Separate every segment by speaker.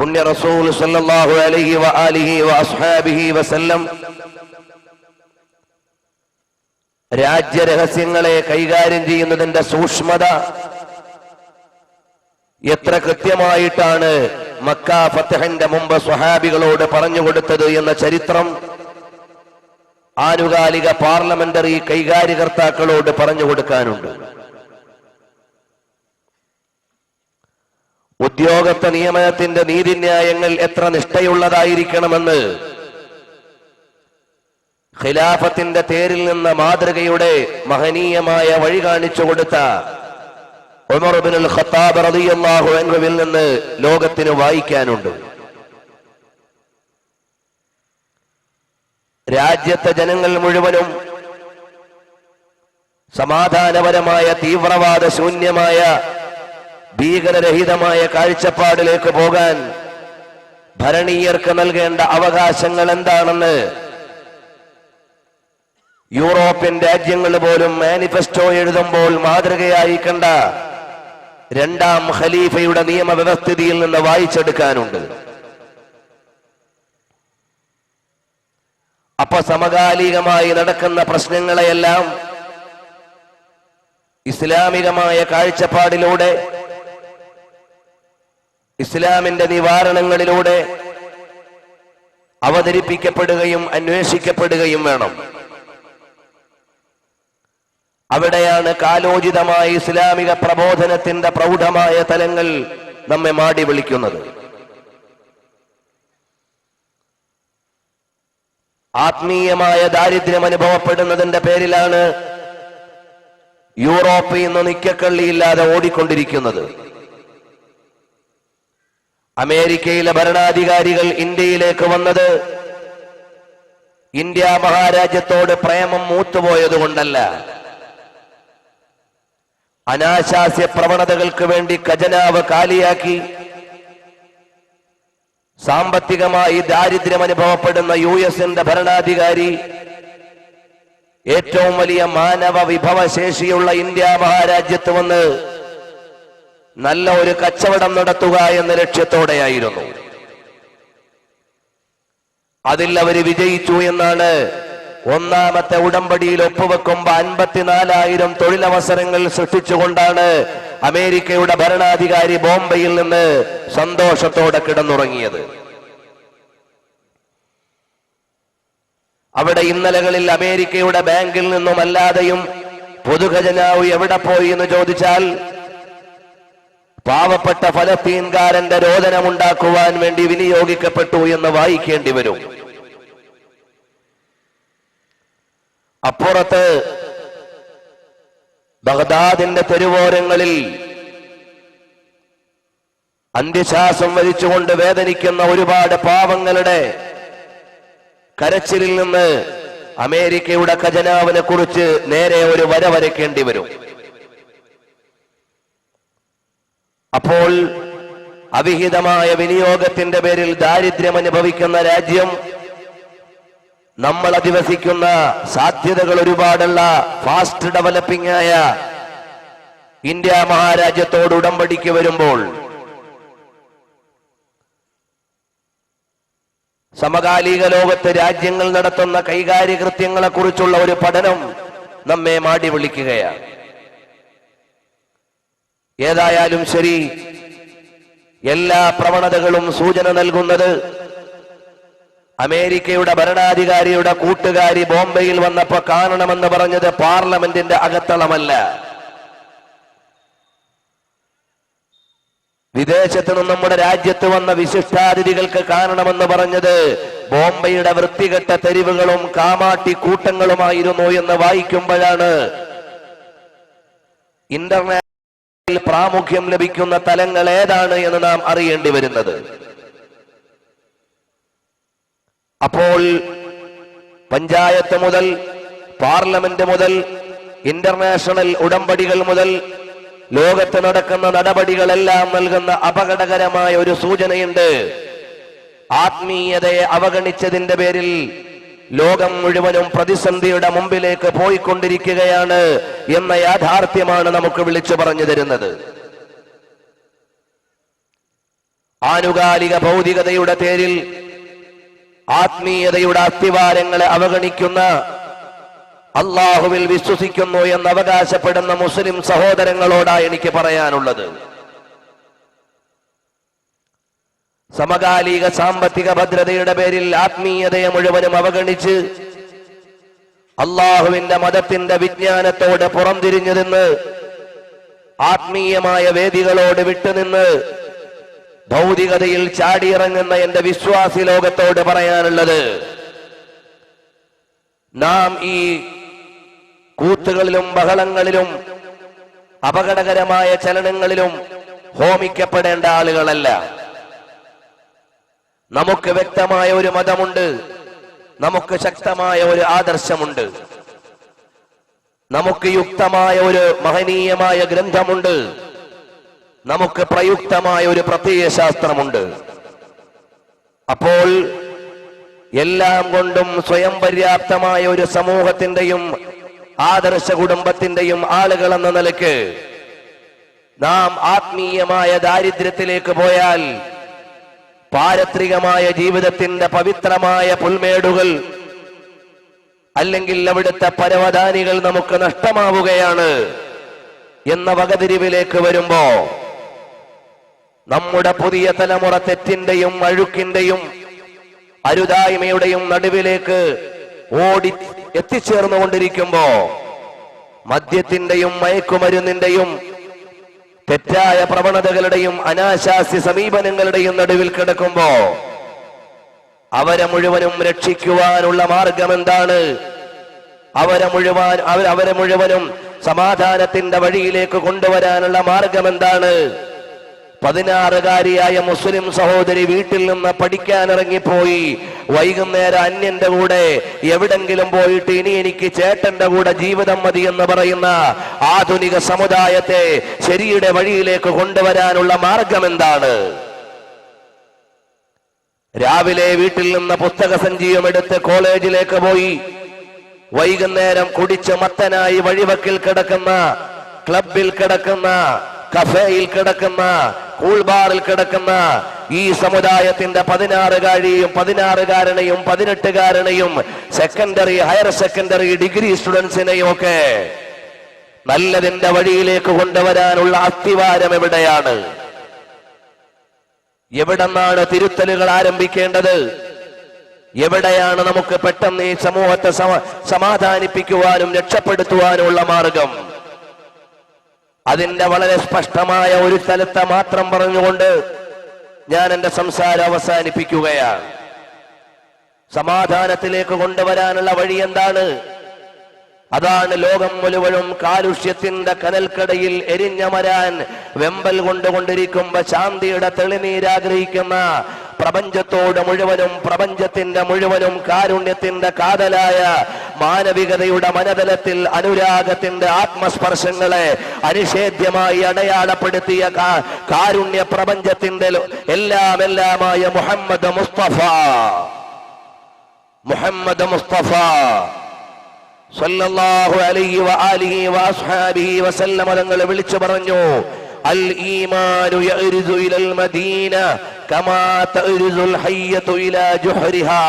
Speaker 1: പുണ്യ റസൂൽ സല്ലല്ലാഹു അലൈഹി വആലിഹി വഅസ്ഹാബിഹി വസല്ലം രാജ്യരഹസ്യങ്ങളെ കൈകാര്യം ചെയ്യുന്നതിന്റെ സൂക്ഷ്മത എത്ര കൃത്യമായിട്ടാണ് മക്ക ഫതഹിന്റെ മുമ്പ് സ്വഹാബികളോട് പറഞ്ഞുകൊടുത്തത് എന്ന ചരിത്രം ആനുകാലിക പാർലമെന്ററി കൈകാര്യകർത്താക്കളോട് പറഞ്ഞുകൊടുക്കാനുണ്ട്. ഉദ്യോഗസ്ഥ നിയമനത്തിന്റെ നീതിന്യായങ്ങൾ എത്ര നിഷ്ഠയുള്ളതായിരിക്കണമെന്ന് ഖിലാഫത്തിന്റെ തേരിൽ നിന്ന് മാതൃകയുടെ മഹനീയമായ വഴി കാണിച്ചു കൊടുത്ത ഉമർ ഇബ്നുൽ ഖത്താബ് റളിയല്ലാഹു അൻഹുവിൽ നിന്ന് ലോകത്തിന് വായിക്കാനുണ്ട്. രാജ്യത്തെ ജനങ്ങൾ മുഴുവനും സമാധാനപരമായ തീവ്രവാദ ശൂന്യമായ ഭീകരരഹിതമായ കാഴ്ചപ്പാടിലേക്ക് പോകാൻ ഭരണീയർക്ക് നൽകേണ്ട അവകാശങ്ങൾ എന്താണെന്ന് യൂറോപ്യൻ രാജ്യങ്ങൾ പോലും മാനിഫെസ്റ്റോ എഴുതുമ്പോൾ മാതൃകയായി കണ്ട രണ്ടാം ഖലീഫയുടെ നിയമവ്യവസ്ഥിതിയിൽ നിന്ന് വായിച്ചെടുക്കാനുണ്ട്. അപ്പൊ സമകാലികമായി നടക്കുന്ന പ്രശ്നങ്ങളെയെല്ലാം ഇസ്ലാമികമായ കാഴ്ചപ്പാടിലൂടെ, ഇസ്ലാമിന്റെ നിവാരണങ്ങളിലൂടെ അവതരിപ്പിക്കപ്പെടുകയും അന്വേഷിക്കപ്പെടുകയും വേണം. അവിടെയാണ് കാലോചിതമായ ഇസ്ലാമിക പ്രബോധനത്തിന്റെ പ്രൗഢമായ തലങ്ങൾ നമ്മെ മാടി വിളിക്കുന്നത്. ആത്മീയമായ ദാരിദ്ര്യം അനുഭവപ്പെടുന്നതിന്റെ പേരിലാണ് യൂറോപ്പ് ഇന്ന് നിക്കക്കള്ളിയില്ലാതെ ഓടിക്കൊണ്ടിരിക്കുന്നത്. അമേരിക്കയിലെ ഭരണാധികാരികൾ ഇന്ത്യയിലേക്ക് വന്നത് ഇന്ത്യ മഹാരാജ്യത്തോട് പ്രേമം മൂത്തുപോയതുകൊണ്ടല്ല, അനാശാസ്യ പ്രവണതകൾക്ക് വേണ്ടി ഖജനാവ് കാലിയാക്കി സാമ്പത്തികമായി ദാരിദ്ര്യം അനുഭവപ്പെടുന്ന US-ന്റെ ഭരണാധികാരി ഏറ്റവും വലിയ മാനവ വിഭവശേഷിയുള്ള ഇന്ത്യ മഹാരാജ്യത്ത് വന്ന് നല്ല ഒരു കച്ചവടം നടത്തുക എന്ന ലക്ഷ്യത്തോടെയായിരുന്നു. അതിൽ അവര് വിജയിച്ചു എന്നാണ് ഒന്നാമത്തെ ഉടമ്പടിയിൽ ഒപ്പുവെക്കുമ്പോ 54,000 തൊഴിലവസരങ്ങൾ സൃഷ്ടിച്ചുകൊണ്ടാണ് അമേരിക്കയുടെ ഭരണാധികാരി ബോംബെയിൽ നിന്ന് സന്തോഷത്തോടെ കിടന്നുറങ്ങിയത്. അവിടെ ഇന്നലകളിൽ അമേരിക്കയുടെ ബാങ്കിൽ നിന്നും അല്ലാതെയും പൊതുഖജനാവ് എവിടെ പോയി എന്ന് ചോദിച്ചാൽ പാവപ്പെട്ട ഫലസ്തീൻകാരന്റെ രോദനമുണ്ടാക്കുവാൻ വേണ്ടി വിനിയോഗിക്കപ്പെട്ടു എന്ന് വായിക്കേണ്ടി വരും. അപ്പുറത്ത് ബഗ്ദാദിന്റെ തെരുവോരങ്ങളിൽ അന്ത്യശ്വാസം വലിച്ചുകൊണ്ട് വേദനിക്കുന്ന ഒരുപാട് പാവങ്ങളുടെ കരച്ചിലിൽ നിന്ന് അമേരിക്കയുടെ ഖജനാവിനെ കുറിച്ച് നേരെ ഒരു വര വരയ്ക്കേണ്ടി വരും. അപ്പോൾ അവിഹിതമായ വിനിയോഗത്തിന്റെ പേരിൽ ദാരിദ്ര്യം അനുഭവിക്കുന്ന രാജ്യം നമ്മൾ അധിവസിക്കുന്ന സാധ്യതകൾ ഒരുപാടുള്ള ഫാസ്റ്റ് ഡെവലപ്പിംഗ് ആയ ഇന്ത്യ മഹാരാജ്യത്തോട് ഉടമ്പടിക്ക് വരുമ്പോൾ സമകാലിക ലോകത്ത് രാജ്യങ്ങൾ നടത്തുന്ന കൈകാര്യകൃത്യങ്ങളെ കുറിച്ചുള്ള ഒരു പഠനം നമ്മെ മാടി വിളിക്കുകയാണ്. ഏതായാലും ശരി, എല്ലാ പ്രവണതകളും സൂചന നൽകുന്നത് അമേരിക്കയുടെ ഭരണാധികാരിയുടെ കൂട്ടുകാരി ബോംബെയിൽ വന്നപ്പോ കാണണമെന്ന് പറഞ്ഞത് പാർലമെന്റിന്റെ അകത്തളമല്ല, വിദേശത്ത് നിന്നും നമ്മുടെ രാജ്യത്ത് വന്ന വിശിഷ്ടാതിഥികൾക്ക് കാണണമെന്ന് പറഞ്ഞത് ബോംബെയുടെ വൃത്തികെട്ട തെരുവുകളും കാമാട്ടി കൂട്ടങ്ങളുമായിരുന്നു എന്ന് വായിക്കുമ്പോഴാണ് ഇന്റർനെറ്റിൽ പ്രാമുഖ്യം ലഭിക്കുന്ന തലങ്ങൾ ഏതാണ് എന്ന് നാം അറിയേണ്ടി വരുന്നത്. അപ്പോൾ പഞ്ചായത്ത് മുതൽ പാർലമെന്റ് മുതൽ ഇന്റർനാഷണൽ ഉടമ്പടികൾ മുതൽ ലോകത്ത് നടക്കുന്ന നടപടികളെല്ലാം നൽകുന്ന അപകടകരമായ ഒരു സൂചനയുണ്ട്. ആത്മീയതയെ അവഗണിച്ചതിന്റെ പേരിൽ ലോകം മുഴുവനും പ്രതിസന്ധിയുടെ മുമ്പിലേക്ക് പോയിക്കൊണ്ടിരിക്കുകയാണ് എന്ന യാഥാർത്ഥ്യമാണ് നമുക്ക് വിളിച്ചു പറഞ്ഞു തരുന്നത്. ആനുകാലിക ഭൗതികതയുടെ പേരിൽ ആത്മീയതയുടെ അസ്ഥിവാരങ്ങളെ അവഗണിക്കുന്ന, അള്ളാഹുവിൽ വിശ്വസിക്കുന്നു എന്ന് അവകാശപ്പെടുന്ന മുസ്ലിം സഹോദരങ്ങളോടാണ് എനിക്ക് പറയാനുള്ളത്. സമകാലിക സാമ്പത്തിക ഭദ്രതയുടെ പേരിൽ ആത്മീയതയെ മുഴുവനും അവഗണിച്ച് അള്ളാഹുവിന്റെ മതത്തിന്റെ വിജ്ഞാനത്തോട് പുറംതിരിഞ്ഞു നിന്ന് ആത്മീയമായ വേദികളോട് വിട്ടുനിന്ന് ഭൗതികതയിൽ ചാടിയിറങ്ങുന്ന എന്റെ വിശ്വാസി ലോകത്തോട് പറയാനുള്ളത്, നാം ഈ കൂത്തുകളിലും ബഹളങ്ങളിലും അപകടകരമായ ചലനങ്ങളിലും ഹോമിക്കപ്പെടേണ്ട ആളുകളല്ല. നമുക്ക് വ്യക്തമായ ഒരു മതമുണ്ട്, നമുക്ക് ശക്തമായ ഒരു ആദർശമുണ്ട്, നമുക്ക് യുക്തമായ ഒരു മഹനീയമായ ഗ്രന്ഥമുണ്ട്, നമുക്ക് പ്രയുക്തമായ ഒരു പ്രത്യയശാസ്ത്രമുണ്ട്. അപ്പോൾ എല്ലാം കൊണ്ടും സ്വയം പര്യാപ്തമായ ഒരു സമൂഹത്തിന്റെയും ആദർശ കുടുംബത്തിന്റെയും ആളുകൾ എന്ന നിലയ്ക്ക് നാം ആത്മീയമായ ദാരിദ്ര്യത്തിലേക്ക് പോയാൽ പാരത്രികമായ ജീവിതത്തിന്റെ പവിത്രമായ പുൽമേടുകൾ അല്ലെങ്കിൽ അവിടുത്തെ പരവതാനികൾ നമുക്ക് നഷ്ടമാവുകയാണ് എന്ന വകതിരിവിലേക്ക് വരുമ്പോ നമ്മുടെ പുതിയ തലമുറ തെറ്റിന്റെയും അഴുക്കിന്റെയും അരുതായ്മയുടെയും നടുവിലേക്ക് ഓടി എത്തിച്ചേർന്നുകൊണ്ടിരിക്കുമ്പോ മദ്യത്തിന്റെയും മയക്കുമരുന്നിന്റെയും തെറ്റായ പ്രവണതകളുടെയും അനാശാസ്യ സമീപനങ്ങളുടെയും നടുവിൽ കിടക്കുമ്പോ അവരെ മുഴുവനും രക്ഷിക്കുവാനുള്ള മാർഗം എന്താണ്? അവരെ മുഴുവനും സമാധാനത്തിന്റെ വഴിയിലേക്ക് കൊണ്ടുവരാനുള്ള മാർഗം എന്താണ്? 16-കാരിയായ മുസ്ലിം സഹോദരി വീട്ടിൽ നിന്ന് പഠിക്കാൻ ഇറങ്ങിപ്പോയി. വൈകുന്നേരം അന്യന്റെ കൂടെ എവിടെങ്കിലും പോയിട്ട് ഇനി എനിക്ക് ചേട്ടന്റെ കൂടെ ജീവിതം മതി എന്ന് പറയുന്ന ആധുനിക സമുദായത്തെ ശരിയുടെ വഴിയിലേക്ക് കൊണ്ടുവരാനുള്ള മാർഗം എന്താണ്? രാവിലെ വീട്ടിൽ നിന്ന് പുസ്തക സഞ്ചിയും എടുത്ത് കോളേജിലേക്ക് പോയി, വൈകുന്നേരം കുടിച്ച് മത്തനായി വഴിവക്കിൽ കിടക്കുന്ന, ക്ലബിൽ കിടക്കുന്ന, കഫേയിൽ കിടക്കുന്ന, കൂൾബാറിൽ കിടക്കുന്ന ഈ സമുദായത്തിന്റെ 16-കാരിയും 16-കാരനെയും 18-കാരനെയും സെക്കൻഡറി, ഹയർ സെക്കൻഡറി, ഡിഗ്രി സ്റ്റുഡൻസിനെയും ഒക്കെ നല്ലതിന്റെ വഴിയിലേക്ക് കൊണ്ടുവരാനുള്ള അസ്ഥിവാരം എവിടെയാണ്? എവിടെന്നാണ് തിരുത്തലുകൾ ആരംഭിക്കേണ്ടത്? എവിടെയാണ് നമുക്ക് പെട്ടെന്ന് ഈ സമൂഹത്തെ സമാധാനിപ്പിക്കുവാനും രക്ഷപ്പെടുത്തുവാനുമുള്ള മാർഗം? അതിന്റെ വളരെ സ്പഷ്ടമായ ഒരു സ്ഥലത്തെ മാത്രം പറഞ്ഞുകൊണ്ട് ഞാൻ എന്റെ സംസാരം അവസാനിപ്പിക്കുകയാണ്. സമാധാനത്തിലേക്ക് കൊണ്ടുവരാനുള്ള വഴി എന്താണ്? അതാണ് ലോകം മുഴുവനും കാലുഷ്യത്തിന്റെ കനൽക്കടയിൽ എരിഞ്ഞമരാൻ വെമ്പൽ കൊണ്ടുകൊണ്ടിരിക്കുമ്പോ ശാന്തിയുടെ തെളിനീരാഗ്രഹിക്കുന്ന പ്രപഞ്ചത്തോട് മുഴുവനും, പ്രപഞ്ചത്തിന്റെ മുഴുവനും കാരുണ്യത്തിന്റെ കാതലായ മാനവികതയുടെ മനതലത്തിൽ അനുരാഗത്തിന്റെ ആത്മസ്പർശങ്ങളെ അനിഷേധ്യമായി അടയാളപ്പെടുത്തിയ കാരുണ്യ പ്രപഞ്ചത്തിന്റെ എല്ലാമായ മുഹമ്മദ് മുസ്തഫ സല്ലല്ലാഹു അലൈഹി വആലിഹി വഅസ്ഹാബിഹി വസല്ലം തങ്ങൾ വിളിച്ചു പറഞ്ഞു, അൽ ഈമാനു യഅ്രിദു ഇലൽ മദീന കമാ തഅ്രിദുൽ ഹയ്യതു ഇലാ ജുഹ്രിഹാ.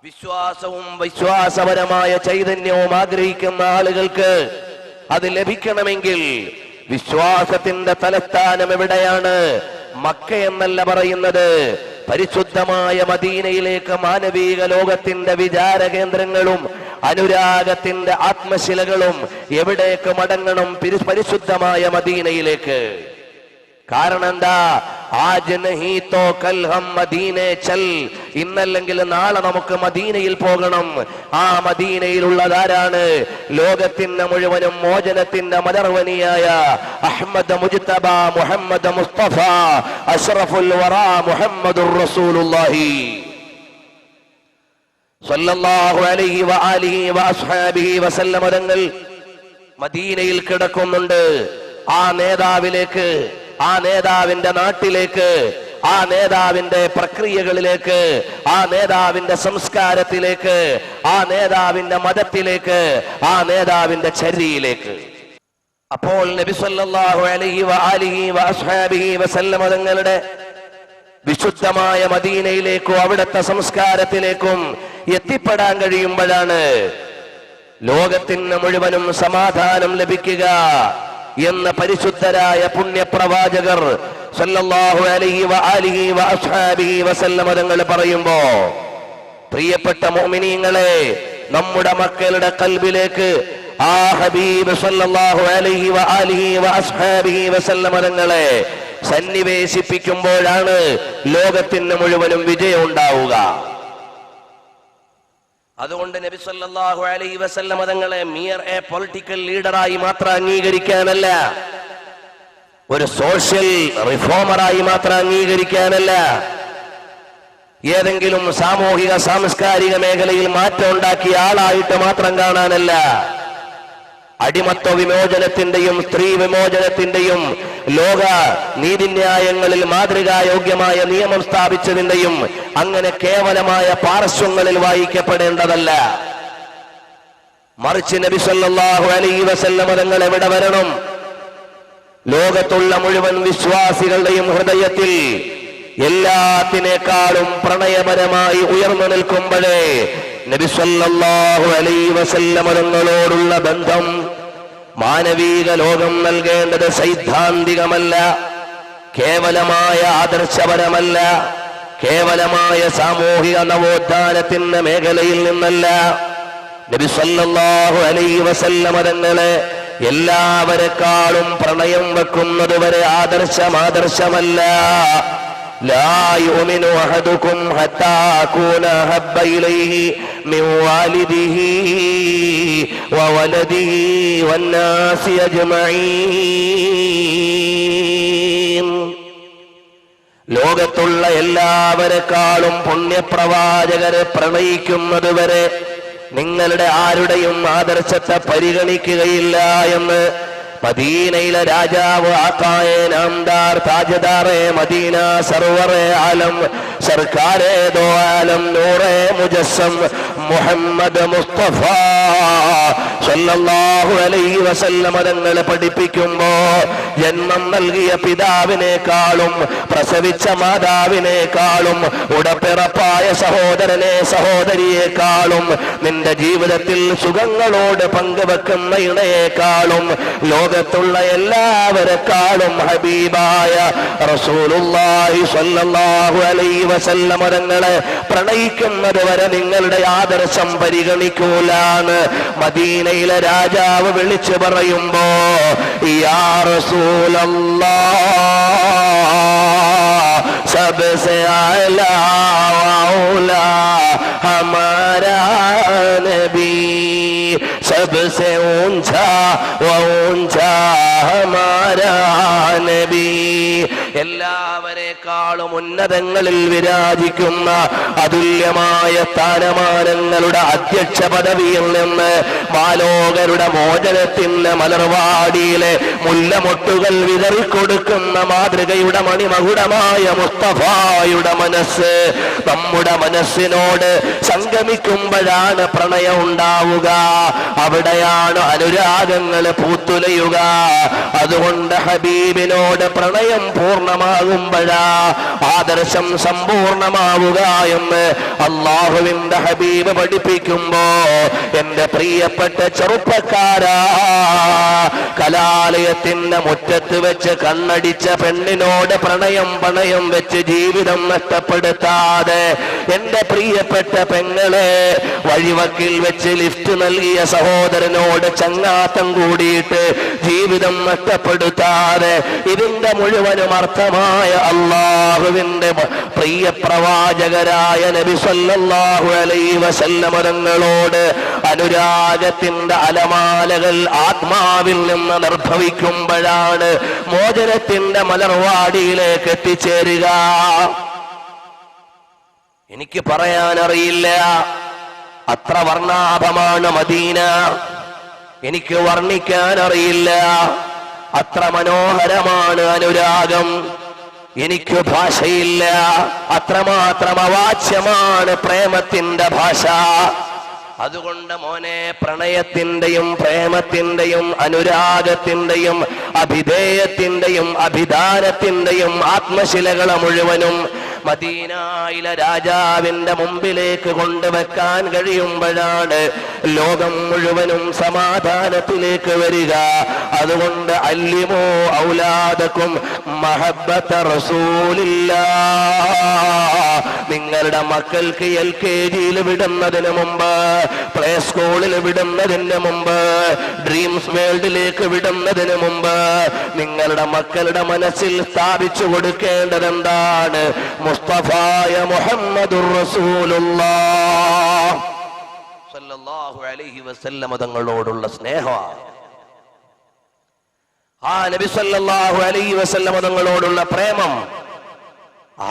Speaker 1: വിശ്വാസവും വിശ്വാസപരമായ ചൈതന്യവും ആഗ്രഹിക്കുന്ന ആളുകൾക്ക് അത് ലഭിക്കണമെങ്കിൽ വിശ്വാസത്തിന്റെ തലസ്ഥാനം എവിടെയാണ്? മക്ക എന്നല്ല പറയുന്നത്, പരിശുദ്ധമായ മദീനയിലേക്ക് മാനവീക ലോകത്തിന്റെ വിചാര കേന്ദ്രങ്ങളും അനുരാഗത്തിന്റെ ആത്മശിലകളും എവിടേക്ക് മടങ്ങണം? പരിശുദ്ധമായ മദീനയിലേക്ക്. കാരണം എന്താ? ആജ് നഹീ തോ കൽ ഹം മദീനെ ചൽ. ഇന്നല്ലെങ്കിൽ നാളെ നമുക്ക് മദീനയിൽ പോകണം. ആ മദീനയിലുള്ളതാരാണ്? ലോകത്തിന്റെ മുഴുവനും മോചനത്തിന്റെ മദർവനിയായ അഹ്മദ് മുജ്തബ മുഹമ്മദ് മുസ്തഫ അഷ്റഫുൽ വറാ മുഹമ്മദുർ റസൂലുള്ളാഹി സല്ലല്ലാഹു അലൈഹി വആലിഹി വഅസ്ഹാബിഹി വസല്ലം തങ്ങൾ മദീനയിൽ കിടക്കുന്നുണ്ട്. ആ നേതാവിലേക്ക്, ആ നേതാവിന്റെ നാട്ടിലേക്ക്, ആ നേതാവിന്റെ പ്രക്രിയകളിലേക്ക്, ആ നേതാവിന്റെ സംസ്കാരത്തിലേക്ക്, ആ നേതാവിന്റെ മതത്തിലേക്ക്, ആ നേതാവിന്റെ ചര്യയിലേക്ക്. അപ്പോൾ നബി സല്ലല്ലാഹു അലൈഹി വആലിഹി വഅസ്ഹാബിഹി വസല്ലമ തങ്ങളുടെ വിശുദ്ധമായ മദീനയിലേക്കും അവിടുത്തെ സംസ്കാരത്തിലേക്കും എത്തിപ്പെടാൻ കഴിയുമ്പോഴാണ് ലോകത്തിന് മുഴുവനും സമാധാനം ലഭിക്കുക എന്ന പരിശുദ്ധരായ പുണ്യപ്രവാചകർ സല്ലല്ലാഹു അലൈഹി വആലിഹി വഅസ്ഹാബിഹി വസല്ലമ തങ്ങൾ പറയുമ്പോ, പ്രിയപ്പെട്ട മുഅ്മിനീങ്ങളെ, നമ്മുടെ മക്കളുടെ ഖൽബിലേക്ക് ആ ഹബീബ് സല്ലല്ലാഹു അലൈഹി വആലിഹി വഅസ്ഹാബിഹി വസല്ലമ തങ്ങളെ സന്നിവേശിപ്പിക്കുമ്പോഴാണ് ലോകത്തിന് മുഴുവനും വിജയം ഉണ്ടാവുക. അതുകൊണ്ട് നബി സല്ലല്ലാഹു അലൈഹി വസല്ലമ തങ്ങളെ മിയർ എ പൊളിറ്റിക്കൽ ലീഡറായി മാത്രം അംഗീകരിക്കാനല്ല, ഒരു സോഷ്യൽ റിഫോമറായി മാത്രം അംഗീകരിക്കാനല്ല, ഏതെങ്കിലും സാമൂഹിക സാംസ്കാരിക മേഖലയിൽ മാറ്റം ഉണ്ടാക്കിയ ആളായിട്ട് മാത്രം കാണാനല്ല, അടിമത്വ വിമോചനത്തിന്റെയും സ്ത്രീ വിമോചനത്തിന്റെയും ലോക നീതിന്യായങ്ങളിൽ മാതൃകായോഗ്യമായ നിയമം സ്ഥാപിച്ചതിന്റെയും അങ്ങനെ കേവലമായ പാർശ്വങ്ങളിൽ വായിക്കപ്പെടേണ്ടതല്ല. മറിച്ച് നബി സല്ലല്ലാഹു അലൈഹി വസല്ലമ തങ്ങൾ എവിടെ വരണം? ലോകത്തുള്ള മുഴുവൻ വിശ്വാസികളുടെയും ഹൃദയത്തിൽ എല്ലാത്തിനേക്കാളും പ്രണയപരമായി ഉയർന്നു നിൽക്കുമ്പോഴേ നബി സല്ലല്ലാഹു അലൈഹി വസല്ലമ തങ്ങളോടുള്ള ബന്ധം മാനവിക ലോകം നൽകേണ്ടത് സൈദ്ധാന്തികമല്ല, കേവലമായ ആദർശപരമല്ല, കേവലമായ സാമൂഹിക നവോത്ഥാനത്തിന്റെ മേഖലയിൽ നിന്നല്ല. നബി സല്ലല്ലാഹു അലൈഹി വസല്ലമ തങ്ങളെ എല്ലാവരെക്കാളും പ്രണയം വെക്കുന്നത് വരെ ആദർശമല്ല. لا يؤمن أحدكم حتى أكون أحب إليه من والده وولده والناس أجمعين. ലോകത്തുള്ള എല്ലാവരെക്കാളും പുണ്യപ്രവാചകരെ പ്രണയിക്കുന്നത് വരെ നിങ്ങളുടെ ആരുടെയും ആദർശത്തെ പരിഗണിക്കുകയില്ല എന്ന് മദീനയിലെ രാജാവ് ആക്കായെ നാംദാർ താജദാറെ മദീന സർവറെ ആലം സർക്കാരെ ദോ ആലം നൂറെ മുജസ്സം മുഹമ്മദ് മുസ്തഫ സല്ലല്ലാഹു അലൈഹി വസല്ലമ തങ്ങൾ പഠിപ്പിക്കുമ്പോ, ജന്മം നൽകിയ പിതാവിനേക്കാളും പ്രസവിച്ച മാതാവിനേക്കാളും ഉടപ്പിറപ്പായ സഹോദരനെ സഹോദരിയേക്കാളും നിന്റെ ജീവിതത്തിൽ സുഖങ്ങളോട് പങ്കുവെക്കുന്ന ഇണയേക്കാളും ലോകത്തുള്ള എല്ലാവരെക്കാളും ഹബീബായ റസൂലുള്ളാഹി സ്വല്ലല്ലാഹു അലൈഹി വസല്ലമ തങ്ങളെ പ്രണയിക്കുന്നത് വരെ നിങ്ങളുടെ ആദർശം പരിഗണിക്കൂലാന്ന് മദീനയിലെ രാജാവ് വിളിച്ചു പറയുമ്പോ, യാ റസൂലല്ലാഹ് സബ്സെ അലാ ഔലാ ഹമാരാ നബി सबसे ऊंचा व ऊंचा हमारा नबी. എല്ലാവരെക്കാളും ഉന്നതങ്ങളിൽ വിരാജിക്കുന്ന അതുല്യമായ സ്ഥാനമാനങ്ങളുടെ അധ്യക്ഷ പദവിയിൽ നിന്ന് മാലോകരുടെ മോചനത്തിന്റെ മലർവാടിയിലെ മുല്ലമൊട്ടുകൾ വിതറിക്കൊടുക്കുന്ന മാതൃകയുടെ മണിമകുടമായ മുസ്തഫായുടെ മനസ്സ് നമ്മുടെ മനസ്സിനോട് സംഗമിക്കുമ്പോഴാണ് പ്രണയം ഉണ്ടാവുക, അവിടെയാണ് അനുരാഗങ്ങൾ പൂത്തുലയുക. അതുകൊണ്ട് ഹബീബിനോട് പ്രണയം പൂർണ്ണമാകുമ്പോഴാ ആദർശം സമ്പൂർണമാവുക എന്ന് അല്ലാഹുവിന്റെ ഹബീബ് പഠിപ്പിക്കുമ്പോ, എന്റെ പ്രിയപ്പെട്ട ചെറുപ്പക്കാരാ, കലാലയത്തിന്റെ മുറ്റത്ത് വെച്ച് കണ്ണടിച്ച പെണ്ണിനോട് പണയം വെച്ച് ജീവിതം നഷ്ടപ്പെടുത്താതെ, എന്റെ പ്രിയപ്പെട്ട പെങ്ങളെ വഴിവക്കിൽ വെച്ച് ലിഫ്റ്റ് നൽകിയ സഹോദരനോട് ചങ്ങാത്തം കൂടിയിട്ട് ജീവിതം നഷ്ടപ്പെടുത്താതെ, ഇതിന്റെ മുഴുവനും അർത്ഥമായ അല്ലാഹുവിന്റെ പ്രിയ പ്രവാചകരായ നബി സല്ലല്ലാഹു അലൈഹി വസല്ലമ തങ്ങളോട് അനുരാഗത്തിന്റെ അലമാലകൾ ആത്മാവിൽ നിന്ന് നിർഭവിക്കുമ്പോഴാണ് മോചനത്തിന്റെ മലർവാടിയിലേക്ക് എത്തിച്ചേരുക. എനിക്ക് പറയാനറിയില്ല, അത്ര വർണ്ണാഭമാണ് മദീന. എനിക്ക് വർണ്ണിക്കാൻ അറിയില്ല, അത്ര മനോഹരമാണ് അനുരാഗം. എനിക്ക് ഭാഷയില്ല, അത്രമാത്രം അവാച്യമാണ് പ്രേമത്തിന്റെ ഭാഷ. അതുകൊണ്ട് മോനെ, പ്രണയത്തിന്റെയും പ്രേമത്തിന്റെയും അനുരാഗത്തിന്റെയും അഭിധേയത്തിന്റെയും അഭിധാനത്തിന്റെയും ആത്മശിലകളെ മുഴുവനും മദീനയിലെ രാജാവിന്റെ മുമ്പിലേക്ക് കൊണ്ടുവെക്കാൻ കഴിയുമ്പോഴാണ് ലോകം മുഴുവനും സമാധാനത്തിലേക്ക് വരിക. അതുകൊണ്ട് അല്ലിമോ ഔലാദക്കും മഹബ്ബത റസൂലില്ലാഹ്. നിങ്ങളുടെ മക്കൾക്ക് LKG-യിൽ വിടുന്നതിന് മുമ്പ്, പ്ലേ സ്കൂളിൽ വിടുന്നതിന് മുമ്പ്, ഡ്രീംസ് വേൾഡിലേക്ക് വിടുന്നതിന് മുമ്പ് നിങ്ങളുടെ മക്കളുടെ മനസ്സിൽ സ്ഥാപിച്ചു കൊടുക്കേണ്ടത് എന്താണ്? മുസ്തഫായ മുഹമ്മദുർ റസൂലുള്ളാഹ് സ്വല്ലല്ലാഹു അലൈഹി വസല്ലം തങ്ങളോടുള്ള സ്നേഹമാണ്. ആ നബി സല്ലല്ലാഹു അലൈഹി വസല്ലം തങ്ങളോടുള്ള പ്രേമം,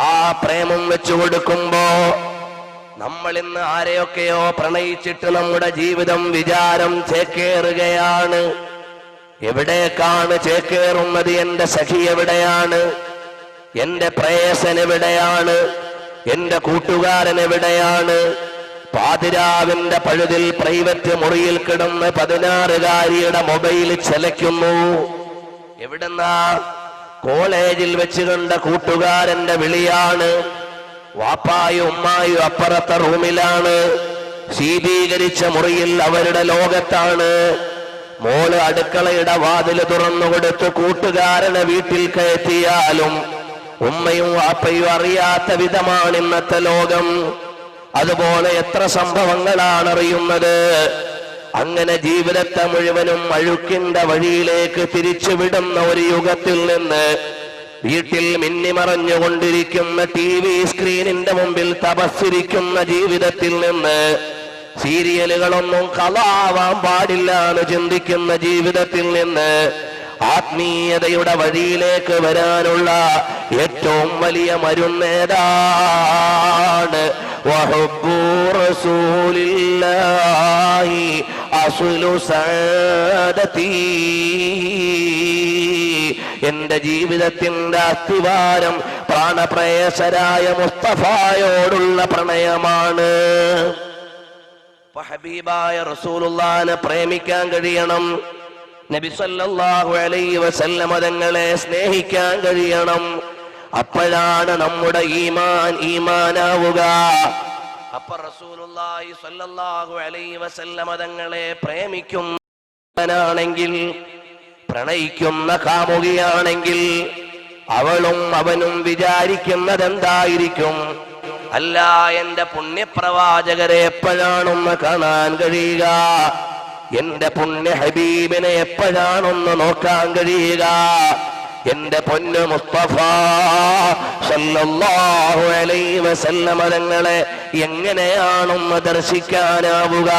Speaker 1: ആ പ്രേമം വെച്ചു കൊടുക്കുമ്പോ നമ്മൾ ഇന്ന് ആരെയൊക്കെയോ പ്രണയിച്ചിട്ട് നമ്മുടെ ജീവിതം വിചാരം ചേക്കേറുകയാണ്. എവിടേക്കാണ് ചേക്കേറുന്നത്? എന്റെ സഖി എവിടെയാണ്? എന്റെ പ്രേയസൻ എവിടെയാണ്? എന്റെ കൂട്ടുകാരൻ എവിടെയാണ്? പാതിരാവിന്റെ പഴുതിൽ പ്രൈവറ്റ് മുറിയിൽ കിടന്ന് 16-കാരിയുടെ മൊബൈൽ ചലയ്ക്കുന്നു. എവിടെന്നാ? കോളേജിൽ വെച്ച് കണ്ട കൂട്ടുകാരന്റെ വിളിയാണ്. വാപ്പായും ഉമ്മായും അപ്പുറത്തെ റൂമിലാണ്, ശീതീകരിച്ച മുറിയിൽ അവരുടെ ലോകത്താണ്. മോള് അടുക്കളയുടെ വാതില് തുറന്നുകൊടുത്ത് കൂട്ടുകാരനെ വീട്ടിൽ കയറ്റിയാലും ഉമ്മയും വാപ്പയും അറിയാത്ത വിധമാണ് ഇന്നത്തെ ലോകം. അതുപോലെ എത്ര സംഭവങ്ങളാണ് അറിയുന്നത്. അങ്ങനെ ജീവിതത്തെ മുഴുവനും അഴുക്കിന്റെ വഴിയിലേക്ക് തിരിച്ചുവിടുന്ന ഒരു യുഗത്തിൽ നിന്ന് വീട്ടിൽ മിന്നിമറഞ്ഞുകൊണ്ടിരിക്കുന്ന TV സ്ക്രീനിന്റെ മുമ്പിൽ തപസ്സിരിക്കുന്ന ജീവിതത്തിൽ നിന്ന്, സീരിയലുകളൊന്നും കളാവാൻ പാടില്ല എന്ന് ചിന്തിക്കുന്ന ജീവിതത്തിൽ നിന്ന് ആത്മീയതയുടെ വഴിയിലേക്ക് വരാനുള്ള ഏറ്റവും വലിയ മരുന്നേതാണ് വഹബ്ബു റസൂലില്ലാഹി അസ്ലു സഅദതി. എന്റെ ജീവിതത്തിന്റെ അസ്ഥിവാരം പ്രാണപ്രേയസരായ മുസ്തഫായോടുള്ള പ്രണയമാണ്. ഹബീബായ റസൂലുള്ളാഹിനെ പ്രേമിക്കാൻ കഴിയണം. നബി സല്ലല്ലാഹു അലൈഹി വസല്ലം തങ്ങളെ സ്നേഹിക്കാൻ കഴിയണം. അപ്പോഴാണ് നമ്മുടെ ഈമാനാവുക. അപ്പൊ റസൂലുള്ളാഹി സ്വല്ലല്ലാഹു അലൈഹി വസല്ലം തങ്ങളെ പ്രേമിക്കുന്നവനാണെങ്കിൽ, പ്രണയിക്കുന്ന കാമുകിയാണെങ്കിൽ അവളും അവനും വിചാരിക്കുന്നത് എന്തായിരിക്കും? അല്ല, എന്റെ പുണ്യപ്രവാചകരെ എപ്പോഴാണൊന്ന് കാണാൻ കഴിയുക? എന്റെ പുണ്യ ഹബീബിനെ എപ്പോഴാണൊന്ന് നോക്കാൻ കഴിയുക? എന്റെ പൊന്നു മുസ്തഫ സല്ലല്ലാഹു അലൈഹി വസല്ലം തങ്ങളെ എങ്ങനെയാണൊന്ന് ദർശിക്കാനാവുക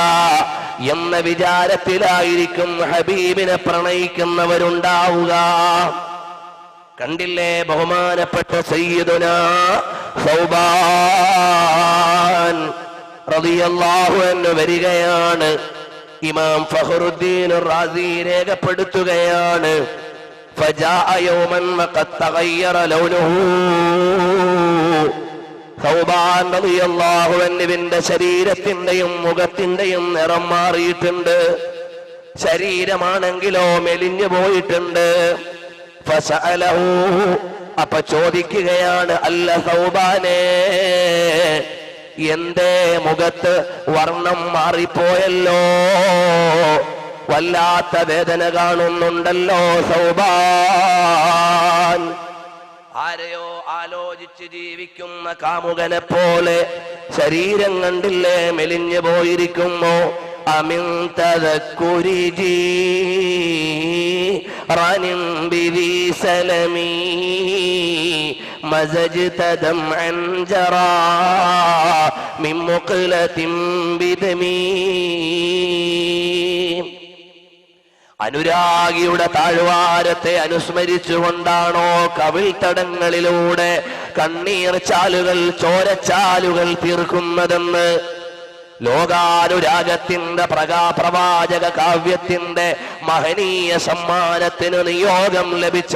Speaker 1: എന്ന വിചാരത്തിലായിരിക്കും ഹബീബിനെ പ്രണയിക്കുന്നവരുണ്ടാവുക. കണ്ടില്ലേ, ബഹുമാനപ്പെട്ട സയ്യിദുനാ സൗബാൻ റളിയല്ലാഹു അൻഹു വരികയാണ്. ഇമാം ഫഖറുദ്ദീൻ റാസി രേഖപ്പെടുത്തുകയാണ്, ഫജാഅ യൗമൻ വഖദ് തഗയ്യറ ലൗനുഹു. സൗബാൻ റളിയല്ലാഹു അൻഹുവിന്റെ ശരീരത്തിന്റെയും മുഖത്തിന്റെയും നിറം മാറിയിട്ടുണ്ട്. ശരീരമാണെങ്കിലോ മെലിഞ്ഞു പോയിട്ടുണ്ട്. ഫസഅലഹു, അപ്പൊ ചോദിക്കുകയാണ്, അല്ല സൗബാനേ, എന്തേ മുഖത്ത് വർണ്ണം മാറിപ്പോയല്ലോ, വല്ലാത്ത വേദന കാണുന്നുണ്ടല്ലോ സൗബാൻ. ആരെയോ ആലോചിച്ച് ജീവിക്കുന്ന കാമുകനെ പോലെ ശരീരം കണ്ടില്ലേ മെലിഞ്ഞു പോയിരിക്കുമോ? അമിൻ തദക്കുരി ജീറാനിൻ ബിദി സലമി മസജ്തദം അൻ ജറാ മിൻ മുഖ്ലതിൻ ബിദമി. അനുരാഗിയുടെ താഴ്വാരത്തെ അനുസ്മരിച്ചുകൊണ്ടാണോ കവിൾത്തടങ്ങളിലൂടെ കണ്ണീർ ചാലുകൾ, ചോരച്ചാലുകൾ തീർക്കുന്നതെന്ന് ലോകാനുരാഗത്തിന്റെ പ്രവാചക കാവ്യത്തിന്റെ മഹനീയ സമ്മാനത്തിന് നിയോഗം ലഭിച്ച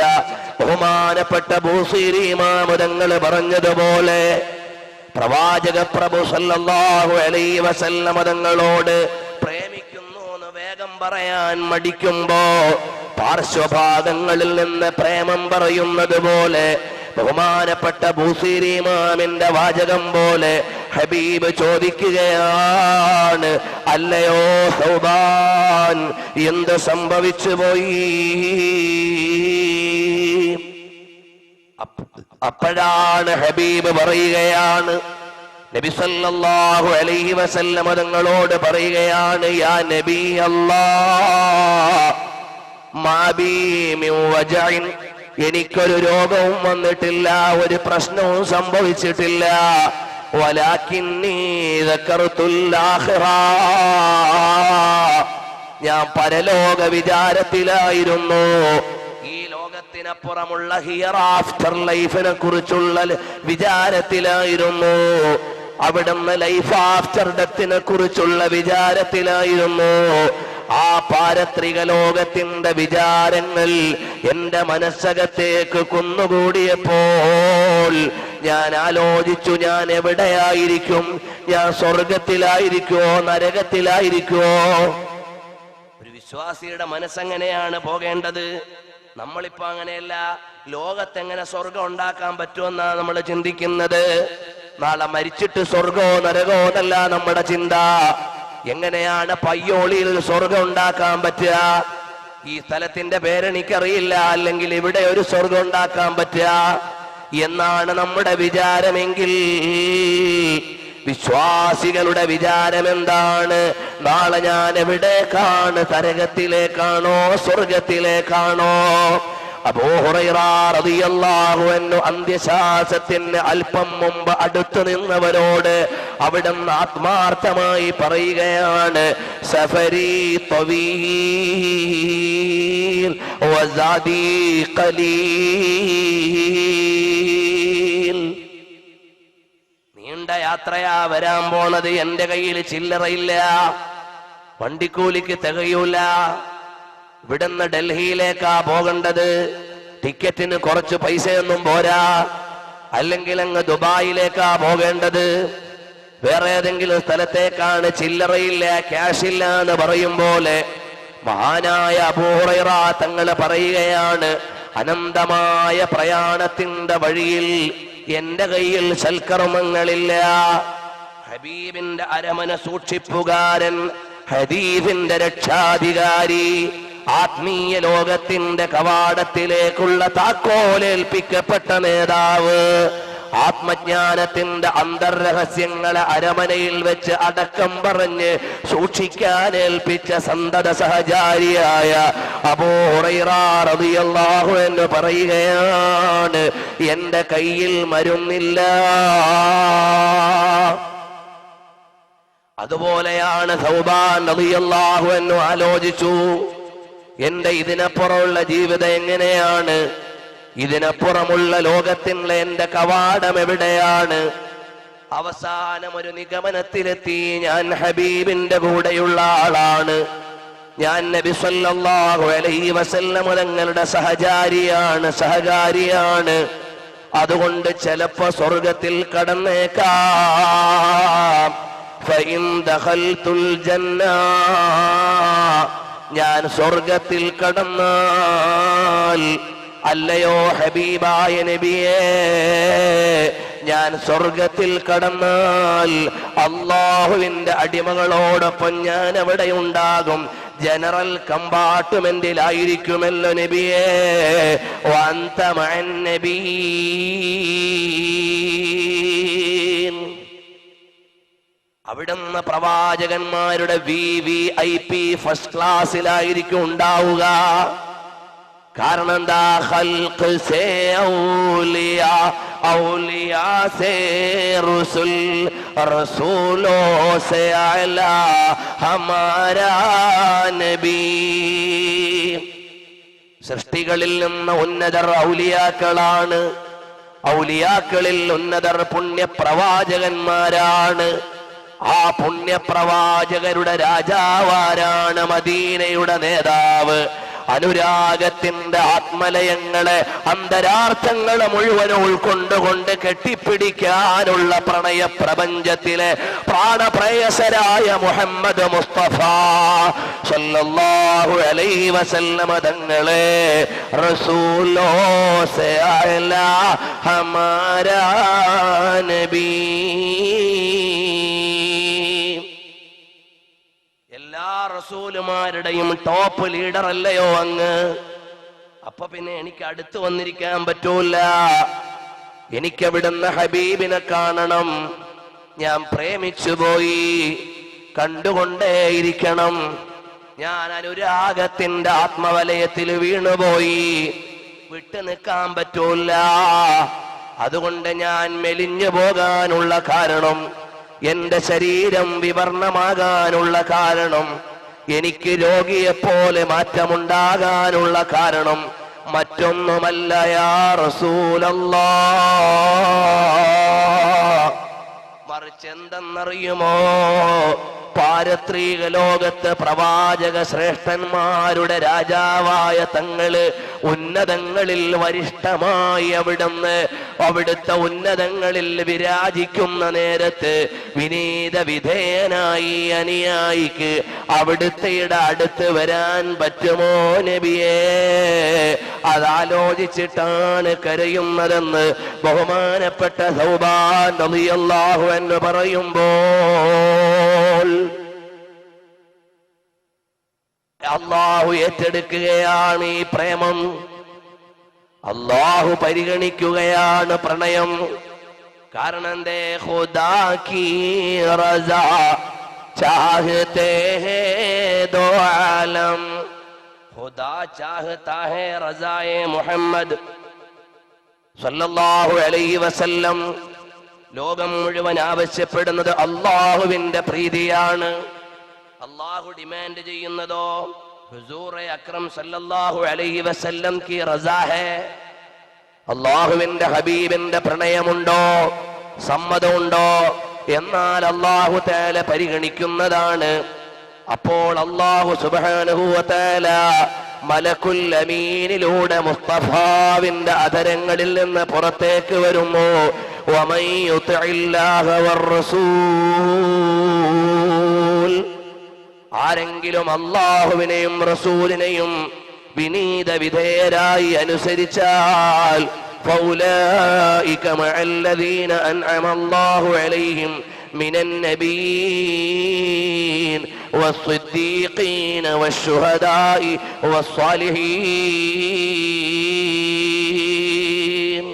Speaker 1: ബഹുമാനപ്പെട്ട ബൂസീരി ഇമാം തങ്ങൾ പറഞ്ഞതുപോലെ പ്രവാചക പ്രഭു സല്ലല്ലാഹു അലൈഹി വസല്ലമ തങ്ങളോട് പ്രേമിക്കുന്നു എന്ന് വേഗം പറയാൻ മടിക്കുമ്പോ പാർശ്വഭാഗങ്ങളിൽ നിന്ന് പ്രേമം പറയുന്നത് പോലെ ബഹുമാനപ്പെട്ട ബൂസീരി ഇമാമിന്റെ വാചകം പോലെ ഹബീബ് ചോദിക്കുകയാണ്, അല്ലയോ സൗബാൻ, എന്ത് സംഭവിച്ചു പോയി? അപ്പോഴാണ് ഹബീബ് പറയുകയാണ്, നബി സല്ലല്ലാഹു അലൈഹി വസല്ലമ തങ്ങളോട് പറയുകയാണ്, യാ നബി അല്ലാഹ്, മാ ബി മിൻ വജഇൻ, എനിക്കൊരു രോഗവും വന്നിട്ടില്ല, ഒരു പ്രശ്നവും സംഭവിച്ചിട്ടില്ല. വലാകിന്നി ദക്കർതുൽ ആഖിറ, ഞാൻ പരലോക വിചാരത്തിലായിരുന്നു. ഈ ലോകത്തിനപ്പുറമുള്ള ഹിയർ ആഫ്റ്റർ ലൈഫിനെ കുറിച്ചുള്ള വിചാരത്തിലായിരുന്നു. അവിടുന്ന് ലൈഫ് ആഫ്റ്റർ ഡെത്തിനെ കുറിച്ചുള്ള വിചാരത്തിലായിരുന്നു. ആ പാരത്രിക ലോകത്തിന്റെ വിചാരങ്ങൾ എന്റെ മനസ്സകത്തേക്ക് കുന്നുകൂടിയപ്പോൾ ഞാൻ ആലോചിച്ചു, ഞാൻ എവിടെയായിരിക്കും? ഞാൻ സ്വർഗത്തിലായിരിക്കുമോ നരകത്തിലായിരിക്കുമോ? ഒരു വിശ്വാസിയുടെ മനസ്സെങ്ങനെയാണ് പോകേണ്ടത്? നമ്മളിപ്പോ അങ്ങനെയല്ല. ലോകത്തെങ്ങനെ സ്വർഗം ഉണ്ടാക്കാൻ പറ്റുമെന്നാണ് നമ്മൾ ചിന്തിക്കുന്നത്. നാളെ മരിച്ചിട്ട് സ്വർഗോ നരകോ എന്നല്ല നമ്മുടെ ചിന്ത. എങ്ങനെയാണ് പയ്യോളിയിൽ സ്വർഗം ഉണ്ടാക്കാൻ പറ്റുക? ഈ സ്ഥലത്തിന്റെ പേരെനിക്കറിയില്ല, അല്ലെങ്കിൽ ഇവിടെ ഒരു സ്വർഗം ഉണ്ടാക്കാൻ പറ്റുക എന്നാണ് നമ്മുടെ വിചാരമെങ്കിൽ, വിശ്വാസികളുടെ വിചാരം എന്താണ്? നാളെ ഞാൻ എവിടേക്കാണ്? നരകത്തിലേക്കാണോ സ്വർഗത്തിലേക്കാണോ? അബൂ ഹുറൈറ റളിയല്ലാഹു അൻഹു അന്ത്യശ്വാസത്തിന് അല്പം മുമ്പ് അടുത്തു നിന്നവരോട് അവിടുന്ന് ആത്മാർത്ഥമായി പറയുകയാണ്, സഫരി തവീൽ വസാദി ഖലീൽ, നീണ്ട യാത്രയാ വരാൻ പോണത്, എന്റെ കയ്യിൽ ചില്ലറയില്ല, വണ്ടിക്കൂലിക്ക് തികയൂല. ഇവിടുന്ന് ഡൽഹിയിലേക്കാ പോകേണ്ടത്, ടിക്കറ്റിന് കുറച്ച് പൈസയൊന്നും പോരാ. അല്ലെങ്കിൽ അങ്ങ് ദുബായിലേക്കാ പോകേണ്ടത്, വേറെ ഏതെങ്കിലും സ്ഥലത്തേക്കാണ്, ചില്ലറയില്ല, ക്യാഷില്ല എന്ന് പറയും പോലെ മഹാനായ അബൂ ഹുറൈറ തങ്ങൾ പറയുകയാണ്, അനന്തമായ പ്രയാണത്തിന്റെ വഴിയിൽ എന്റെ കയ്യിൽ സൽക്കർമ്മങ്ങളില്ല. ഹബീബിന്റെ അരമന സൂക്ഷിപ്പുകാരൻ, ഹദീസിന്റെ രക്ഷാധികാരി, ആത്മീയ ലോകത്തിന്റെ കവാടത്തിലേക്കുള്ള താക്കോലേൽപ്പിക്കപ്പെട്ട നേതാവ്, ആത്മജ്ഞാനത്തിന്റെ അന്തർരഹസ്യങ്ങളെ അരമനയിൽ വെച്ച് അടക്കം പറഞ്ഞ് സൂക്ഷിക്കാൻ ഏൽപ്പിച്ച സന്തത സഹചാരിയായ അബൂ ഹുറൈറ റളിയല്ലാഹു അൻഹു പറയുകയാണ്, എന്റെ കയ്യിൽ മരുന്നില്ല. അതുപോലെയാണ് സൗബാൻ റളിയല്ലാഹു അൻഹു ആലോചിച്ചു, എന്റെ ഇതിനപ്പുറമുള്ള ജീവിതം എങ്ങനെയാണ്? ഇതിനപ്പുറമുള്ള ലോകത്തിനുള്ള എന്റെ കവാടം എവിടെയാണ്? അവസാനം ഒരു നിഗമനത്തിലെത്തി, ഞാൻ ഹബീബിന്റെ കൂടെയുള്ള ആളാണ്, ഞാൻ നബി സല്ലല്ലാഹു അലൈഹി വസല്ലം തങ്ങളുടെ സഹകാരിയാണ്. അതുകൊണ്ട് ചിലപ്പോ സ്വർഗത്തിൽ കടന്നേക്കാം. ഫഇൻ ദഖൽതുൽ ജന്ന, ഞാൻ സ്വർഗത്തിൽ കടന്നാൽ, അല്ലയോ ഹബീബായ നബിയേ, ഞാൻ സ്വർഗത്തിൽ കടന്നാൽ അല്ലാഹുവിന്റെ അടിമകളോടൊപ്പം ഞാൻ അവിടെ ഉണ്ടാകും, ജനറൽ കമ്പാർട്ട്മെന്റിലായിരിക്കുമല്ലോ നബിയേ. വഅൻത മഅൻ നബിയ്യീൻ, അവിടുന്ന് പ്രവാചകന്മാരുടെ VIP ഫസ്റ്റ് ക്ലാസ്സിലായിരിക്കും ഉണ്ടാവുക. കാരണം എന്താ? ഖൽഖ് സേ ഔലിയാ, ഔലിയാ സേ റസൂൽ, റസൂലോ സേ അലാ ഹമാരാ നബി. സൃഷ്ടികളിൽ നിന്ന് ഉന്നതർ ഔലിയാക്കളാണ്, ഔലിയാക്കളിൽ ഉന്നതർ പുണ്യപ്രവാചകന്മാരാണ്. ആ പുണ്യപ്രവാചകരുടെ രാജാവാരാണ്? മദീനയുടെ നേതാവ് അനുരാഗത്തിന്റെ ആത്മലയങ്ങളെ അന്തരാർത്ഥങ്ങളെ മുഴുവൻ ഉൾക്കൊണ്ടുകൊണ്ട് കെട്ടിപ്പിടിക്കാനുള്ള പ്രണയ പ്രപഞ്ചത്തിലെ പ്രാണപ്രേയസരായ മുഹമ്മദ് മുസ്തഫ സല്ലല്ലാഹു അലൈഹി വസല്ലമ തങ്ങളെ റസൂലോ സേ അലാ ഹമാരാ നബി. എല്ലാ റസൂലുമാരുടെയും ടോപ്പ് ലീഡർ അല്ലയോ അങ്ങ്? അപ്പൊ പിന്നെ എനിക്ക് അടുത്ത് വന്നിരിക്കാൻ പറ്റൂല. എനിക്കവിടുന്ന് ഹബീബിനെ കാണണം. ഞാൻ പ്രേമിച്ചു പോയി, കണ്ടുകൊണ്ടേയിരിക്കണം. ഞാൻ അനുരാഗത്തിന്റെ ആത്മവലയത്തിൽ വീണുപോയി, വിട്ടു നിൽക്കാൻ പറ്റൂല. അതുകൊണ്ട് ഞാൻ മെലിഞ്ഞു പോകാനുള്ള കാരണം, എന്റെ ശരീരം വിവർണമാകാനുള്ള കാരണം, എനിക്ക് രോഗിയെപ്പോലെ മാറ്റമുണ്ടാകാനുള്ള കാരണം മറ്റൊന്നുമല്ല യാ റസൂലല്ലാഹ്. മറിച്ച് എന്തെന്നറിയുമോ? പാരത്രിക ലോകത്ത് പ്രവാചക ശ്രേഷ്ഠന്മാരുടെ രാജാവായ തങ്ങള് ഉന്നതങ്ങളിൽ വരിഷ്ഠമായി അവിടുത്തെ ഉന്നതങ്ങളിൽ വിരാജിക്കുന്ന നേരത്ത് വിനീത വിധേയനായി അനുയായിക്ക് അവിടുത്തെയുടെ അടുത്ത് വരാൻ പറ്റുമോ നബിയേ? അതാലോചിച്ചിട്ടാണ് കരയുന്നതെന്ന് ബഹുമാനപ്പെട്ട സൗബാൻ റളിയല്ലാഹു അൻഹു പറയുമ്പോൾ അല്ലാഹു ഏറ്റെടുക്കുകയാണ് ഈ പ്രേമം. അല്ലാഹു പരിഗണിക്കുകയാണ് പ്രണയം. കാരണം എന്തേ? ഖുദാ കീ റസാ ചാഹത്തെ ഹേ ദോ ആലം. ഖുദാ ചാഹതാ ഹേ റസായെ മുഹമ്മദ് സല്ലല്ലാഹു അലൈഹി വസല്ലം. ലോകം മുഴുവൻ ആവശ്യപ്പെടുന്നത് അല്ലാഹുവിന്റെ പ്രീതിയാണ്. അല്ലാഹു ഡിമാൻഡ് ചെയ്യുന്നതോ ഹുസൂറെ അക്രം സല്ലല്ലാഹു അലൈഹി വസല്ലം കി റസാ ഹേ. അല്ലാഹുവിന്റെ ഹബീബിന്റെ പ്രണയമുണ്ടോ, സമ്മതമുണ്ടോ? എന്നാൽ അല്ലാഹു തആല പരിഗണിക്കുന്നതാണ്. അപ്പോൾ അല്ലാഹു സുബ്ഹാനഹു വ തആല മലക്കുൽ അമീനിലൂടെ മുസ്തഫാവിന്റെ അധരങ്ങളിൽ നിന്ന് പുറത്തേക്ക് വരുന്നു. വമൻ യുതിഇല്ലാഹ വറസൂൽ. ആരെങ്കിലും അല്ലാഹുവിനെയും റസൂലിനെയും വിനീത വിധേയരായി അനുസരിച്ചാൽ ഫൗലൈക മഅല്ലദീന അൻഅമ അല്ലാഹു അലൈഹിം മിനൻ നബിയ്യീൻ വസ്സിദ്ദീഖീന വശുഹദാഇ വസ്സാലിഹീൻ.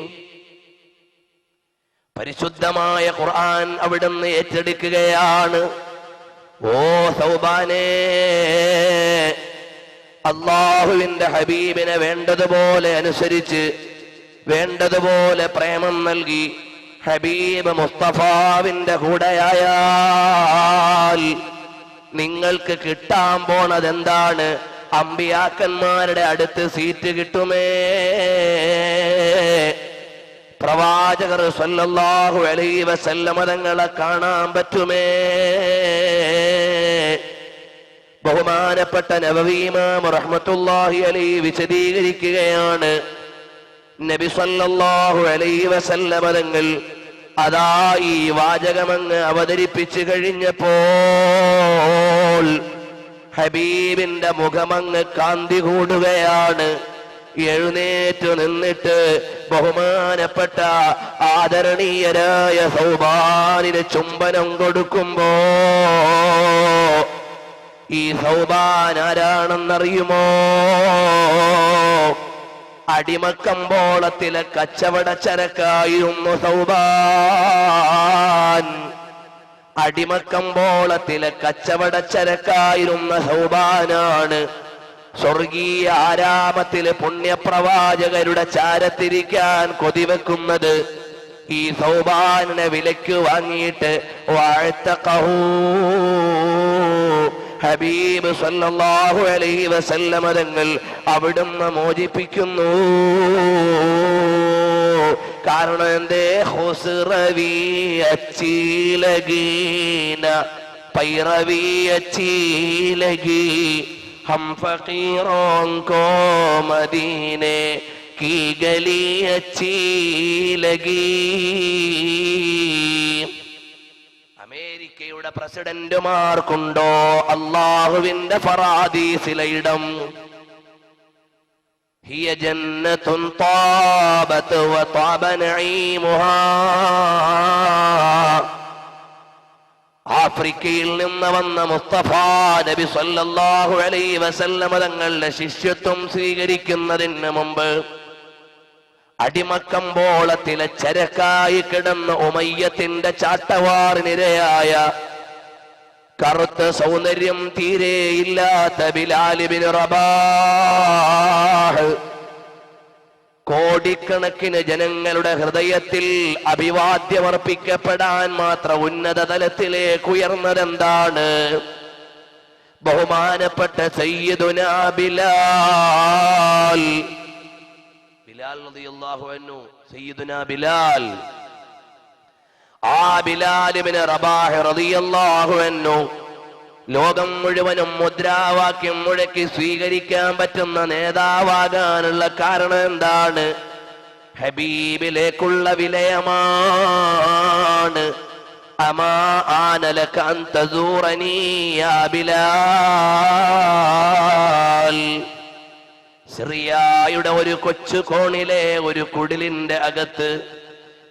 Speaker 1: പരിശുദ്ധമായ ഖുർആൻ അവിടുന്ന് ഏറ്റെടുക്കുകയാണ്. ഓ സൗബാനേ, അല്ലാഹുവിന്റെ ഹബീബിനെ വേണ്ടതുപോലെ അനുസരിച്ച് വേണ്ടതുപോലെ പ്രേമം നൽകി ഹബീബ് മുസ്തഫാവിന്റെ കൂടെയായാൽ നിങ്ങൾക്ക് കിട്ടാൻ പോണത് എന്താണ്? അമ്പിയാക്കന്മാരുടെ അടുത്ത് സീറ്റ് കിട്ടുമേ. പ്രവാചകർ സല്ലല്ലാഹു അലൈഹി വസല്ലമ തങ്ങളെ കാണാൻ പറ്റുമേ. ബഹുമാനപ്പെട്ട നബവി ഇമാം റഹ്മത്തുള്ളാഹി അലൈഹി വിശദീകരിക്കുകയാണ്. നബി സല്ലല്ലാഹു അലൈഹി വസല്ലമ തങ്ങൾ അതാ ഈ വാചകമങ്ങ് അവതരിപ്പിച്ചു കഴിഞ്ഞപ്പോൾ ഹബീബിന്റെ മുഖമങ്ങ് കാന്തി കൂടുകയാണ്. എഴുന്നേറ്റ് നിന്നിട്ട് ബഹുമാനപ്പെട്ട ആദരണീയരായ സൗബാനിന് ചുംബനം കൊടുക്കുമ്പോ ഈ സൗബാൻ ആരാണെന്നറിയുമോ? അടിമക്കമ്പോളത്തിലെ കച്ചവട ചരക്കായിരുന്നു സൗബാൻ. അടിമക്കമ്പോളത്തിലെ കച്ചവട ചരക്കായിരുന്ന സൗബാനാണ് സ്വർഗീയ ആരാമത്തിലെ പുണ്യപ്രവാചകരുടെ ചാരത്തിരിക്കാൻ കൊതിവെക്കുന്നത്. ഈ സൗബാനിനെ വിലക്ക് വാങ്ങിയിട്ട് വഅതഖഹു ഹബീബ് സല്ലല്ലാഹു അലൈഹി വസല്ലമ തങ്ങൾ അവിടുന്ന് മോചിപ്പിക്കുന്നു. കാരണം എന്തേ? ഹുസ്റവി അച്ചീലഗീന പൈറവി അച്ചീലഗി हम फकीरों को मदीने की गली अच्छी लगी. അമേരിക്കയുടെ പ്രസിഡന്റുമാർക്കുണ്ടോ അള്ളാഹുവിന്റെ ഫറാദീസിലെ ഇടം? ഹിയ ജന്നത്തുൻ താബത് വതാബ നഈമുഹാ. ആഫ്രിക്കയിൽ നിന്ന് വന്ന മുസ്തഫ നബി സല്ലല്ലാഹു അലൈഹി വസല്ലം തങ്ങളുടെ ശിഷ്യത്വം സ്വീകരിക്കുന്നതിന് മുമ്പ് അടിമക്കമ്പോളത്തിലെ ചരക്കായി കിടന്ന ഉമയ്യത്തിന്റെ ചാട്ടവാറിനിരയായ കറുത്ത സൗന്ദര്യം തീരെയില്ലാത്ത ബിലാൽ ഇബ്നു റബാഹ് കോടിക്കണക്കിന് ജനങ്ങളുടെ ഹൃദയത്തിൽ അഭിവാദ്യമർപ്പിക്കപ്പെടാൻ മാത്രം ഉന്നത തലത്തിലേക്ക് ഉയർന്നതെന്താണ്? ബഹുമാനപ്പെട്ട സയ്യിദുനാ ബിലാൽ റളിയല്ലാഹു അൻഹു. സയ്യിദുനാ ബിലാൽ, ആ ബിലാൽ ഇബ്നു റബാഹ് റളിയല്ലാഹു അൻഹു ലോകം മുഴുവനും മുദ്രാവാക്യം മുഴക്കി സ്വീകരിക്കാൻ പറ്റുന്ന നേതാവാകാനുള്ള കാരണം എന്താണ്? ഹബീബിലേക്കുള്ള വിലയമാണ്. അമാ ആന ലക അൻ തസൂറനീ യാ ബിലാൽ. സിറിയയുടെ ഒരു കൊച്ചു കോണിലെ ഒരു കുടിലിന്റെ അകത്ത്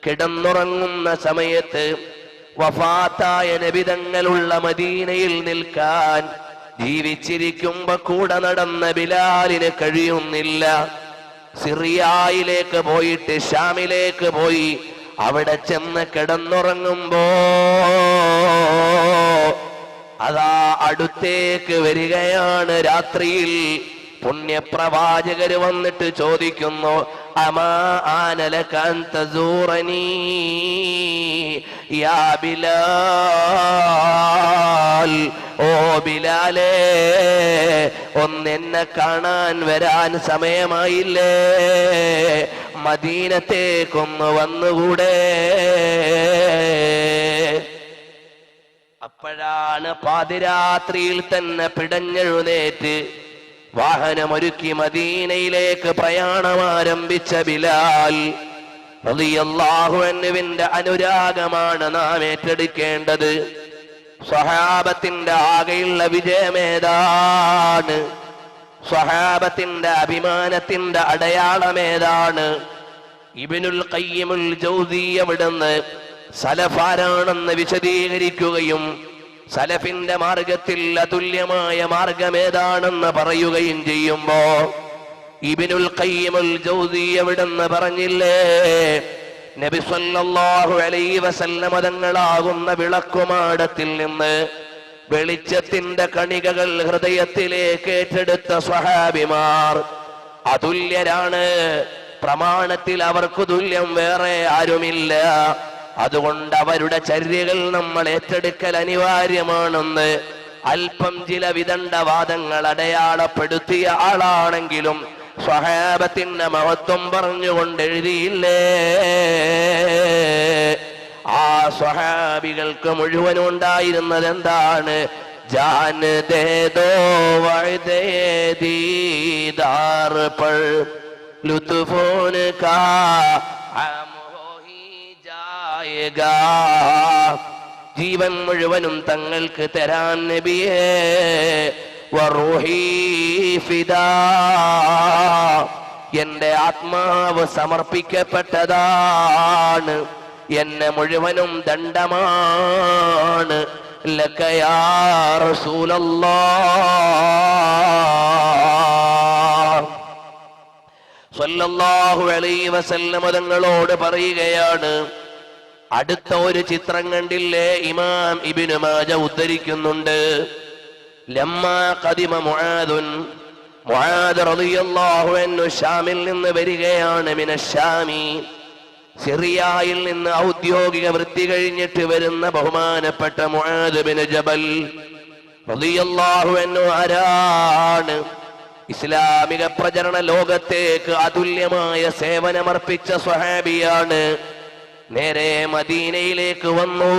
Speaker 1: കിടന്നുറങ്ങുന്ന സമയത്ത് വഫാത്തായ നബിതങ്ങളുള്ള മദീനയിൽ നിൽക്കാൻ ജീവിച്ചിരിക്കുമ്പോ കൂടെ നടന്ന ബിലാലിന് കഴിയുന്നില്ല. സിറിയയിലേക്ക് പോയിട്ട് ഷാമിലേക്ക് പോയി അവിടെ ചെന്ന് കിടന്നുറങ്ങുമ്പോ അതാ അടുത്തേക്ക് വരികയാണ് രാത്രിയിൽ പുണ്യപ്രവാചകര് വന്നിട്ട് ചോദിക്കുന്നു, അമാ ആന ലക അൻ തസൂറനീ യാ ബിലാൽ. ഓ ബിലാലേ, ഒന്നെന്നെ കാണാൻ വരാൻ സമയമായില്ലേ? മദീനത്തേക്കൊന്ന് വന്നുകൂടെ? അപ്പോഴാണ് പാതിരാത്രിയിൽ തന്നെ പിടഞ്ഞെഴുന്നേറ്റ് വാഹനമൊരുക്കി മദീനയിലേക്ക് പ്രയാണം ആരംഭിച്ച ബിലാൽ റളിയല്ലാഹു അൻഹുവിന്റെ അനുരാഗമാണ് നാം ഏറ്റെടുക്കേണ്ടത്. സ്വഹാബത്തിന്റെ ആകെയുള്ള വിജയമേതാണ്? സ്വഹാബത്തിന്റെ അഭിമാനത്തിന്റെ അടയാളമേതാണ്? ഇബ്നുൽ ഖയ്യിമുൽ ജൗസി അവിടുന്ന് സലഫാരാണെന്ന് വിശദീകരിക്കുകയും സലഫിന്റെ മാർഗത്തിൽ അതുല്യമായ മാർഗമേതാണെന്ന് പറയുകയും ചെയ്യുമ്പോ ഇബ്നുൽ ഖയ്യിമുൽ ജൗസി അവിടുന്ന് പറഞ്ഞില്ലേ, നബി സല്ലല്ലാഹു അലൈഹി വസല്ലം തങ്ങളാകുന്ന വിളക്കുമാടത്തിൽ നിന്ന് വെളിച്ചത്തിന്റെ കണികകൾ ഹൃദയത്തിലേക്ക് ഏറ്റെടുത്ത സ്വഹാബിമാർ അതുല്യരാണ്. പ്രമാണത്തിൽ അവർക്ക് തുല്യം വേറെ ആരുമില്ല. അതുകൊണ്ട് അവരുടെ ചര്യകൾ നമ്മൾ ഏറ്റെടുക്കൽ അനിവാര്യമാണെന്ന് അല്പം ചില വിദണ്ഡവാദങ്ങൾ അടയാളപ്പെടുത്തിയ ആളാണെങ്കിലും സ്വഹാബത്തിന്റെ മഹത്വം പറഞ്ഞുകൊണ്ട് എഴുതിയില്ലേ? ആ സ്വഹാബികൾക്ക് മുഴുവനും ഉണ്ടായിരുന്നത് എന്താണ്? ജാൻ ദേ ദോ വഅദേ ദീദാർ പർ ലുത്ഫോൻ കാ ജീവൻ മുഴുവനും തങ്ങൾക്ക് തരാൻ നബിയേ, വറൂഹി ഫിദാ, എന്റെ ആത്മാവ് സമർപ്പിക്കപ്പെട്ടതാണ്, എന്നെ മുഴുവനും ദണ്ഡമാണ്. ലക യാ റസൂലല്ലാഹ് സ്വല്ലല്ലാഹു അലൈഹി വസല്ലം തങ്ങളോട് പറയുകയാണ്. അടുത്ത ഒരു ചിത്രം കണ്ടില്ലേ? ഇമാം ഇബ്നു മാജ ഉദ്ധരിക്കുന്നുണ്ട്. ലമ്മാ ഖദിമ മുആദ് റളിയല്ലാഹു അൻഹു ഷാമിൽ നിന്ന് വരികയാണ്. മിനശ്ശാമി, സിറിയയിൽ നിന്ന് ഔദ്യോഗിക വൃത്തി കഴിഞ്ഞിട്ട് വരുന്ന ബഹുമാനപ്പെട്ട മുആദ് ഇബ്നു ജബൽ റളിയല്ലാഹു അൻഹു ആരാണ്? ഇസ്ലാമിക പ്രചരണ ലോകത്തേക്ക് അതുല്യമായ സേവനമർപ്പിച്ച സ്വഹാബിയാണ്. നേരെ മദീനയിലേക്ക് വന്നു.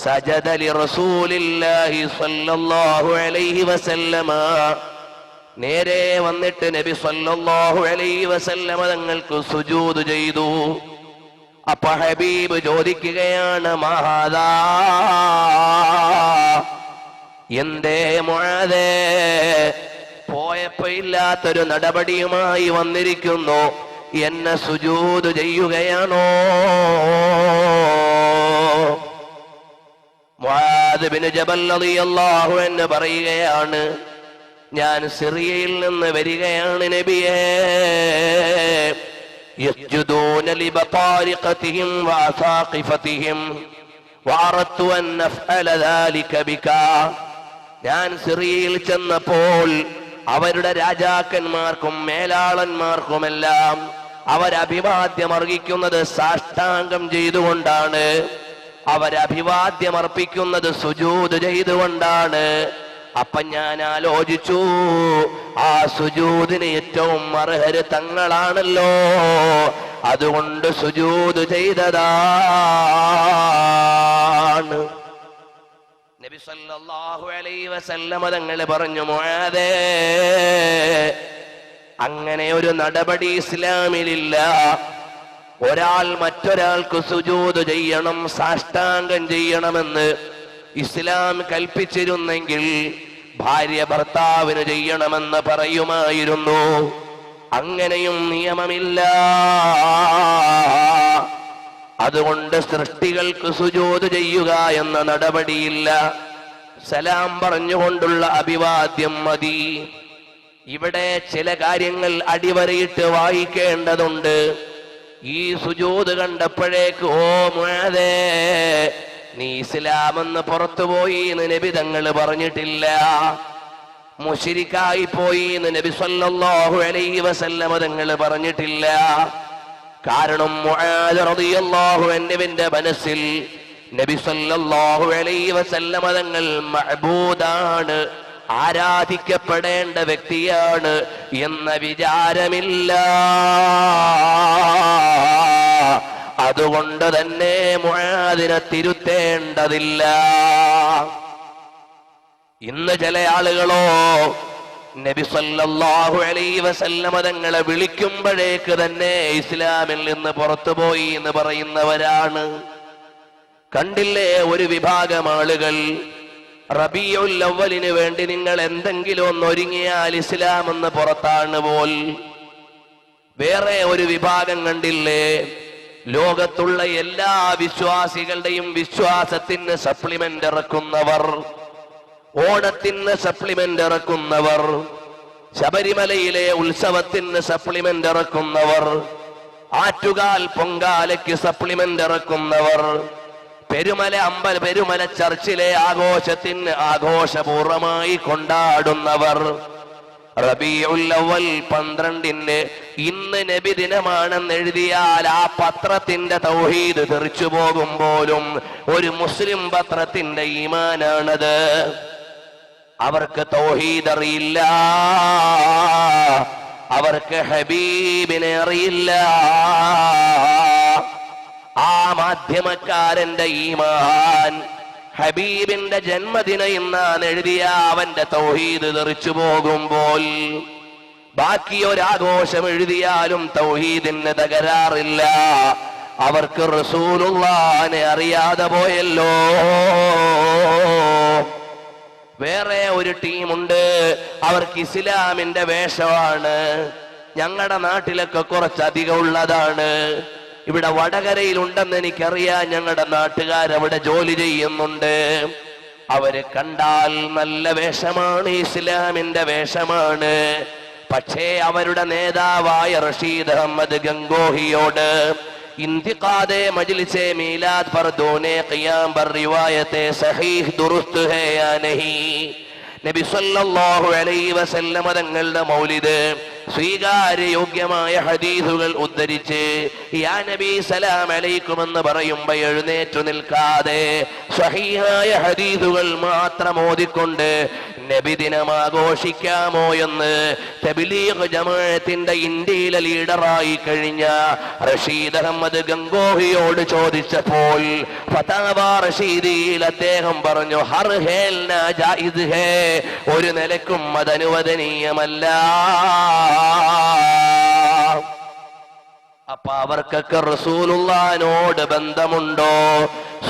Speaker 1: സജദ ലിറസൂലില്ലാഹി സ്വല്ലല്ലാഹു അലൈഹി വസല്ലമ. നേരെ വന്നിട്ട് നബി സ്വല്ലല്ലാഹു അലൈഹി വസല്ലമ തങ്ങൾക്ക് സുജൂദ് ചെയ്തു. അപ്പൊ ഹബീബ് ചോദിക്കുകയാണ്, മഹാദാ, എന്തേ മുആദേ പോയപ്പോ ഇല്ലാത്തൊരു നടപടിയുമായി വന്നിരിക്കുന്നു, എന്നെ സുജൂദ് ചെയ്യുകയാണോ? മുആദ് ബിൻ ജബൽ റളിയല്ലാഹു അൻഹു പറയുകയാണ്, ഞാൻ സിറിയയിൽ നിന്ന് വരികയാണ് നബിയേ. യസ്ജുദൂന ലിബതാരിഖതിഹിം വഅസാഖിഫതിഹിം വഅറദ്തു അൻ നഫ്അല ദാലിക ബിക. ഞാൻ സിറിയയിൽ ചെന്നപ്പോൾ അവരുടെ രാജാക്കന്മാർക്കും മേലാളന്മാർക്കുമെല്ലാം അവരഭിവാദ്യം അർഹിക്കുന്നത് സാഷ്ടാംഗം ചെയ്തുകൊണ്ടാണ്, അവരഭിവാദ്യം അർപ്പിക്കുന്നത് സുജൂദ് ചെയ്തുകൊണ്ടാണ്. അപ്പൊ ഞാൻ ആലോചിച്ചു, ആ സുജൂദിന് ഏറ്റവും അർഹര് തങ്ങളാണല്ലോ, അതുകൊണ്ട് സുജൂദ് ചെയ്തതാണ്. നബി സല്ലല്ലാഹു അലൈഹി വസല്ലമ തങ്ങൾ പറഞ്ഞു, മുആദേ, അങ്ങനെ ഒരു നടപടി ഇസ്ലാമിലില്ല. ഒരാൾ മറ്റൊരാൾക്ക് സുജൂദ് ചെയ്യണം, സാഷ്ടാംഗം ചെയ്യണമെന്ന് ഇസ്ലാം കൽപ്പിച്ചിരുന്നെങ്കിൽ ഭാര്യ ഭർത്താവിന് ചെയ്യണമെന്ന് പറയുമായിരുന്നു. അങ്ങനെയും നിയമമില്ല. അതുകൊണ്ട് സൃഷ്ടികൾക്ക് സുജൂദ് ചെയ്യുക എന്ന നടപടിയില്ല. സലാം പറഞ്ഞുകൊണ്ടുള്ള അഭിവാദ്യം മതി. ഇവിടെ ചില കാര്യങ്ങൾ അടിവരയിട്ട് വായിക്കേണ്ടതുണ്ട്. ഈ സുജൂദ് കണ്ടപ്പോഴേക്ക്, ഓ മുആദേ, നീ ഇസ്ലാമെന്ന് പുറത്തുപോയി എന്ന് നബി തങ്ങൾ പറഞ്ഞിട്ടില്ല. മുശ്രിക്കായി പോയി എന്ന് നബി സല്ലല്ലാഹു അലൈഹി വസല്ലമ തങ്ങൾ പറഞ്ഞിട്ടില്ല. കാരണം മുആദ് റളിയല്ലാഹു അൻഹുവിന്റെ മനസ്സിൽ നബി സല്ലല്ലാഹു അലൈഹി വസല്ലമ തങ്ങൾ മഅബൂദാണ്, ആരാധിക്കപ്പെടേണ്ട വ്യക്തിയാണ് എന്ന വിചാരമില്ല. അതുകൊണ്ട് തന്നെ മുആദിനെ തിരുത്തേണ്ടതില്ല. ഇന്ന് ചില ആളുകളോ നബി സല്ലല്ലാഹു അലൈഹി വസല്ലമ തങ്ങളെ വിളിക്കുമ്പോഴേക്ക് തന്നെ ഇസ്ലാമിൽ നിന്ന് പുറത്തുപോയി എന്ന് പറയുന്നവരാണ്. കണ്ടില്ലേ ഒരു വിഭാഗം ആളുകൾ, റബീഉൽ അവ്വലിന് വേണ്ടി നിങ്ങൾ എന്തെങ്കിലും ഒന്ന് ഒരുങ്ങിയാൽ ഇസ്ലാം എന്ന് പുറത്താണ് പോൽ. വേറെ ഒരു വിഭാഗം കണ്ടില്ലേ, ലോകത്തുള്ള എല്ലാ വിശ്വാസികളുടെയും വിശ്വാസത്തിന് സപ്ലിമെന്റ് ഇറക്കുന്നവർ, ഓണത്തിന് സപ്ലിമെന്റ് ഇറക്കുന്നവർ, ശബരിമലയിലെ ഉത്സവത്തിന് സപ്ലിമെന്റ് ഇറക്കുന്നവർ, ആറ്റുകാൽ പൊങ്കാലയ്ക്ക് സപ്ലിമെന്റ് ഇറക്കുന്നവർ, പെരുമല ചർച്ചിലെ ആഘോഷത്തിന് ആഘോഷപൂർവമായി കൊണ്ടാടുന്നവർ, റബീഉൽ അവ്വൽ 12 ഇന്ന് നബി ദിനമാണെന്ന് എഴുതിയാൽ ആ പത്രത്തിന്റെ തൗഹീദ് തെറിച്ചു പോകുമ്പോലും ഒരു മുസ്ലിം പത്രത്തിന്റെ ഈമാനാണത്. അവർക്ക് തൗഹീദ് അറിയില്ല, അവർക്ക് ഹബീബിനെ അറിയില്ല. ആ മാധ്യമക്കാരന്റെ ഈമാൻ ഹബീബിന്റെ ജന്മദിന ഇന്നാണ് എഴുതിയ അവന്റെ തൗഹീദ് തെറിച്ചു പോകുമ്പോൾ ബാക്കി ഒരാഘോഷം എഴുതിയാലും തൗഹീദിന് തകരാറില്ല. അവർക്ക് റസൂലുള്ളാഹിനെ അറിയാതെ പോയല്ലോ. വേറെ ഒരു ടീമുണ്ട്, അവർക്ക് ഇസ്ലാമിന്റെ വേഷമാണ്. ഞങ്ങളുടെ നാട്ടിലൊക്കെ കുറച്ചധികം ഉള്ളതാണ്. ഇവിടെ വടകരയിൽ ഉണ്ടെന്ന് എനിക്കറിയാം. ഞങ്ങളുടെ നാട്ടുകാരവിടെ ജോലി ചെയ്യുന്നുണ്ട്. അവര് കണ്ടാൽ നല്ല വേഷമാണ്, ഇസ്ലാമിന്റെ വേഷമാണ്. പക്ഷേ അവരുടെ നേതാവായ റഷീദ് അഹമ്മദ് ഗംഗോഹിയോട് इंतिकादे मजलिसे मीलाद पर दोने क़ियाम पर रिवायते सहीह दुरुस्त है या नहीं. നബി സല്ലല്ലാഹു അലൈഹി വസല്ലം തങ്ങളുടെ മൗലിദ് സ്വീകാര്യയോഗ്യമായ ഹദീസുകൾ ഉദ്ധരിച്ച് യാ നബി സലാം അലൈക്കും എന്ന് പറയുമ്പോൾ എഴുന്നേറ്റു നിൽക്കാതെ സ്വഹീഹായ ഹദീസുകൾ മാത്രം ഓതിക്കൊണ്ട് നബിദിനം ആഘോഷിക്കാമോ എന്ന് തബ്ലീഗ് ജമാഅത്തിന്റെ ഇന്ത്യയിലെ ലീഡറായി കഴിഞ്ഞ റഷീദ് അഹമ്മദ് ഗംഗോഹിയോട് ചോദിച്ചപ്പോൾ ഫതാവ റഷീദിയിൽ അദ്ദേഹം പറഞ്ഞു, ഹർ ഹേൽ നാ ജായിസ് ഹേ, ഒരു നിലക്കും അത് അനുവദനീയമല്ല. അപ്പൊ അവർക്കൊക്കെ റസൂലുള്ളാഹിനോട് ബന്ധമുണ്ടോ?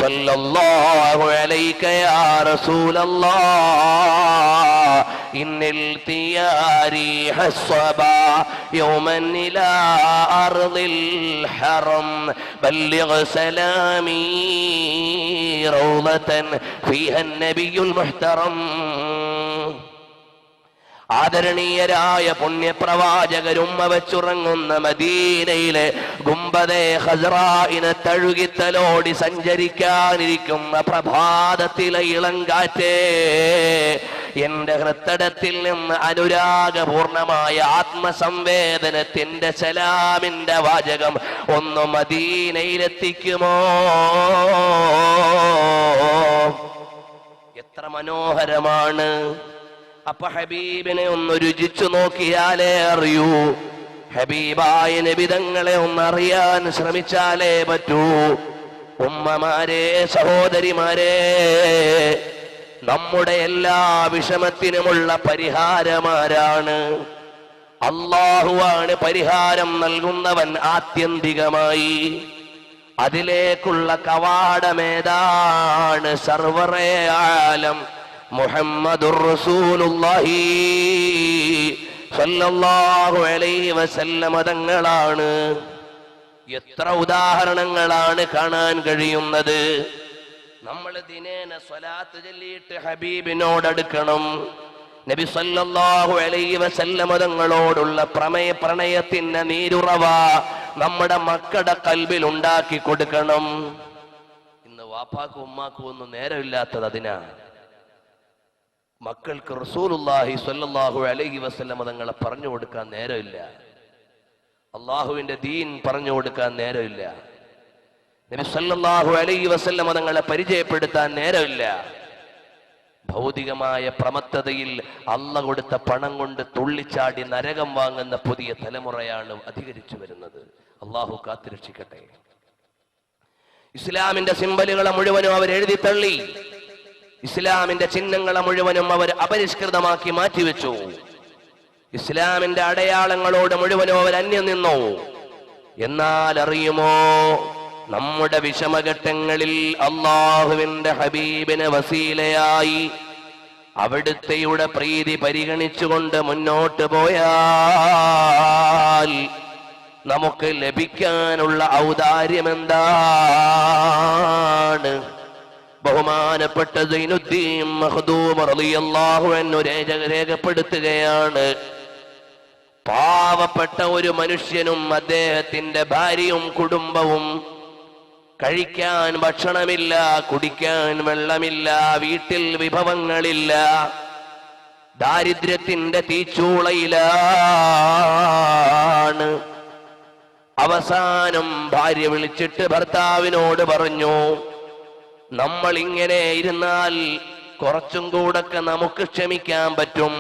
Speaker 1: സല്ലല്ലാഹു അലൈക യാ റസൂലല്ലാഹ് ഇന്നിൽ തിയാരി ഹസ്സബാ യൗമൻ ഇലാ അർദിൽ ഹറം ബല്ലിഗ് സലാമി റൗളതൻ ഫീഹാ നബിയുൽ മുഹ്തറം. ആദരണീയരായ പുണ്യപ്രവാചകരും വെച്ചുറങ്ങുന്ന മദീനയിലെ ഗുംബദെ ഖസ്റാഇനെ തഴുകിത്തലോടി സഞ്ചരിക്കാനിരിക്കുന്ന പ്രഭാതത്തിലെ ഇളങ്കാറ്റേ, എന്റെ ഹൃത്തടത്തിൽ നിന്ന് അനുരാഗപൂർണമായ ആത്മസംവേദനത്തിന്റെ സലാമിന്റെ വാചകം ഒന്ന് മദീനയിലെത്തിക്കുമോ? എത്ര മനോഹരമാണ്! അപ്പൊ ഹബീബിനെ ഒന്ന് രുചിച്ചു നോക്കിയാലേ അറിയൂ. ഹബീബായ നബിതങ്ങളെ ഒന്ന് അറിയാൻ ശ്രമിച്ചാലേ പറ്റൂ. ഉമ്മമാരെ, സഹോദരിമാരെ, നമ്മുടെ എല്ലാ വിഷമത്തിനുമുള്ള പരിഹാരമാരാണ്? അല്ലാഹുവാണ് പരിഹാരം നൽകുന്നവൻ ആത്യന്തികമായി. അതിലേക്കുള്ള കവാടമേതാണ്? സർവ്വറേ ആലം മുഹമ്മദുർ റസൂലുള്ളാഹി സ്വല്ലല്ലാഹു അലൈഹി വസല്ലമ തങ്ങളാണ്. എത്ര ഉദാഹരണങ്ങളാണ് കാണാൻ കഴിയുന്നത്. നമ്മൾ ദിനേന സ്വലാത്ത് ചൊല്ലിയിട്ട് ഹബീബിനോടടുക്കണം. നബി സല്ലല്ലാഹു അലൈഹി വസല്ലമ തങ്ങളോടുള്ള പ്രണയത്തിന്റെ നീരുറവ നമ്മുടെ മക്കളുടെ കൽബിൽ ഉണ്ടാക്കി കൊടുക്കണം. ഇന്ന് വാപ്പാക്കും ഉമ്മാക്കും ഒന്നും നേരമില്ലാത്തത് അതിനാണ്. മക്കൾക്ക് റസൂലുള്ളാഹി സ്വല്ലല്ലാഹു അലൈഹി വസല്ലമ തങ്ങളെ പറഞ്ഞു കൊടുക്കാൻ നേരമില്ല. അള്ളാഹുവിന്റെ ദീൻ പറഞ്ഞു കൊടുക്കാൻ നേരമില്ല. നബി സല്ലല്ലാഹു അലൈഹി വസല്ലമ തങ്ങളെ പരിചയപ്പെടുത്താൻ നേരമില്ല. ഭൗതികമായ പ്രമത്തതയിൽ അള്ള കൊടുത്ത പണം കൊണ്ട് തുള്ളിച്ചാടി നരകം വാങ്ങുന്ന പുതിയ തലമുറയാണ് അധികരിച്ചു വരുന്നത്. അള്ളാഹു കാത്തുരക്ഷിക്കട്ടെ. ഇസ്ലാമിന്റെ സിംബലുകളെ മുഴുവനും അവർ എഴുതി തള്ളി. ഇസ്ലാമിന്റെ ചിഹ്നങ്ങളെ മുഴുവനും അവർ അപരിഷ്കൃതമാക്കി മാറ്റിവെച്ചു. ഇസ്ലാമിന്റെ അടയാളങ്ങളോട് മുഴുവനും അവർ അന്യം നിന്നു. എന്നാൽ അറിയുമോ, നമ്മുടെ വിഷമഘട്ടങ്ങളിൽ അള്ളാഹുവിന്റെ ഹബീബിനെ വസീലയായി അവിടുത്തെയുടെ പ്രീതി പരിഗണിച്ചുകൊണ്ട് മുന്നോട്ട് പോയാൽ നമുക്ക് ലഭിക്കാനുള്ള ഔദാര്യം എന്താണ്? ബഹുമാനപ്പെട്ട സൈനുദ്ദീൻ മഖ്ദൂം റളിയല്ലാഹു അൻഹു രേഖപ്പെടുത്തുകയാണ്, പാവപ്പെട്ട ഒരു മനുഷ്യനും അദ്ദേഹത്തിന്റെ ഭാര്യയും കുടുംബവും കഴിക്കാൻ ഭക്ഷണമില്ല, കുടിക്കാൻ വെള്ളമില്ല, വീട്ടിൽ വിഭവങ്ങളില്ല, ദാരിദ്ര്യത്തിന്റെ തീച്ചൂളയിലാണ്. അവസാനം ഭാര്യ വിളിച്ചിട്ട് ഭർത്താവിനോട് പറഞ്ഞു, നമ്മൾ ഇങ്ങനെ ഇരുന്നാൽ കുറച്ചും കൂടൊക്കെ നമുക്ക് ക്ഷമിക്കാൻ പറ്റും,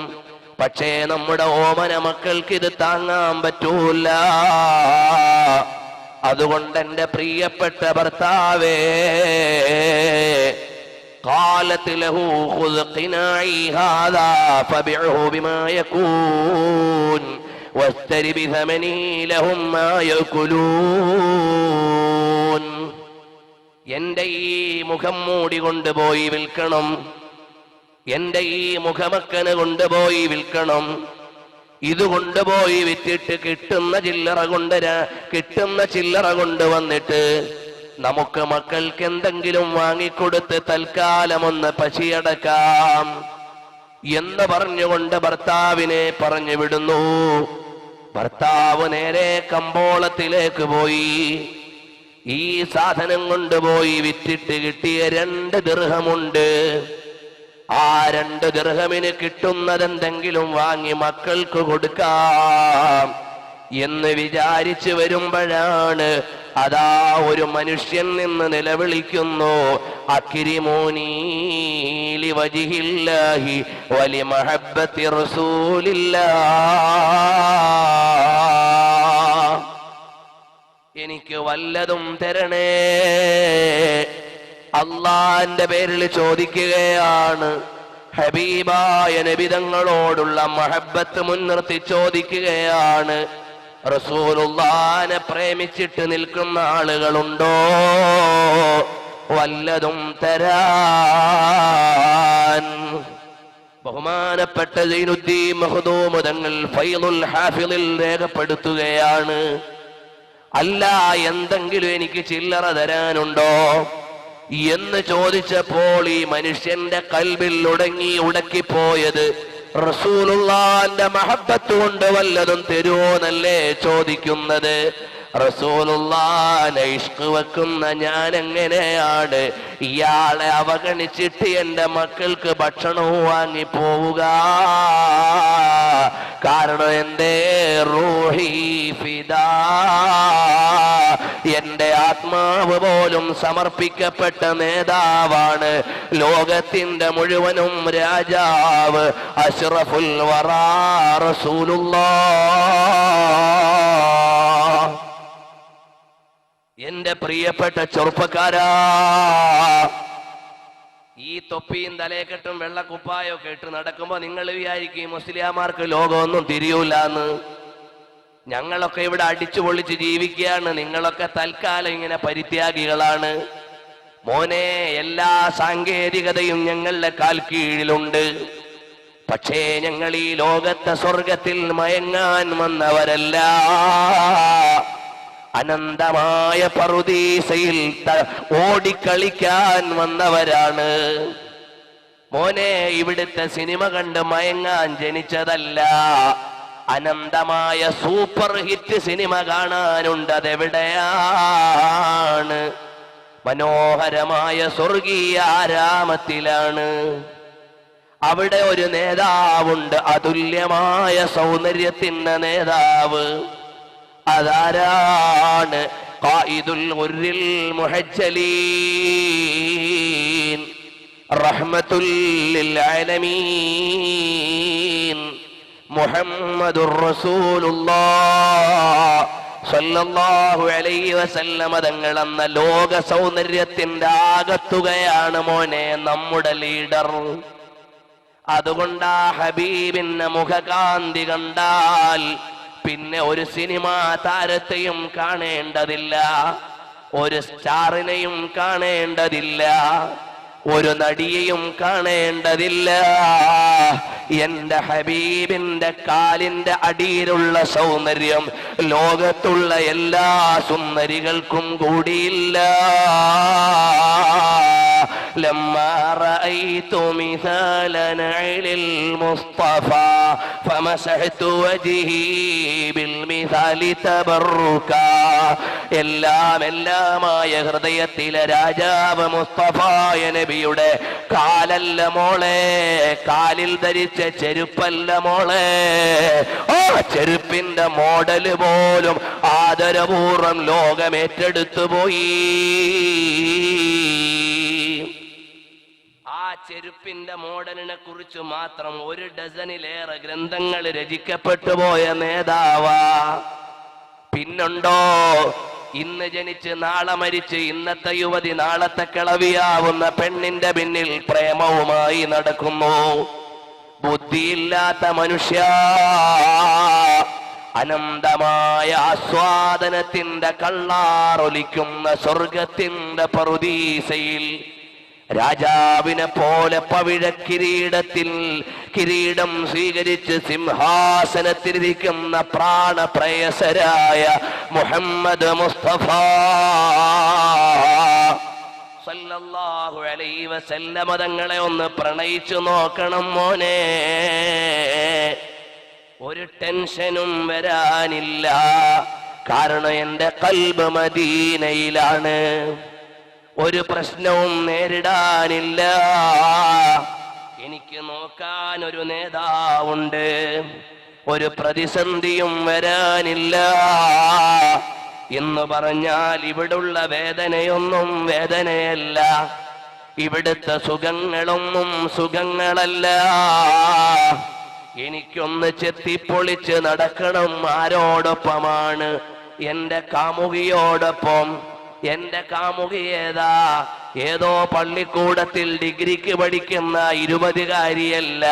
Speaker 1: പക്ഷേ നമ്മുടെ ഓമന മക്കൾക്ക് ഇത് താങ്ങാൻ പറ്റൂല. അതുകൊണ്ട് എന്റെ പ്രിയപ്പെട്ട ഭർത്താവേ, قالت له خذ قناعي هذا فبعه بما يكون واشتر بثمنه لهم ما يأكلون. എന്റെ ഈ മുഖം മൂടി കൊണ്ടുപോയി വിൽക്കണം, എന്റെ ഈ മുഖമക്കന് കൊണ്ടുപോയി വിൽക്കണം. ഇത് കൊണ്ടുപോയി വിറ്റിട്ട് കിട്ടുന്ന ചില്ലറ കൊണ്ടുവന്നിട്ട് നമുക്ക് മക്കൾക്ക് എന്തെങ്കിലും വാങ്ങിക്കൊടുത്ത് തൽക്കാലം ഒന്ന് പശിയടക്കാം എന്ന് പറഞ്ഞുകൊണ്ട് ഭർത്താവിനെ പറഞ്ഞു വിടുന്നു. ഭർത്താവ് നേരെ കമ്പോളത്തിലേക്ക് പോയി. ഈ സാധനം കൊണ്ടുപോയി വിറ്റിട്ട് കിട്ടിയ 2 ദിർഹമുണ്ട്. ആ 2 ദിർഹമിന് കിട്ടുന്നതെന്തെങ്കിലും വാങ്ങി മക്കൾക്ക് കൊടുക്കാം എന്ന് വിചാരിച്ചു വരുമ്പോഴാണ് അതാ ഒരു മനുഷ്യൻ നിന്ന് നിലവിളിക്കുന്നു, അക്രിമൂനി ലിവജ്ഹില്ലാഹി വലി മഹബ്ബത്തി റസൂലില്ലാഹ്, എനിക്ക് വല്ലതും തരണേ. അള്ളാന്റെ പേരിൽ ചോദിക്കുകയാണ്. ഹബീബായ നബി തങ്ങളോടുള്ള മഹബ്ബത്ത് മുൻനിർത്തി ചോദിക്കുകയാണ്. റസൂലുള്ളാഹിനെ പ്രേമിച്ചിട്ട് നിൽക്കുന്ന ആളുകളുണ്ടോ? വല്ലതും തരാൻ. ബഹുമാനപ്പെട്ട സൈനുദ്ദീൻ മഖ്ദൂം തങ്ങൾ ഫൈളുൽ ഹാഫിളിൽ രേഖപ്പെടുത്തുകയാണ്, അല്ല എന്തെങ്കിലും എനിക്ക് ചില്ലറ തരാനുണ്ടോ എന്ന് ചോദിച്ചപ്പോൾ ഈ മനുഷ്യന്റെ കൽബിൽ ഉടക്കിപ്പോയത് റസൂലുള്ളാഹിന്റെ മഹബ്ബത്ത് കൊണ്ട് വല്ലതും തരുമോന്നല്ലേ ചോദിക്കുന്നത്. റസൂലുള്ളാഹിനെ ഇഷ്ക് വെക്കുന്ന ഞാൻ എങ്ങനെയാണ് ഇയാളെ അവഗണിച്ചിട്ട് എൻ്റെ മക്കൾക്ക് ഭക്ഷണവും വാങ്ങി പോവുക? കാരണം എൻ്റെ റൂഹി ഫിദാ, എൻ്റെ ആത്മാവ് പോലും സമർപ്പിക്കപ്പെട്ട നേതാവാണ്, ലോകത്തിന്റെ മുഴുവനും രാജാവ്, അഷ്റഫുൽ വറാ റസൂലുള്ളാഹ്. എന്റെ പ്രിയപ്പെട്ട ചെറുപ്പക്കാരാ, ഈ തൊപ്പിയും തലയെക്കെട്ടും വെള്ളക്കുപ്പായൊക്കെ ഇട്ട് നടക്കുമ്പോ നിങ്ങൾ വിചാരിക്കും മുസ്ലിയാമാർക്ക് ലോകമൊന്നും തിരിയൂലെന്ന്. ഞങ്ങളൊക്കെ ഇവിടെ അടിച്ചു പൊളിച്ച് ജീവിക്കുകയാണ്, നിങ്ങളൊക്കെ തൽക്കാലം ഇങ്ങനെ പരിത്യാഗികളാണ്. മോനെ, എല്ലാ സാങ്കേതികതയും ഞങ്ങളുടെ കാൽ കീഴിലുണ്ട്. പക്ഷേ ഞങ്ങൾ ഈ ലോകത്തെ സ്വർഗത്തിൽ മയങ്ങാൻ വന്നവരല്ല, അനന്തമായ പറുദീസയിൽ ഓടിക്കളിക്കാൻ വന്നവരാണ്. മോനെ, ഇവിടുത്തെ സിനിമ കണ്ട് മയങ്ങാൻ ജനിച്ചതല്ല, അനന്തമായ സൂപ്പർ ഹിറ്റ് സിനിമ കാണാനുണ്ട്. അതെവിടെയാണ്? മനോഹരമായ സ്വർഗീയ ആരാമത്തിലാണ്. അവിടെ ഒരു നേതാവുണ്ട്, അതുല്യമായ സൗന്ദര്യത്തിന്റെ നേതാവ്. അതാരാണ്? ഖായിദുൽ ഗുർരിൽ മുഹജ്ജലീൻ, റഹ്മത്തുൽ ലിൽ ആലമീൻ, മുഹമ്മദുർ റസൂലുള്ളാഹ് സ്വല്ലല്ലാഹു അലൈഹി വസല്ലമ തങ്ങൾ എന്ന ലോക സൗന്ദര്യത്തിന്റെ ആകത്തുകയാണ് മോനെ നമ്മുടെ ലീഡർ. അതുകൊണ്ടാ ഹബീബിന്റെ മുഖകാന്തി കണ്ടാൽ പിന്നെ ഒരു സിനിമാ താരത്തെയും കാണേണ്ടതില്ല, ഒരു സ്റ്റാറിനെയും കാണേണ്ടതില്ല, ഒരു നടിയെയും കാണേണ്ടതില്ല. എന്റെ ഹബീബിന്റെ കാലിന്റെ അടിയിലുള്ള സൗന്ദര്യം ലോകത്തുള്ള എല്ലാ സുന്ദരികൾക്കും കൂടിയില്ല. لما رأيت مثال نعل المصطفى فمسحت وجهي بالمثال تبركا. എല്ലാമായ ഹൃദയത്തിലെ രാജാവ് മുസ്തഫായ നബിയുടെ കാലല്ല മോളെ, കാലിൽ ധരിച്ച ചെരുപ്പല്ല മോളെ, ആ ചെരുപ്പിന്റെ മോഡല് പോലും ആദരപൂർവം ലോകം ഏറ്റെടുത്തു പോയി. ആ ചെരുപ്പിന്റെ മോഡലിനെ കുറിച്ച് മാത്രം 1 ഡസനിലേറെ ഗ്രന്ഥങ്ങൾ രചിക്കപ്പെട്ടു പോയ നേതാവാ. പിന്നുണ്ടോ? ഇന്ന് ജനിച്ച് നാളെ മരിച്ച് ഇന്നത്തെ യുവതി നാളത്തെ കിളവിയാവുന്ന പെണ്ണിന്റെ പിന്നിൽ പ്രേമവുമായി നടക്കുന്നു. ബുദ്ധിയില്ലാത്ത മനുഷ്യ, അനന്തമായ ആസ്വാദനത്തിന്റെ കള്ളാറൊലിക്കുന്ന സ്വർഗത്തിന്റെ പറുദീസയിൽ രാജാവിനെ പോലെ പവിഴ കിരീടം സ്വീകരിച്ച് സിംഹാസനത്തിലിരിക്കുന്ന പ്രാണപ്രേയസരായ മുഹമ്മദ് മുസ്തഫ സല്ലല്ലാഹു അലൈഹി വസല്ലമ തങ്ങളെ ഒന്ന് പ്രണയിച്ചു നോക്കണം മോനെ. ഒരു ടെൻഷനും വരാനില്ല, കാരണം എൻ്റെ ഖൽബ് മദീനയിലാണ്. ഒരു പ്രശ്നവും നേരിടാനില്ല. എനിക്ക് നോക്കാൻ ഒരു നേതാവുണ്ട്, ഒരു പ്രതിസന്ധിയും വരാനില്ല എന്ന് പറഞ്ഞാൽ ഇവിടുള്ള വേദനയൊന്നും വേദനയല്ല, ഇവിടുത്തെ സുഖങ്ങളൊന്നും സുഖങ്ങളല്ല. എനിക്കൊന്ന് ചെത്തിപ്പൊളിച്ച് നടക്കണം. ആരോടൊപ്പമാണ്? എന്റെ കാമുകിയോടൊപ്പം. എന്റെ കാമുകിയേതാ? ഏതോ പള്ളിക്കൂടത്തിൽ ഡിഗ്രിക്ക് പഠിക്കുന്ന 20കാരിയല്ല,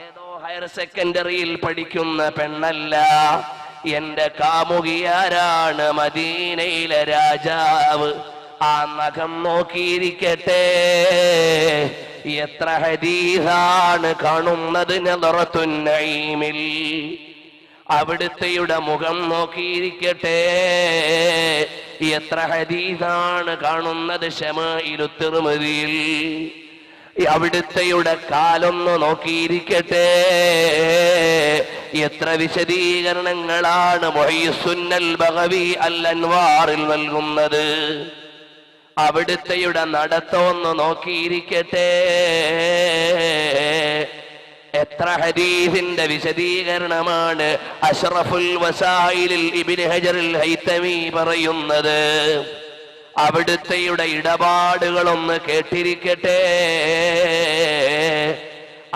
Speaker 1: ഏതോ ഹയർ സെക്കൻഡറിയിൽ പഠിക്കുന്ന പെണ്ണല്ല. എന്റെ കാമുകിയാരാണ്? മദീനയിലെ രാജാവ്. ആ നഖം നോക്കിയിരിക്കട്ടെ. എത്ര ഹദീസാണ് കാണുന്നത് നദറത്തുൻ നഈമിൽ. അവിടുത്തെയുടെ മുഖം നോക്കിയിരിക്കട്ടെ. എത്ര ഹദീസാണ് കാണുന്നത് ശമാഇലു തിർമിദിയിൽ. അവിടുത്തെയുടെ കാലൊന്ന് നോക്കിയിരിക്കട്ടെ. എത്ര വിശദീകരണങ്ങളാണ് മുഹയ്യിസുന്നൽ ബഗവി അൽ അൻവാറിൽ നൽകുന്നത്. അവിടുത്തെയുടെ നടത്തമൊന്ന് നോക്കിയിരിക്കട്ടെ. എത്ര ഹദീസിന്റെ വിശദീകരണമാണ് അഷ്റഫുൽ വസായിലിൽ ഇബ്നു ഹജറുൽ ഹൈതമി പറയുന്നത്. അവിടുത്തെയുടെ ഇടപാടുകളൊന്ന് കേട്ടിരിക്കട്ടെ.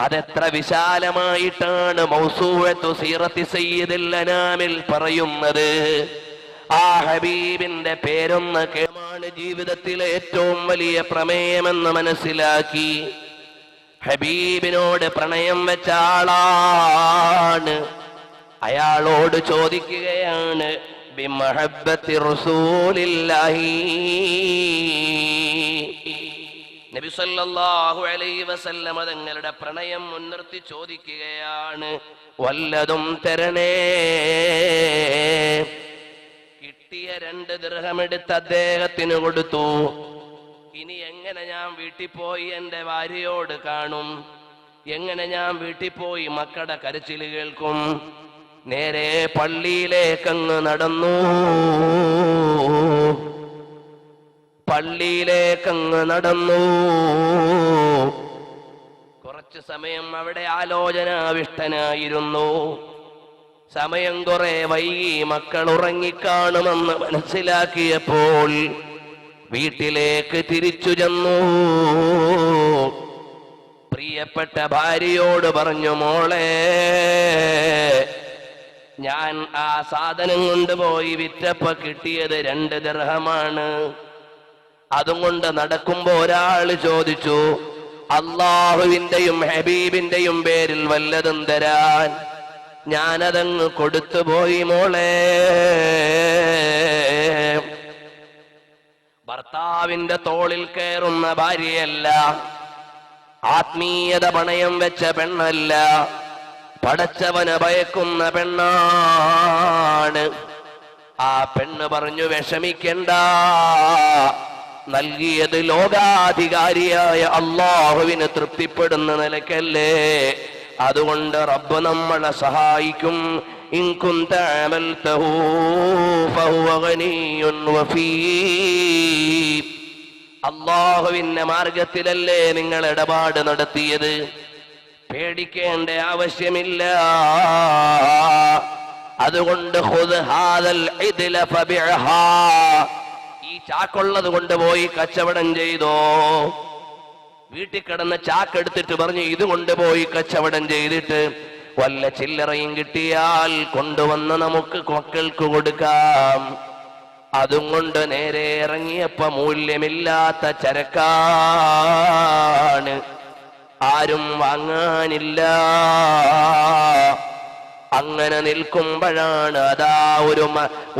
Speaker 1: അതെത്ര വിശാലമായിട്ടാണ് മൗസൂഅത്തു സീറത്തി സയ്യിദുൽ അനാമിൽ പറയുന്നത്. ആ ഹബീബിന്റെ പേരൊന്ന് കേമാണ് ജീവിതത്തിലെ ഏറ്റവും വലിയ പ്രമേയമെന്ന് മനസ്സിലാക്കി ഹബീബിനോട് പ്രണയം വെച്ച ആളാണ്. അയാളോട് ചോദിക്കുകയാണ്, ബിമഹബ്ബത്തി റസൂലില്ലാഹി. നബി സല്ലല്ലാഹു അലൈഹി വസല്ലമ തങ്ങളുടെ പ്രണയം മുൻനിർത്തി ചോദിക്കുകയാണ്, വല്ലതും തരണേ. കിട്ടിയ 2 ദിർഹമെടുത്ത് അദ്ദേഹത്തിന് കൊടുത്തു. ഇനി എങ്ങനെ ഞാൻ വീട്ടിൽ പോയി എൻ്റെ ഭാര്യയോട് കാണും? എങ്ങനെ ഞാൻ വീട്ടിൽ പോയി മക്കളുടെ കരച്ചിൽ കേൾക്കും? നേരെ പള്ളിയിലേക്കങ്ങ് നടന്നു. പള്ളിയിലേക്കങ്ങ് നടന്നു. കുറച്ചു സമയം അവിടെ ആലോചനാവിഷ്ടനായിരുന്നു. സമയം കുറെ വൈകി. മക്കൾ ഉറങ്ങിക്കാണുമെന്ന് മനസ്സിലാക്കിയപ്പോൾ വീട്ടിലേക്ക് തിരിച്ചു ചെന്നു. പ്രിയപ്പെട്ട ഭാര്യയോട് പറഞ്ഞു, മോളെ, ഞാൻ ആ സാധനം കൊണ്ടുപോയി വിറ്റപ്പോ കിട്ടിയത് 2 ദിർഹമാണ്. അതുകൊണ്ട് നടക്കുമ്പോ ഒരാൾ ചോദിച്ചു, അള്ളാഹുവിന്റെയും ഹബീബിന്റെയും പേരിൽ വല്ലതും തരാൻ. ഞാനതങ്ങ് കൊടുത്തുപോയി മോളെ. ഭർത്താവിന്റെ തോളിൽ കയറുന്ന ഭാര്യയല്ല, ആത്മീയത പണയം വെച്ച പെണ്ണല്ല, പടച്ചവനെ ഭയക്കുന്ന പെണ്ണാണ്. ആ പെണ്ണ് പറഞ്ഞു, വിഷമിക്കണ്ട, നൽകിയത് ലോകാധികാരിയായ അള്ളാഹുവിന് തൃപ്തിപ്പെടുന്ന നിലക്കല്ലേ. അതുകൊണ്ട് റബ്ബ് നമ്മളെ സഹായിക്കും. ഇൻ കുന്ത അമൽതഹു ഫഹുവ ഗനിയ്യുൻ വഫീ. അല്ലാഹുവിന്റെ മാർഗത്തിലല്ലേ നിങ്ങൾ ഇടപാട് നടത്തിയത്, പേടിക്കേണ്ട ആവശ്യമില്ല. അതുകൊണ്ട് ഖുദ് ഹാദൽ ഇദ്ല ഫബിഅഹാ. ഈ ചാക്കുള്ളത് കൊണ്ടുപോയി കച്ചവടം ചെയ്തോ. വീട്ടിൽ കിടന്ന ചാക്കെടുത്തിട്ട് പറഞ്ഞു, ഇത് കൊണ്ടുപോയി കച്ചവടം ചെയ്തിട്ട് വല്ല ചില്ലറയും കിട്ടിയാൽ കൊണ്ടുവന്ന് നമുക്ക് മക്കൾക്ക് കൊടുക്കാം. അതും കൊണ്ട് നേരെ ഇറങ്ങിയപ്പോ മൂല്യമില്ലാത്ത ചരക്കാണ്, ആരും വാങ്ങാനില്ല. അങ്ങനെ നിൽക്കുമ്പോഴാണ് അതാ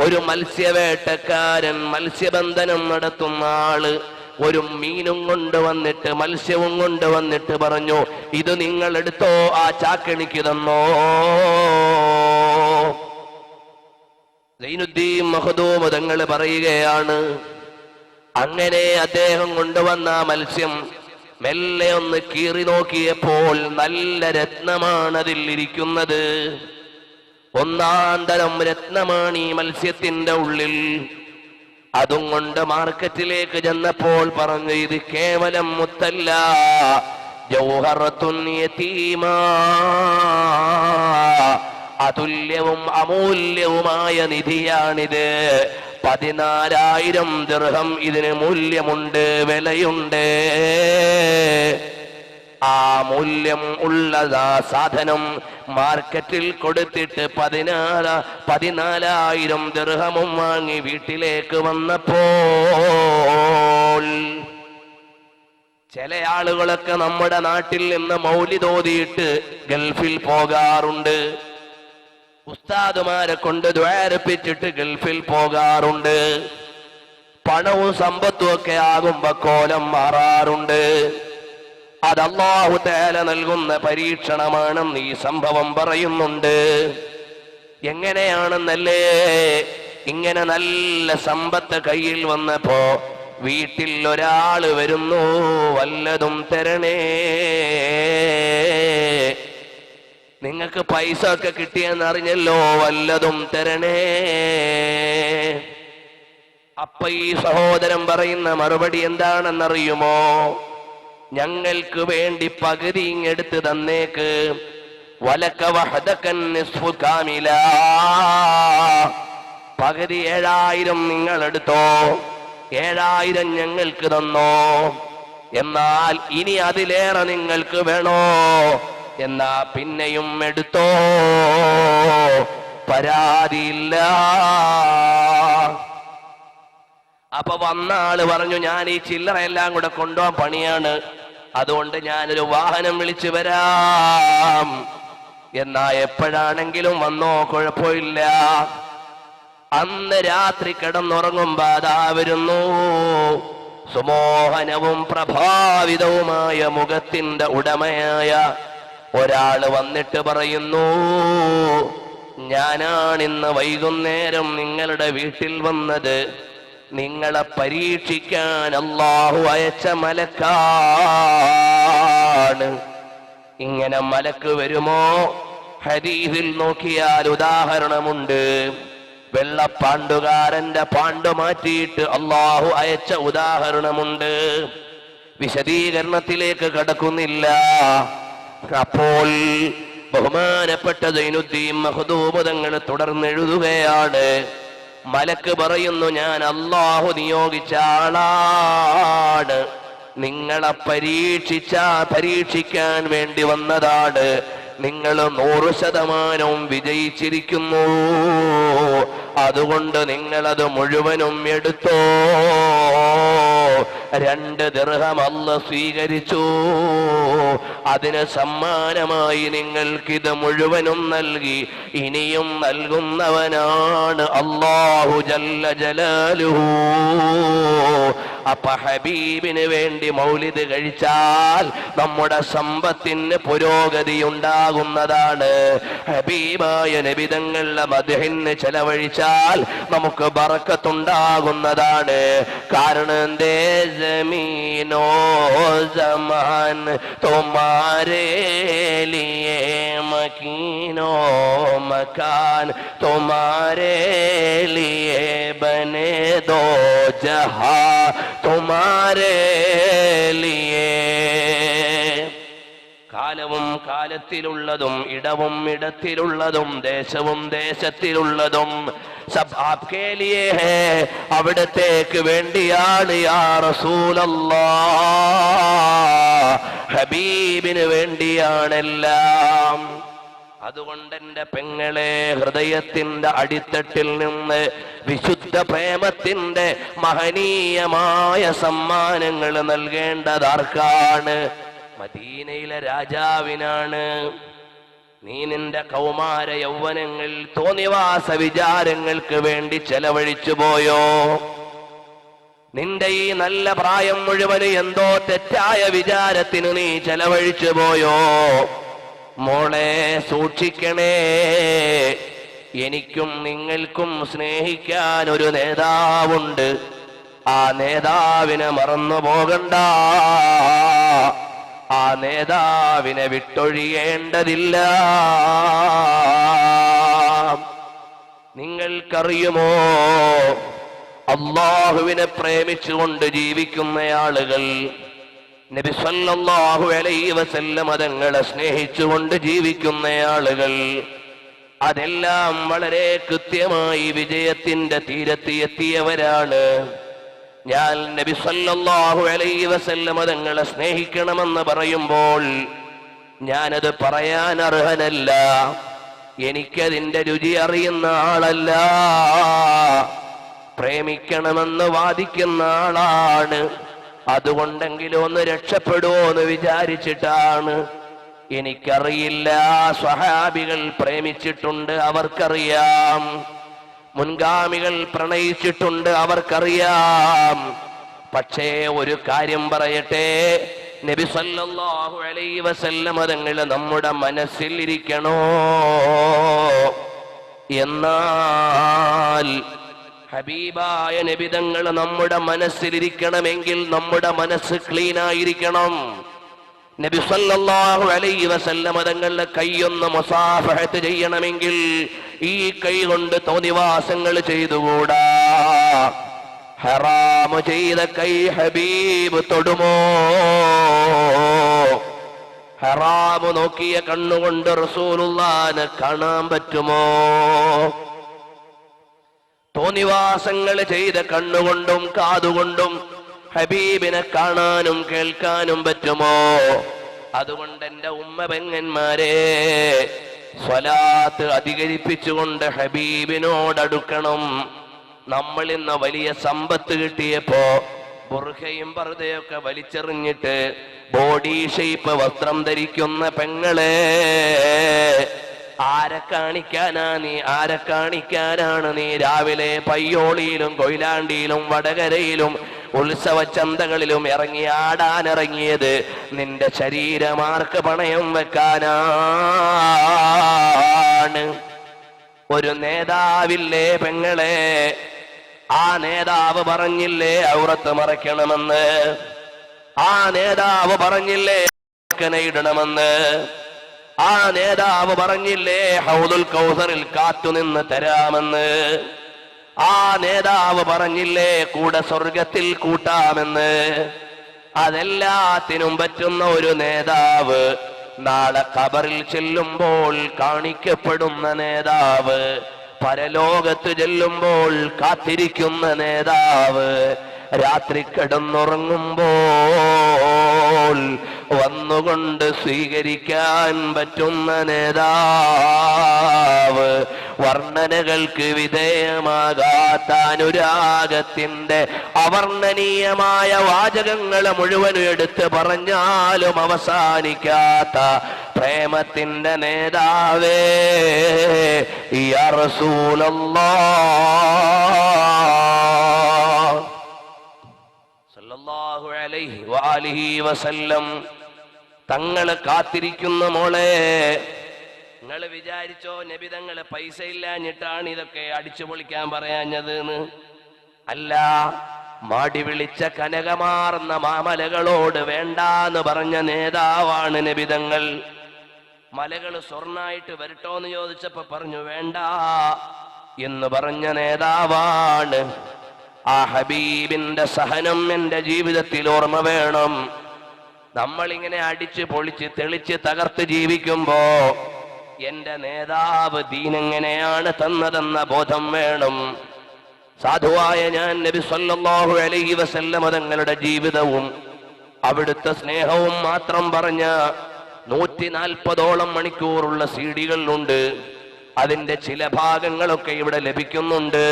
Speaker 1: ഒരു മത്സ്യവേട്ടക്കാരൻ, മത്സ്യബന്ധനം നടത്തുന്ന ആള് ഒരു മീനും കൊണ്ടുവന്നിട്ട്, മത്സ്യവും കൊണ്ടുവന്നിട്ട് പറഞ്ഞു, ഇത് നിങ്ങൾ എടുത്തോ, ആ ചാക്കെണിക്ക് തന്നോ. സൈനുദ്ദീൻ മഖ്ദൂം തങ്ങൾ പറയുകയാണ്, അങ്ങനെ അദ്ദേഹം കൊണ്ടുവന്ന മത്സ്യം മെല്ലെ ഒന്ന് കീറി നോക്കിയപ്പോൾ നല്ല രത്നമാണ് അതിൽ ഇരിക്കുന്നത്. ഒന്നാം തരം രത്നമാണ് ഈ മത്സ്യത്തിന്റെ ഉള്ളിൽ. അതും കൊണ്ട് മാർക്കറ്റിലേക്ക് ചെന്നപ്പോൾ പറഞ്ഞു, ഇത് കേവലം മുത്തല്ല, ജൗഹറത്തുൻ യതീമാ, അതുല്യവും അമൂല്യവുമായ നിധിയാണിത്. 14,000 ദിർഹം ഇതിന് മൂല്യമുണ്ട്, വിലയുണ്ട്. ആ മൂല്യം ഉള്ളതാ സാധനം മാർക്കറ്റിൽ കൊടുത്തിട്ട് 14,000 ദിർഹമും വാങ്ങി വീട്ടിലേക്ക് വന്നപ്പോൾ ചില ആളുകളൊക്കെ നമ്മുടെ നാട്ടിൽ നിന്ന് മൗലിദ് ഓതിയിട്ട് ഗൾഫിൽ പോകാറുണ്ട്. ഉസ്താദുമാരെ കൊണ്ട് ദ്വാരപ്പിച്ചിട്ട് ഗൾഫിൽ പോകാറുണ്ട്. പണവും സമ്പത്തും ഒക്കെ ആകുമ്പോ കോലം മാറാറുണ്ട്. അത് അല്ലാഹു തആല നൽകുന്ന പരീക്ഷണമാണെന്ന് ഈ സംഭവം പറയുന്നുണ്ട്. എങ്ങനെയാണെന്നല്ലേ, ഇങ്ങനെ നല്ല സമ്പത്ത് കയ്യിൽ വന്നപ്പോ വീട്ടിൽ ഒരാള് വരുന്നു, വല്ലതും തരണേ, നിങ്ങൾക്ക് പൈസ ഒക്കെ കിട്ടിയെന്നറിഞ്ഞല്ലോ, വല്ലതും തരണേ. അപ്പൊ ഈ സഹോദരൻ പറയുന്ന മറുപടി എന്താണെന്നറിയുമോ? ഞങ്ങൾക്ക് വേണ്ടി പകുതി ഇങ്ങെടുത്ത് തന്നേക്ക്. വലക വഹദകൻ നിസ്ഫു കാമില, പകുതി 7,000 നിങ്ങൾ എടുത്തോ, 7,000 ഞങ്ങൾക്ക് തന്നോ. എന്നാൽ ഇനി അതിലേറെ നിങ്ങൾക്ക് വേണോ എന്നാ പിന്നെയും എടുത്തോ, പരാതിയില്ല. അപ്പൊ വന്ന ആള് പറഞ്ഞു, ഞാൻ ഈ ചില്ലറയെല്ലാം കൂടെ കൊണ്ടുപോകാൻ പണിയാണ്, അതുകൊണ്ട് ഞാനൊരു വാഹനം വിളിച്ചു വരാം. എന്നാ എപ്പോഴാണെങ്കിലും വന്നോ, കുഴപ്പമില്ല. അന്ന് രാത്രി കിടന്നുറങ്ങുമ്പോ അതാ വരുന്നു, സുമോഹനവും പ്രഭാവിതവുമായ മുഖത്തിന്റെ ഉടമയായ ഒരാള് വന്നിട്ട് പറയുന്നു, ഞാനാണിന്ന് വൈകുന്നേരം നിങ്ങളുടെ വീട്ടിൽ വന്നത്, നിങ്ങളെ പരീക്ഷിക്കാൻ അല്ലാഹു അയച്ച മലക്കാണ്. ഇങ്ങനെ മലക്ക് വരുമോ? ഹദീസിൽ നോക്കിയാൽ ഉദാഹരണമുണ്ട്. വെള്ളപ്പാണ്ടുകാരന്റെ പാണ്ടു മാറ്റിയിട്ട് അല്ലാഹു അയച്ച ഉദാഹരണമുണ്ട്. വിശദീകരണത്തിലേക്ക് കടക്കുന്നില്ല. അപ്പോൾ ബഹുമാനപ്പെട്ട സൈനുദ്ദീൻ മഖ്ദൂം തങ്ങൾ തുടർന്നെഴുതുകയാണ്. മലക്ക് പറയുന്നു, ഞാൻ അല്ലാഹു നിയോഗിച്ച ആളാണ്, നിങ്ങളെ പരീക്ഷിക്കാൻ വേണ്ടി വന്നതാണ്. നിങ്ങൾ 100% വിജയിച്ചിരിക്കുന്നു. അതുകൊണ്ട് നിങ്ങളത് മുഴുവനും എടുത്തോ. 2 ദിർഹം അല്ലാഹു സ്വീകരിച്ചു. അതിന് സമ്മാനമായി നിങ്ങൾക്കിത് മുഴുവനും നൽകി. ഇനിയും നൽകുന്നവനാണ് അല്ലാഹു ജല്ല ജലാലുഹു. അപ്പൊ ഹബീബിന് വേണ്ടി മൗലിദ് കഴിച്ചാൽ നമ്മുടെ സമ്പത്തിന് പുരോഗതി ഉണ്ടാകുന്നതാണ്. ഹബീബായ നബി തങ്ങളുടെ മദ്ഹിന് ചെലവഴിച്ചാൽ നമുക്ക് ബറക്കത്തുണ്ടാകുന്നതാണ്. കാരണം എന്തേ? ജമീനോ ജമാൻ തുമാരേ ലിയേ, മക്കീനോ മകാൻ തുമാരേ ലിയേ, ബനെ ദോ ജഹാ തുമാരേ ലിയേ. കാലവും കാലത്തിലുള്ളതും ഇടവും ഇടത്തിലുള്ളതും ദേശവും ദേശത്തിലുള്ളതും സബ് ആപ്കേ ലിയേ ഹേ, അവിടത്തേക്ക് വേണ്ടിയാണ് യാ റസൂലല്ലാഹ്, ഹബീബിന് വേണ്ടിയാണെല്ലാം. അതുകൊണ്ട് എന്റെ പെങ്ങളെ, ഹൃദയത്തിന്റെ അടിത്തട്ടിൽ നിന്ന് വിശുദ്ധ പ്രേമത്തിന്റെ മഹനീയമായ സമ്മാനങ്ങൾ നൽകേണ്ടത് ആർക്കാണ്? മദീനയിലെ രാജാവിനാണ്. നീ നിന്റെ കൗമാര യൗവനങ്ങൾ തോന്നിവാസ വിചാരങ്ങൾക്ക് വേണ്ടി ചെലവഴിച്ചു പോയോ? നിന്റെ ഈ നല്ല പ്രായം മുഴുവന് എന്തോ തെറ്റായ വിചാരത്തിന് നീ ചെലവഴിച്ചു പോയോ? മോളെ സൂക്ഷിക്കണേ. എനിക്കും നിങ്ങൾക്കും സ്നേഹിക്കാൻ ഒരു നേതാവുണ്ട്. ആ നേതാവിനെ മറന്നു പോകണ്ട. ആ നേതാവിനെ വിട്ടൊഴിയേണ്ടതില്ല. നിങ്ങൾക്കറിയുമോ, അല്ലാഹുവിനെ പ്രേമിച്ചുകൊണ്ട് ജീവിക്കുന്ന ആളുകൾ നബി സല്ലല്ലാഹു അലൈഹി വസല്ലം തങ്ങളെ സ്നേഹിച്ചുകൊണ്ട് ജീവിക്കുന്ന ആളുകൾ അതെല്ലാം വളരെ കൃത്യമായി വിജയത്തിന്റെ തീരത്ത് എത്തിയവരാണ്. ഞാൻ നബി സല്ലല്ലാഹു അലൈഹി വസല്ലം തങ്ങളെ സ്നേഹിക്കണമെന്ന് പറയുമ്പോൾ ഞാനത് പറയാൻ അർഹനല്ല, എനിക്കതിന്റെ രുചി അറിയുന്ന ആളല്ല, പ്രേമിക്കണമെന്ന് വാദിക്കുന്ന ആളാണ്. അതുകൊണ്ടെങ്കിലും ഒന്ന് രക്ഷപ്പെടുമോ എന്ന് വിചാരിച്ചിട്ടാണ്. എനിക്കറിയില്ല, സ്വഹാബികൾ പ്രേമിച്ചിട്ടുണ്ട്, അവർക്കറിയാം. മുൻഗാമികൾ പ്രണയിച്ചിട്ടുണ്ട്, അവർക്കറിയാം. പക്ഷേ ഒരു കാര്യം പറയട്ടെ, നബി സല്ലല്ലാഹു അലൈഹി വസല്ലം തങ്ങൾ നമ്മുടെ മനസ്സിൽ ഇരിക്കണോ? എന്നാൽ ഹബീബായ നബി തങ്ങൾ നമ്മുടെ മനസ്സിലിരിക്കണമെങ്കിൽ നമ്മുടെ മനസ്സ് ക്ലീൻ ആയിരിക്കണം. നബി സല്ലല്ലാഹു അലൈഹി വസല്ലം തങ്ങളുടെ കൈയൊന്ന് മുസാഫഹത്ത് ചെയ്യണമെങ്കിൽ ഈ കൈ കൊണ്ട് തോന്നിവാസങ്ങൾ ചെയ്തുകൂടാ. ഹറാമ് ചെയ്ത കൈ ഹബീബ് തൊടുമോ? ഹറാമ് നോക്കിയ കണ്ണുകൊണ്ട് റസൂലുള്ളാഹിനെ കാണാൻ പറ്റുമോ? തോന്നിവാസങ്ങൾ ചെയ്ത കണ്ണുകൊണ്ടും കാതുകൊണ്ടും ഹബീബിനെ കാണാനും കേൾക്കാനും പറ്റുമോ? അതുകൊണ്ട് എന്റെ ഉമ്മ പെങ്ങന്മാരെ, സ്വലാത്ത് അധികരിപ്പിച്ചുകൊണ്ട് ഹബീബിനോടടുക്കണം. നമ്മൾ ഇന്ന് വലിയ സമ്പത്ത് കിട്ടിയപ്പോ ബുർഖയും പർദയൊക്കെ വലിച്ചെറിഞ്ഞിട്ട് ബോഡി ഷേപ്പ് വസ്ത്രം ധരിക്കുന്ന പെങ്ങളെ, ആരെ കാണിക്കാനാണ് നീ രാവിലെ പയ്യോളിയിലും കൊയിലാണ്ടിയിലും വടകരയിലും ഉത്സവ ചന്തകളിലും ഇറങ്ങി ആടാനിറങ്ങിയത്? നിന്റെ ശരീരമാർക്ക് പണയം വെക്കാനാണ്. ഒരു നേതാവില്ലേ പെങ്ങളെ, ആ നേതാവ് പറഞ്ഞില്ലേ ഔറത്ത് മറയ്ക്കണമെന്ന്? ആ നേതാവ് പറഞ്ഞില്ലേ ഇടണമെന്ന്? ആ നേതാവ് പറഞ്ഞില്ലേ ഹൗദുൽ കൗസറിൽ കാത്തുനിന്ന് തരാമെന്ന്? ആ നേതാവ് പറഞ്ഞില്ലേ കൂടെ സ്വർഗത്തിൽ കൂട്ടാമെന്ന്? അതെല്ലാത്തിനും പറ്റുന്ന ഒരു നേതാവ് നാളെ ഖബറിൽ ചെല്ലുമ്പോൾ കാണിക്കപ്പെടുന്ന നേതാവ്, പരലോകത്ത് ചെല്ലുമ്പോൾ കാത്തിരിക്കുന്ന നേതാവ്, രാത്രി കിടന്നുറങ്ങുമ്പോൾ വന്നുകൊണ്ട് സ്വീകരിക്കാൻ പറ്റുന്ന നേതാവ്, വർണ്ണനകൾക്ക് വിധേയമാകാത്ത അനുരാഗത്തിന്റെ അവർണ്ണനീയമായ വാചകങ്ങൾ മുഴുവനും എടുത്ത് പറഞ്ഞാലും അവസാനിക്കാത്ത പ്രേമത്തിന്റെ നേതാവേ യാ റസൂലല്ലാഹ് സല്ലല്ലാഹു അലൈഹി വആലിഹി വസല്ലം തങ്ങളെ കാത്തിരിക്കുന്ന മോളെ. നിങ്ങൾ വിചാരിച്ചോ നബി തങ്ങള് പൈസ ഇല്ലാഞ്ഞിട്ടാണ് ഇതൊക്കെ അടിച്ചു പൊളിക്കാൻ പറയാഞ്ഞത്? അല്ല, മാടി വിളിച്ച കനകമാർന്ന മാമലകളോട് വേണ്ടാന്ന് പറഞ്ഞ നേതാവാണ് നബി തങ്ങൾ. മലകൾ സ്വർണ്ണായിട്ട് വരട്ടോന്ന് ചോദിച്ചപ്പോ പറഞ്ഞു വേണ്ട എന്ന് പറഞ്ഞ നേതാവാണ്. ആ ഹബീബിന്റെ സഹനം എന്റെ ജീവിതത്തിൽ ഓർമ്മ വേണം. നമ്മളിങ്ങനെ അടിച്ച് പൊളിച്ച് തെളിച്ച് തകർത്ത് ജീവിക്കുമ്പോ എന്റെ നേതാവ് ദീനെങ്ങനെയാണ് തന്നതെന്ന ബോധം വേണം. സാധുവായ ഞാൻ നബി സല്ലല്ലാഹു അലൈഹി വസല്ലം തങ്ങളുടെ ജീവിതവും അവിടുത്തെ സ്നേഹവും മാത്രം പറഞ്ഞ 140ഓളം മണിക്കൂറുള്ള CD-കളുണ്ട്. അതിന്റെ ചില ഭാഗങ്ങളൊക്കെ ഇവിടെ ലഭിക്കുന്നുണ്ട്.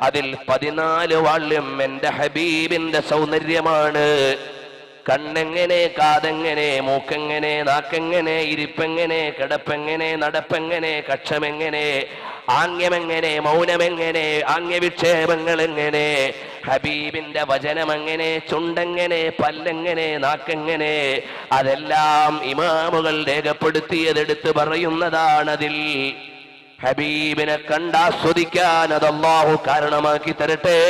Speaker 1: അതിൽ 14 വാള്യം എന്റെ ഹബീബിന്റെ സൗന്ദര്യമാണ്. കണ്ണെങ്ങനെ, കാതെങ്ങനെ, മൂക്കെങ്ങനെ, നാക്കെങ്ങനെ, ഇരിപ്പെങ്ങനെ, കിടപ്പെങ്ങനെ, നടപ്പെങ്ങനെ, കക്ഷമെങ്ങനെ, ആംഗ്യമെങ്ങനെ, മൗനമെങ്ങനെ, ആംഗ്യവിക്ഷേപങ്ങൾ എങ്ങനെ, ഹബീബിന്റെ വചനമെങ്ങനെ, ചുണ്ടെങ്ങനെ, പല്ലെങ്ങനെ, നാക്കെങ്ങനെ, അതെല്ലാം ഇമാമുകൾ രേഖപ്പെടുത്തിയതെടുത്ത് പറയുന്നതാണതിൽ. ഹബീബിനെ കണ്ടാസ്വദിക്കാൻ അത് അല്ലാഹു കാരണമാക്കി തരട്ടെ.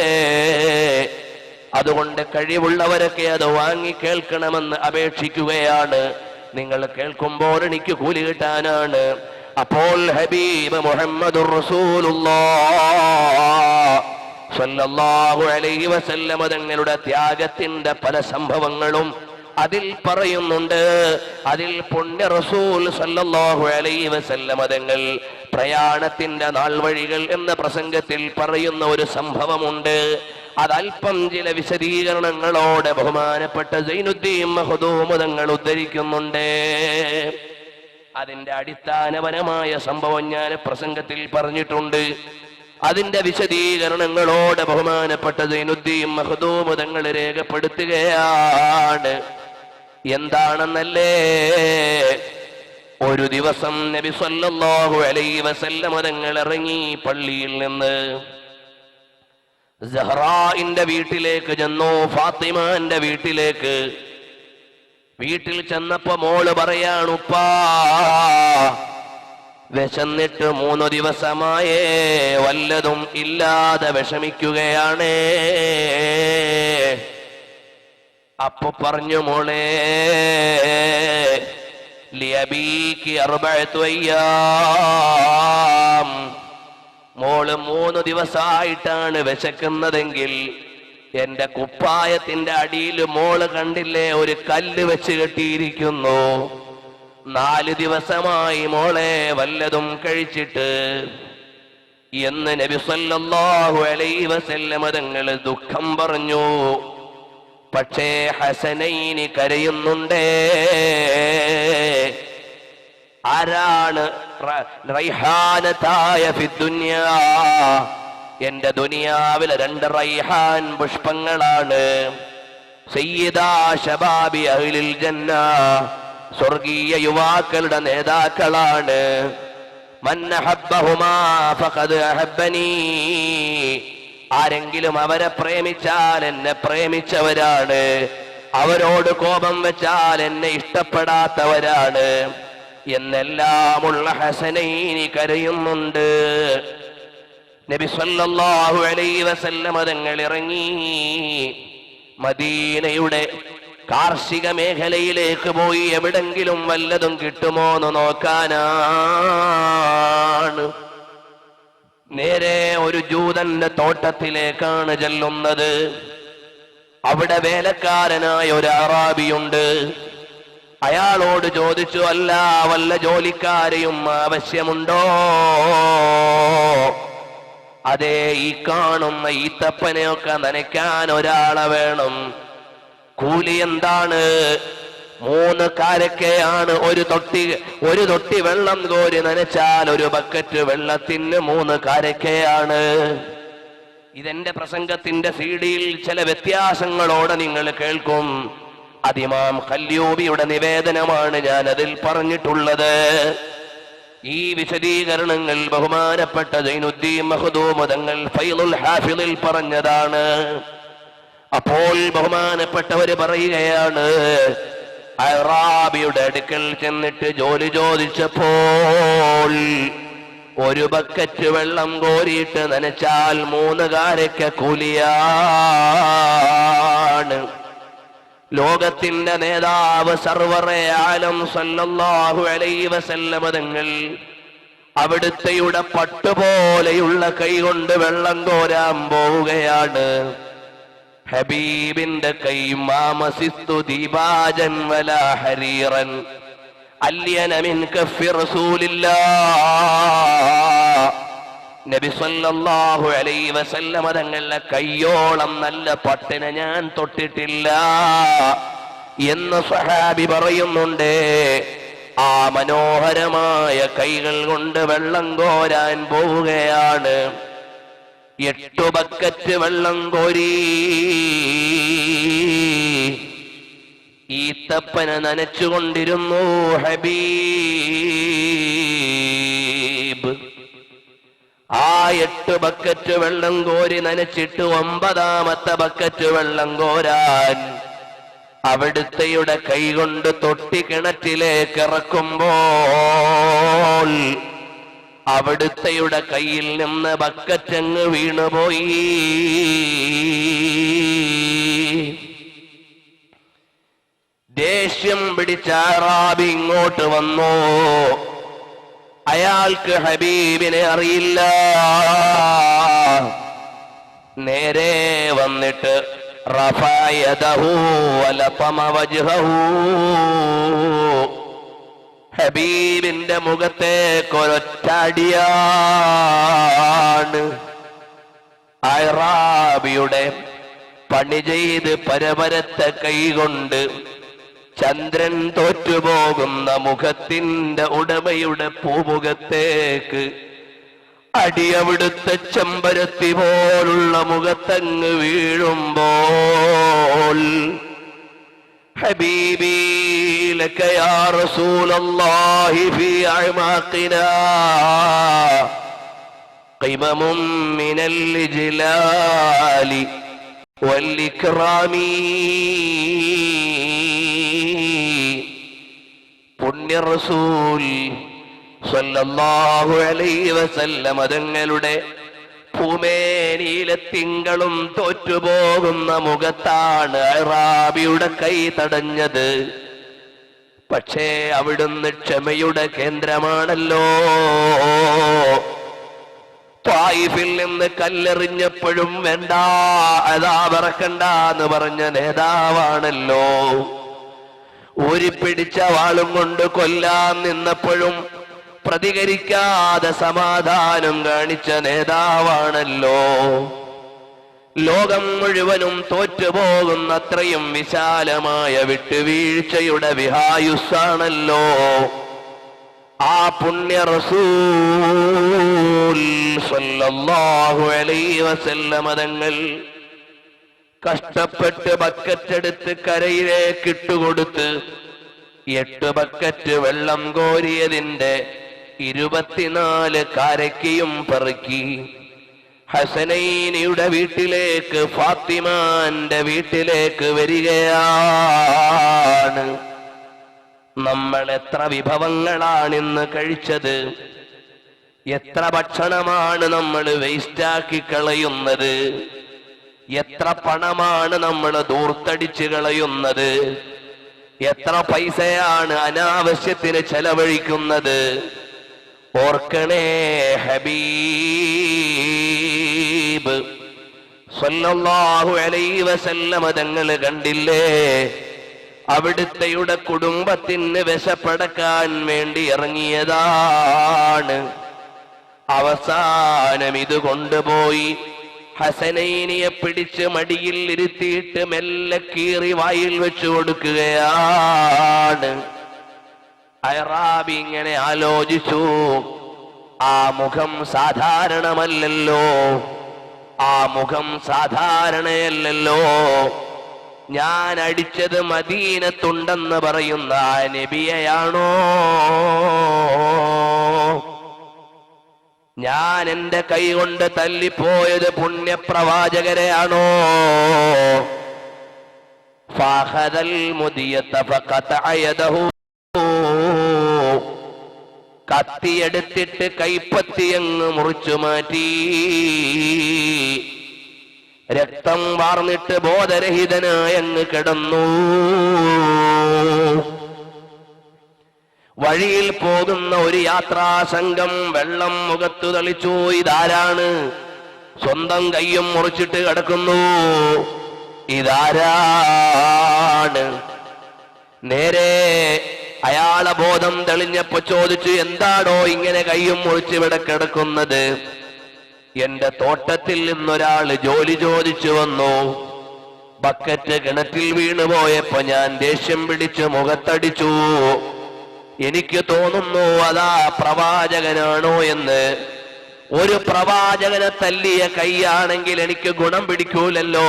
Speaker 1: അതുകൊണ്ട് കഴിവുള്ളവരൊക്കെ അത് വാങ്ങി കേൾക്കണമെന്ന് അപേക്ഷിക്കുകയാണ്. നിങ്ങൾ കേൾക്കുമ്പോൾ എനിക്ക് കൂലി കിട്ടാനാണ്. അപ്പോൾ ഹബീബ് മുഹമ്മദുർ റസൂലുള്ളാഹ് സ്വല്ലല്ലാഹു അലൈഹി വസല്ലം തങ്ങളുടെ ത്യാഗത്തിന്റെ പല സംഭവങ്ങളും അതിൽ പറയുന്നുണ്ട്, അതിൽ പുണ്യ റസൂൽ സല്ലല്ലാഹു അലൈഹി വസല്ലം തങ്ങൾ പ്രയാണത്തിന്റെ നാൾ വഴികൾ എന്ന പ്രസംഗത്തിൽ പറയുന്ന ഒരു സംഭവമുണ്ട്. അതല്പം ചില വിശദീകരണങ്ങളോടെ ബഹുമാനപ്പെട്ട സൈനുദ്ദീൻ മഖ്ദൂം തങ്ങൾ ഉദ്ധരിക്കുന്നുണ്ട്. അതിന്റെ അടിസ്ഥാനപരമായ സംഭവം ഞാൻ പ്രസംഗത്തിൽ പറഞ്ഞിട്ടുണ്ട്. അതിന്റെ വിശദീകരണങ്ങളോടെ ബഹുമാനപ്പെട്ട സൈനുദ്ദീൻ മഖ്ദൂം തങ്ങൾ രേഖപ്പെടുത്തുകയാണ്. എന്താണെന്നല്ലേ, ഒരു ദിവസം നബി സല്ലല്ലാഹു അലൈഹി വസല്ലം തങ്ങൾ ഇറങ്ങി പള്ളിയിൽ നിന്ന് സഹ്റാന്റെ വീട്ടിലേക്ക് ചെന്നു, ഫാത്തിമാന്റെ വീട്ടിലേക്ക്. വീട്ടിൽ ചെന്നപ്പോ മോള് പറയാണ്, ഉപ്പാ വിശന്നിട്ട് 3 ദിവസമായേ, വല്ലതും ഇല്ലാതെ വിഷമിക്കുകയാണ്. അപ്പൊ പറഞ്ഞു, മോളെ ലിയബീകി 4 അയ്യാം, മോള് 3 ദിവസമായിട്ടാണ് വിശക്കുന്നതെങ്കിൽ എന്റെ കുപ്പായത്തിന്റെ അടിയിൽ മോള് കണ്ടില്ലേ ഒരു കല്ല് വെച്ച് കെട്ടിയിരിക്കുന്നു. 4 ദിവസമായി മോളെ വല്ലതും കഴിച്ചിട്ട് എന്ന് നബി സല്ലല്ലാഹു അലൈഹി വസല്ലം തങ്ങൾ ദുഃഖം പറഞ്ഞു. പക്ഷേ ഹസനൈനി കരയുന്നുണ്ടേ. ആരാണ്? റൈഹാനതായ ഫിദ്ദുനിയാ, എന്റെ ദുനിയാവിലെ 2 റൈഹാൻ പുഷ്പങ്ങളാണ്. സയ്യിദാ ശബാബി അഹ്ലിൽ ജന്ന, സ്വർഗീയ യുവാക്കളുടെ നേതാക്കളാണ്. മൻ അഹബ്ബഹുമാ ഫഖദ് അഹബ്ബനീ, ആരെങ്കിലും അവരെ പ്രേമിച്ചാൽ എന്നെ പ്രേമിച്ചവരാണ്, അവരോട് കോപം വെച്ചാൽ എന്നെ ഇഷ്ടപ്പെടാത്തവരാണ് എന്നെല്ലാമുള്ള ഹസനൈനി കരയുന്നുണ്ട്. നബി സല്ലല്ലാഹു അലൈഹി വസല്ലം തങ്ങൾ ഇറങ്ങി മദീനയുടെ കാർഷിക മേഖലയിലേക്ക് പോയി എവിടെങ്കിലും വല്ലതും കിട്ടുമോ എന്ന് നോക്കാനാണ്. നേരെ ഒരു ജൂതന്റെ തോട്ടത്തിലേക്കാണ് ചെല്ലുന്നത്. അവിടെ വേലക്കാരനായ ഒരു അറാബിയുണ്ട്. അയാളോട് ചോദിച്ചു, അല്ല വല്ല ജോലിക്കാരെയും ആവശ്യമുണ്ടോ? അതെ, ഈ കാണുന്ന ഈത്തപ്പനെയൊക്കെ നനയ്ക്കാൻ ഒരാളെ വേണം. കൂലി എന്താണ്? 3 കാരക്കയാണ്. ഒരു തൊട്ടി വെള്ളം കോരി നനച്ചാൽ 1 ബക്കറ്റ് വെള്ളത്തിന് 3 കാരക്കയാണ്. ഇതെന്റെ പ്രസംഗത്തിന്റെ സീഡിയിൽ ചില വ്യത്യാസങ്ങളോടെ നിങ്ങൾ കേൾക്കും. അതിമാം ഖല്യൂബിയുടെ നിവേദനമാണ് ഞാൻ അതിൽ പറഞ്ഞിട്ടുള്ളത്. ഈ വിശദീകരണങ്ങൾ ബഹുമാനപ്പെട്ട സൈനുദ്ദീൻ മഖ്ദൂം തങ്ങൾ ഫൈളുൽ ഹാഫിളിൽ പറഞ്ഞതാണ്. അപ്പോൾ ബഹുമാനപ്പെട്ടവര് പറയുകയാണ്, അറാബിയുടെ അടുക്കൽ ചെന്നിട്ട് ജോലി ചോദിച്ചപ്പോൾ 1 ബക്കറ്റ് വെള്ളം കോരിയിട്ട് നനച്ചാൽ 3 കാരക്ക കൂലിയാണ്. ലോകത്തിന്റെ നേതാവ് സർവറെ ആലം സല്ലല്ലാഹു അലൈഹി വസല്ലം തങ്ങൾ അവിടുത്തെയുടെ പട്ടുപോലെയുള്ള കൈകൊണ്ട് വെള്ളം കോരാൻ പോവുകയാണ്. ഹബീബിന്റെ കൈ മാമസിസ്തു ദീപാജൻ വലാ ഹരീറൻ അല്യന മിൻ കഫി റസൂലില്ലാഹ്. നബി സല്ലല്ലാഹു അലൈഹി വസല്ലം തങ്ങളുടെ കയ്യോളം നല്ല പട്ടിനെ ഞാൻ തൊട്ടിട്ടില്ല എന്ന് സ്വഹാബി പറയുന്നുണ്ട്. ആ മനോഹരമായ കൈകൾ കൊണ്ട് വെള്ളം കോരാൻ പോവുകയാണ്. 8 ബക്കറ്റ് വെള്ളം കോരി ഈത്തപ്പനെ നനച്ചുകൊണ്ടിരുന്നു ഹബീബ്. ആ 8 ബക്കറ്റ് വെള്ളം കോരി നനച്ചിട്ട് 9ാമത്തെ ബക്കറ്റ് വെള്ളം കോരാൻ അവിടുത്തെയുടെ കൈകൊണ്ട് തൊട്ടി കിണറ്റിലേക്ക് ഇറക്കുമ്പോൾ അവിടുത്തെയുടെ കയ്യിൽ നിന്ന് ബക്കറ്റങ്ങ് വീണുപോയി. ദേഷ്യം പിടിച്ച അറാബി ഇങ്ങോട്ട് വന്നു. അയാൾക്ക് ഹബീബിനെ അറിയില്ല. നേരെ വന്നിട്ട് റഫഅ യദഹു വലതമ വജ്ഹഹു. ഹബീബിന്റെ മുഖത്തേക്കൊരൊറ്റടിയാണ്. അഅറാബിയുടെ പണി ചെയ്ത് പരപരത്തെ കൈകൊണ്ട് ചന്ദ്രൻ തോറ്റുപോകുന്ന മുഖത്തിന്റെ ഉടമയുടെ പൂമുഖത്തേക്ക് അടിയവിടുത്തെ ചെമ്പരത്തി പോലുള്ള മുഖത്തങ്ങ് വീഴുമ്പോൾ ഹബീബി ലക യാ റസൂലല്ലാഹി ഫീ അഅമാഖിനാ ഖിമമുൻ മിനൽ ഇജ്ലാലി വൽ ഇക്റാമി. പുണ്യ റസൂൽ സല്ലല്ലാഹു അലൈഹി വസല്ലം തങ്ങളുടെ ഭൂമേനിയിലെ തിങ്കളും തോറ്റുപോകുന്ന മുഖത്താണ് അഅറാബിയുടെ കൈ തടഞ്ഞത്. പക്ഷേ അവിടുന്ന് ക്ഷമയുടെ കേന്ദ്രമാണല്ലോ. ത്വായിഫിൽ നിന്ന് കല്ലെറിഞ്ഞപ്പോഴും വേണ്ട, അതാ പറക്കണ്ട എന്ന് പറഞ്ഞ നേതാവാണല്ലോ. ഊരിപ്പിടിച്ച വാളും കൊണ്ട് കൊല്ലാൻ നിന്നപ്പോഴും പ്രതികരിക്കാതെ സമാധാനം കാണിച്ച നേതാവാണല്ലോ. ലോകം മുഴുവനും തോറ്റുപോകുന്ന അത്രയും വിശാലമായ വിട്ടുവീഴ്ചയുടെ വിഹായുസ്സാണല്ലോ ആ പുണ്യ റസൂൽ സല്ലല്ലാഹു അലൈഹി വസല്ലം തങ്ങൾ. കഷ്ടപ്പെട്ട് ബക്കറ്റെടുത്ത് കരയിലേക്ക് ഇട്ടുകൊടുത്ത് 8 ബക്കറ്റ് വെള്ളം കോരിയതിന്റെ 24 കാരക്കയും പെറുക്കി ഹസനൈനിയുടെ വീട്ടിലേക്ക്, ഫാത്തിമാന്റെ വീട്ടിലേക്ക് വരികയാണ്. നമ്മൾ എത്ര വിഭവങ്ങളാണിന്ന് കഴിച്ചത്, എത്ര ഭക്ഷണമാണ് നമ്മൾ വേസ്റ്റാക്കി കളയുന്നത്, എത്ര പണമാണ് നമ്മൾ ദൂർത്തടിച്ച് കളയുന്നത്, എത്ര പൈസയാണ് അനാവശ്യത്തിന് ചെലവഴിക്കുന്നത്. ഓർക്കണേ, ഹബീബ് സല്ലല്ലാഹു അലൈഹി വസല്ലം തങ്ങൾ കണ്ടില്ലേ, അവിടുത്തെയുടെ കുടുംബത്തിന് വിശപ്പടക്കാൻ വേണ്ടി ഇറങ്ങിയതാണ്. അവസാനം ഇത് കൊണ്ടുപോയി ഹസനൈനിയെ പിടിച്ച് മടിയിൽ ഇരുത്തിയിട്ട് മെല്ലെ കീറി വായിൽ വെച്ചു കൊടുക്കുകയാണ്. അഅറാബി ഇങ്ങനെ ആലോചിച്ചു, ആ മുഖം സാധാരണമല്ലല്ലോ, ആ മുഖം സാധാരണയല്ലല്ലോ. ഞാൻ അടിച്ചത് മദീനത്തുണ്ടെന്ന് പറയുന്ന ആ നബിയെയാണോ? ഞാൻ എന്റെ കൈ കൊണ്ട് തല്ലിപ്പോയത് പുണ്യപ്രവാചകരെയാണോ? ഫഅഖദൽ മുദിയത ഫഖതഅ യദഹു. കത്തിയെടുത്തിട്ട് കൈപ്പത്തിയങ്ങ് മുറിച്ചു മാറ്റി. രക്തം വാർന്നിട്ട് ബോധരഹിതനായി അങ്ങ് കിടന്നു. വഴിയിൽ പോകുന്ന ഒരു യാത്രാ സംഘം വെള്ളം മുഖത്തു തളിച്ചു. ഇതാരാണ്? സ്വന്തം കയ്യും മുറിച്ചിട്ട് കിടക്കുന്നു. ഇതാരാണ്? നേരെ അയാളെ ബോധം തെളിഞ്ഞപ്പോ ചോദിച്ചു, എന്താണോ ഇങ്ങനെ കയ്യും മുറിച്ച് ഇവിടെ കിടക്കുന്നത്? എന്റെ തോട്ടത്തിൽ നിന്നൊരാള് ജോലി ചോദിച്ചു വന്നു. ബക്കറ്റ് കിണറ്റിൽ വീണുപോയപ്പോ ഞാൻ ദേഷ്യം പിടിച്ച് മുഖത്തടിച്ചു. എനിക്ക് തോന്നുന്നു അതാ പ്രവാചകനാണോ എന്ന്. ഒരു പ്രവാചകനെ തല്ലിയ കൈയാണെങ്കിൽ എനിക്ക് ഗുണം പിടിക്കൂലല്ലോ,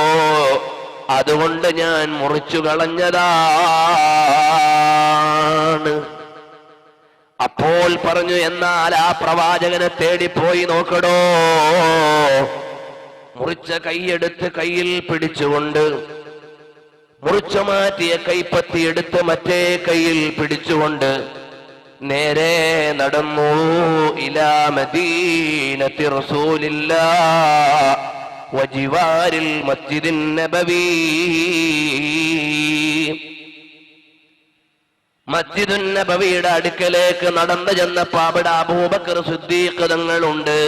Speaker 1: അതുകൊണ്ട് ഞാൻ മുറിച്ചു കളഞ്ഞതാണ്. അപ്പോൾ പറഞ്ഞു, എന്നാൽ ആ പ്രവാചകനെ തേടിപ്പോയി നോക്കടോ. മുറിച്ച കൈയെടുത്ത് കയ്യിൽ പിടിച്ചുകൊണ്ട്, മുറിച്ചു മാറ്റിയ കൈപ്പത്തി എടുത്ത് മറ്റേ കയ്യിൽ പിടിച്ചുകൊണ്ട് നേരെ നടന്നു. ഇലാ മദീനത്തി റസൂലില്ലാഹ് വജിവാരിൽ മസ്ജിദിൻ നബവി. മസ്ജിദുൻ നബവിയുടെ അടുക്കലേക്ക് നടന്നു ചെന്നപ്പോ അവിടെ അബൂബക്കർ സിദ്ദീഖ് തങ്ങളുണ്ട്,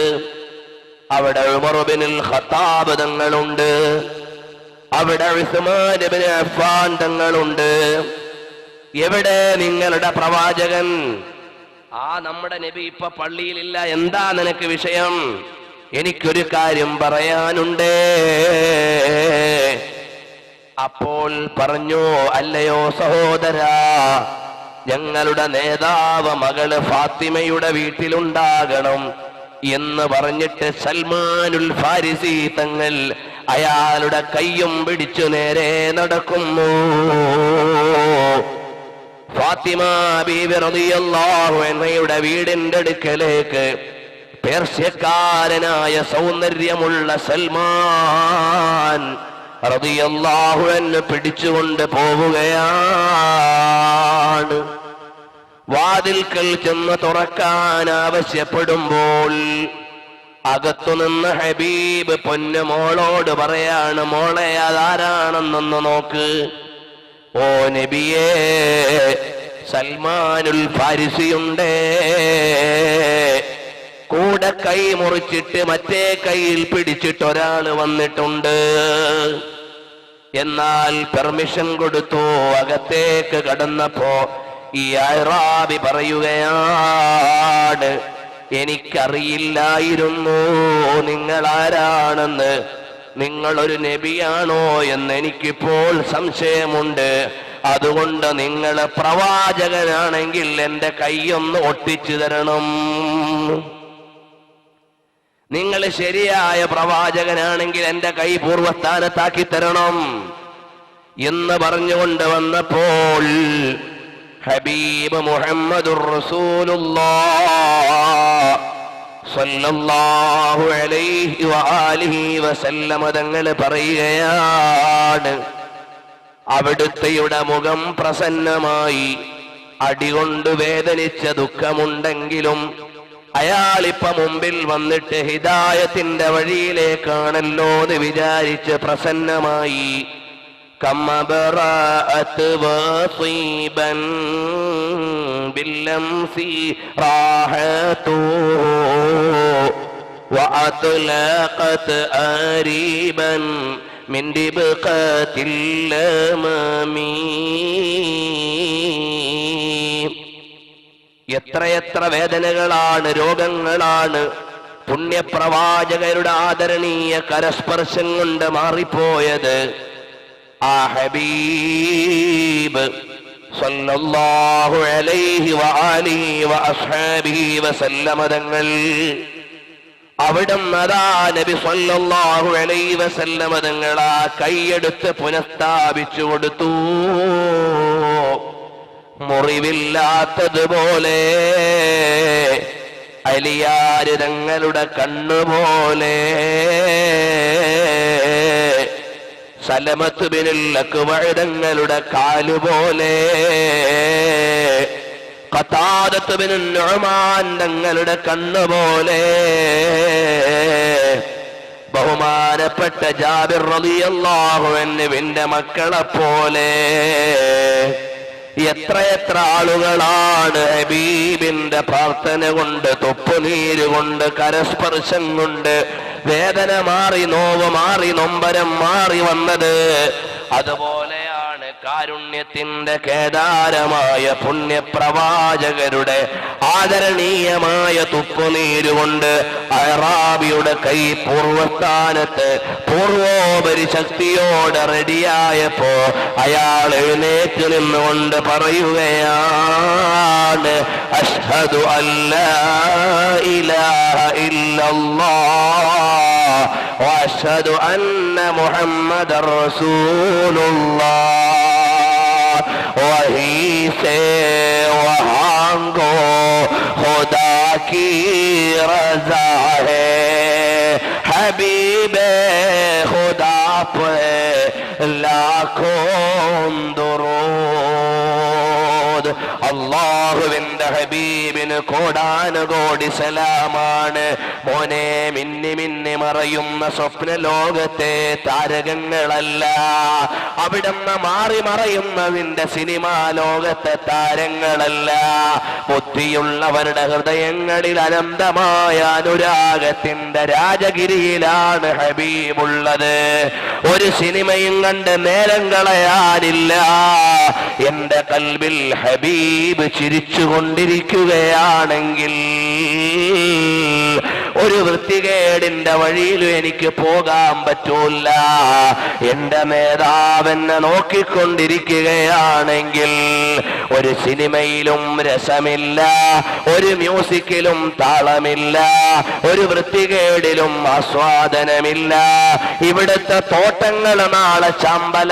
Speaker 1: അവിടെ ഉമർ ഇബ്നുൽ ഖത്താബ് തങ്ങളുണ്ട്, അവിടെ ഉസ്മാൻ ഇബ്നു അഫ്ഫാൻ തങ്ങളുണ്ട്. എവിടെ നിങ്ങളുടെ പ്രവാചകൻ? നമ്മുടെ നബി ഇപ്പൊ പള്ളിയിലില്ല. എന്താ നിനക്ക് വിഷയം? എനിക്കൊരു കാര്യം പറയാനുണ്ട്. അപ്പോൾ പറഞ്ഞു, അല്ലയോ സഹോദരാ, ഞങ്ങളുടെ നേതാവ് മകള് ഫാത്തിമയുടെ വീട്ടിലുണ്ടാകണം എന്ന് പറഞ്ഞിട്ട് സൽമാനുൽ ഫാരിസി തങ്ങൾ അയാളുടെ കയ്യും പിടിച്ചു നേരെ നടക്കുന്നു. ഫാത്തിമ ബീവി റളിയല്ലാഹു അൻഹയുടെ വീടിന്റെ അടുക്കലേക്ക് പേർഷ്യക്കാരനായ സൗന്ദര്യമുള്ള സൽമാൻ റളിയല്ലാഹു അൻഹു പിടിച്ചുകൊണ്ട് പോവുകയാണ്. വാതിൽക്കൽ ചെന്ന് തുറക്കാൻ ആവശ്യപ്പെടുമ്പോൾ അകത്തുനിന്ന് ഹബീബ് പൊന്നുമോളോട് പറയാണ്, മോളെ അതാരാണെന്നൊന്ന് നോക്ക്. ഓ നബിയേ, സൽമാനുൽ ഫാരിസിയുണ്ടേ. കൂടെ കൈ മുറിച്ചിട്ട് മറ്റേ കൈയിൽ പിടിച്ചിട്ട് ഒരാള് വന്നിട്ടുണ്ട്. എന്നാൽ പെർമിഷൻ കൊടുത്തു. അകത്തേക്ക് കടന്നപ്പോ ഈ അറാബി പറയുകയാണ്, എനിക്കറിയില്ലായിരുന്നു നിങ്ങൾ ആരാണെന്ന്. നിങ്ങളൊരു നബിയാണോ എന്ന് എനിക്കിപ്പോൾ സംശയമുണ്ട്. അതുകൊണ്ട് നിങ്ങൾ പ്രവാചകനാണെങ്കിൽ എന്റെ കൈയൊന്ന് ഒട്ടിച്ചു തരണം. നിങ്ങൾ ശരിയായ പ്രവാചകനാണെങ്കിൽ എന്റെ കൈ പൂർവ്വസ്ഥാനത്താക്കി തരണം എന്ന് പറഞ്ഞുകൊണ്ട് വന്നപ്പോൾ ഹബീബ് മുഹമ്മദുർ റസൂലുള്ളാഹ് സല്ലല്ലാഹു അലൈഹി വആലിഹി വസല്ലമ തങ്ങൾ പറയുകയാണ്, അവിടുത്തെയുടെ മുഖം പ്രസന്നമായി. അടികൊണ്ട് വേദനിച്ച ദുഃഖമുണ്ടെങ്കിലും അയാളിപ്പ മുമ്പിൽ വന്നിട്ട് ഹിദായത്തിന്റെ വഴിയിലേക്കാണല്ലോ എന്ന് വിചാരിച്ച് പ്രസന്നമായി. കമ്മബറാഅത് വസീബൻ ബില്ലംസി റാഹതു വഅത്ലഖത് ആരീബൻ മിൻ ദിബ്ഖത്തിൽ ലമമീ. എത്രയെത്ര വേദനകളാണ്, രോഗങ്ങളാണ് പുണ്യപ്രവാചകരുടെ ആദരണീയ കരസ്പർശം കൊണ്ട് മാറിപ്പോയത്. ആ ഹബീബ് സല്ലല്ലാഹു അലൈഹി വആലിഹി വഅസ്ഹാബിഹി വസല്ലമ തങ്ങൾ അവിടുന്ന് അതാ നബി സല്ലല്ലാഹു അലൈഹി വസല്ലമ തങ്ങൾ ആ കൈയെടുത്ത് പുനഃസ്ഥാപിച്ചു കൊടുത്തു. മുറിവില്ലാത്തതുപോലെ, അലിയാര് തങ്ങളുടെ കണ്ണുപോലെ, സലമത്ത് ബിനുൽ അക്വഅ തങ്ങളുടെ കാലുപോലെ, ഖതാദത്ത് ബിനു നുഅ്മാൻ തങ്ങളുടെ കണ്ണുപോലെ, ബഹുമാനപ്പെട്ട ജാബിർ റളിയല്ലാഹു അൻഹുവിന്റെ മക്കളെ പോലെ എത്രയെത്ര ആളുകളാണ് ഹബീബിന്റെ പ്രാർത്ഥന കൊണ്ട്, തൊപ്പുനീര് കൊണ്ട്, കരസ്പർശം കൊണ്ട് വേദന മാറി, നോവ് മാറി, നൊമ്പരം മാറി വന്നത്. അതുപോലെയാണ് കാരുണ്യത്തിന്റെ കേദാരമായ പുണ്യപ്രവാചകരുടെ ആദരണീയമായ തുപ്പുനീരുകൊണ്ട് അറാബിയുടെ കൈ പൂർവസ്ഥാനത്ത് പൂർവോപരി ശക്തിയോടെ റെഡിയായപ്പോ അയാൾ എഴുന്നേറ്റ് നിന്നുകൊണ്ട് പറയുകയാണ്, അഷ്ഹദു അല്ലാ ഇലാഹ ഇല്ലല്ലാഹ് وأشهد أن محمد رسول الله وہی سے وہاں کو خدا کی رضا ہے حبیب خدا پہ لاکھوں درود. അല്ലാഹുവിന്റെ ഹബീബിന് കോടാനുകോടി സലാമാണ്. മോനെ മിന്നി മിന്നി മറയുന്ന സ്വപ്ന ലോകത്തെ താരകങ്ങളല്ല, അവിടുന്ന് മാറി മറയുന്നതിന്റെ സിനിമാ ലോകത്തെ താരങ്ങളല്ല. ബുദ്ധിയുള്ളവരുടെ ഹൃദയങ്ങളിൽ അനന്തമായ അനുരാഗത്തിന്റെ രാജഗിരിയിലാണ് ഹബീബുള്ളത്. ഒരു സിനിമയും കണ്ട് നേരം കളയാനില്ല. എന്റെ കൽബിൽ ഹബീബ് ചിരിച്ചുകൊണ്ടിരിക്കുകയാണെങ്കിൽ ഒരു വൃത്തികേടിന്റെ വഴിയിലും എനിക്ക് പോകാൻ പറ്റൂല. എന്റെ നേതാവെന്നെ നോക്കിക്കൊണ്ടിരിക്കുകയാണെങ്കിൽ ഒരു സിനിമയിലും രസമില്ല, ഒരു മ്യൂസിക്കിലും താളമില്ല, ഒരു വൃത്തികേടിലും ആസ്വാദനമില്ല. ഇവിടുത്തെ തോട്ടങ്ങൾ നാളെ ചമ്പല.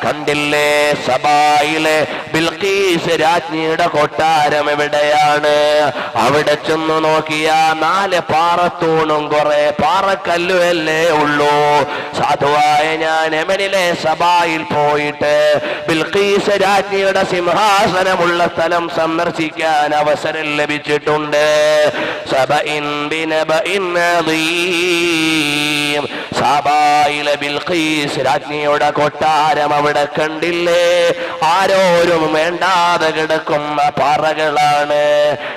Speaker 1: കണ്ടില്ലേ സബായിലെ ബിൽഖീസ് രാജ്ഞിയുടെ കൊട്ടാരം എവിടെയാണ്? അവിടെ ചെന്ന് നോക്കിയാ 4 പാറത്തൂണും കുറെ പാറക്കല്ലുമല്ലേ ഉള്ളൂ. സാധുവായ ഞാൻ യമനിലെ സബായിൽ പോയിട്ട് ബിൽഖീസ് രാജ്ഞിയുടെ സിംഹാസനമുള്ള സ്ഥലം സന്ദർശിക്കാൻ അവസരം ലഭിച്ചിട്ടുണ്ട്. സബഇൻ ബിനബഇൻ അദീം. സബായിലെ ബിൽഖീസ് രാജ്ഞിയുടെ കൊട്ടാരം അവിടെ കണ്ടില്ലേ? ആരോരും വേണ്ടാതെ കിടക്കുന്ന പാറകളാണ്.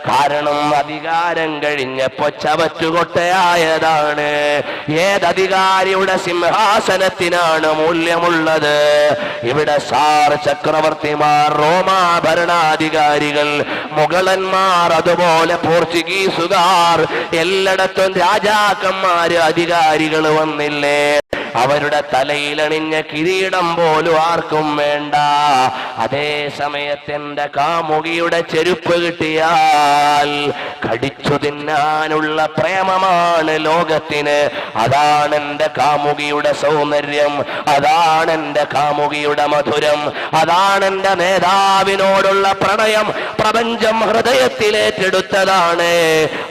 Speaker 1: കാരണം അധികാരം കഴിഞ്ഞപ്പോ ചവറ്റുകൊട്ടയായതാണ്. ഏതധികാരിയുടെ സിംഹാസനത്തിനാണ് മൂല്യമുള്ളത്? ഇവിടെ സാർ ചക്രവർത്തിമാർ, റോമാ ഭരണാധികാരികൾ, മുഗളന്മാർ, അതുപോലെ പോർച്ചുഗീസുകാർ, എല്ലായിടത്തും രാജാക്കന്മാര്, അധികാരികൾ വന്നില്ലേ? അവരുടെ തലയിലണിഞ്ഞ കിരീടം പോലും ആർക്കും വേണ്ട. അതേ സമയത്ത് എന്റെ കാമുകിയുടെ ചെരുപ്പ് കിട്ടിയാൽ കടിച്ചു തിന്നാനുള്ള പ്രേമമാണ് ലോകത്തിന്. അതാണ് എന്റെ കാമുകിയുടെ സൗന്ദര്യം, അതാണ് എന്റെ കാമുകിയുടെ മധുരം, അതാണ് എന്റെ നേതാവിനോടുള്ള പ്രണയം. പ്രപഞ്ചം ഹൃദയത്തിലേറ്റെടുത്തതാണ്.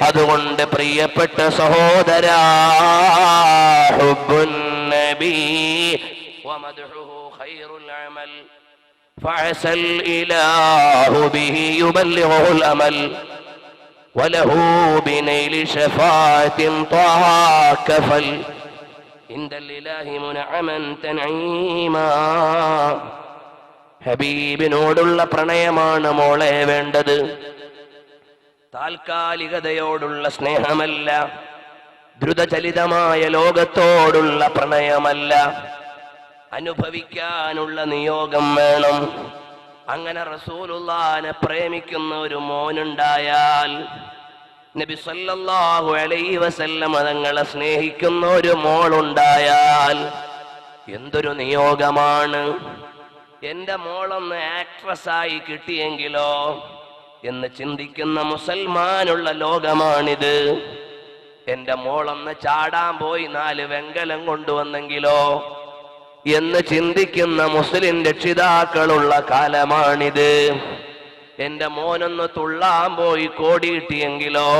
Speaker 1: അതുകൊണ്ട് പ്രിയപ്പെട്ട സഹോദരാ, ഹുബ്ബുൻ നബി വമദ്ഹുഹു ഖൈറുൽ അമൽ ഫഅസൽ ഇലാഹു ബിഹി യുബല്ലിഗുൽ അമൽ വലഹു ബിനൈലി ശഫാഅത്തിൻ ത്വാഹ കഫൽ ഇൻദൽ ഇലാഹി മുനഅമൻ തൻഈമാ. ഹബീബിനോടുള്ള പ്രണയമാണ് മോളെ വേണ്ടത്. താൽക്കാലികതയോടുള്ള സ്നേഹമല്ല, ദ്രുതചലിതമായ ലോകത്തോടുള്ള പ്രണയമല്ല. അനുഭവിക്കാനുള്ള നിയോഗം വേണം. അങ്ങനെ റസൂലുള്ളാഹിനെ പ്രേമിക്കുന്ന ഒരു മോനുണ്ടായാൽ, നബി സല്ലല്ലാഹു അലൈഹി വസല്ലം തങ്ങളെ സ്നേഹിക്കുന്ന ഒരു മോളുണ്ടായാൽ എന്തൊരു നിയോഗമാണ്! എന്റെ മോളൊന്ന് ആക്ട്രസ്സായി കിട്ടിയെങ്കിലോ എന്ന് ചിന്തിക്കുന്ന മുസൽമാനുള്ള ലോകമാണിത്. എന്റെ മോളൊന്ന് ചാടാൻ പോയി 4 വെങ്കലം കൊണ്ടുവന്നെങ്കിലോ എന്ന് ചിന്തിക്കുന്ന മുസ്ലിം രക്ഷിതാക്കളുള്ള കാലമാണിത്. എന്റെ മോനൊന്ന് തുള്ളാൻ പോയി കോടി കിട്ടിയെങ്കിലോ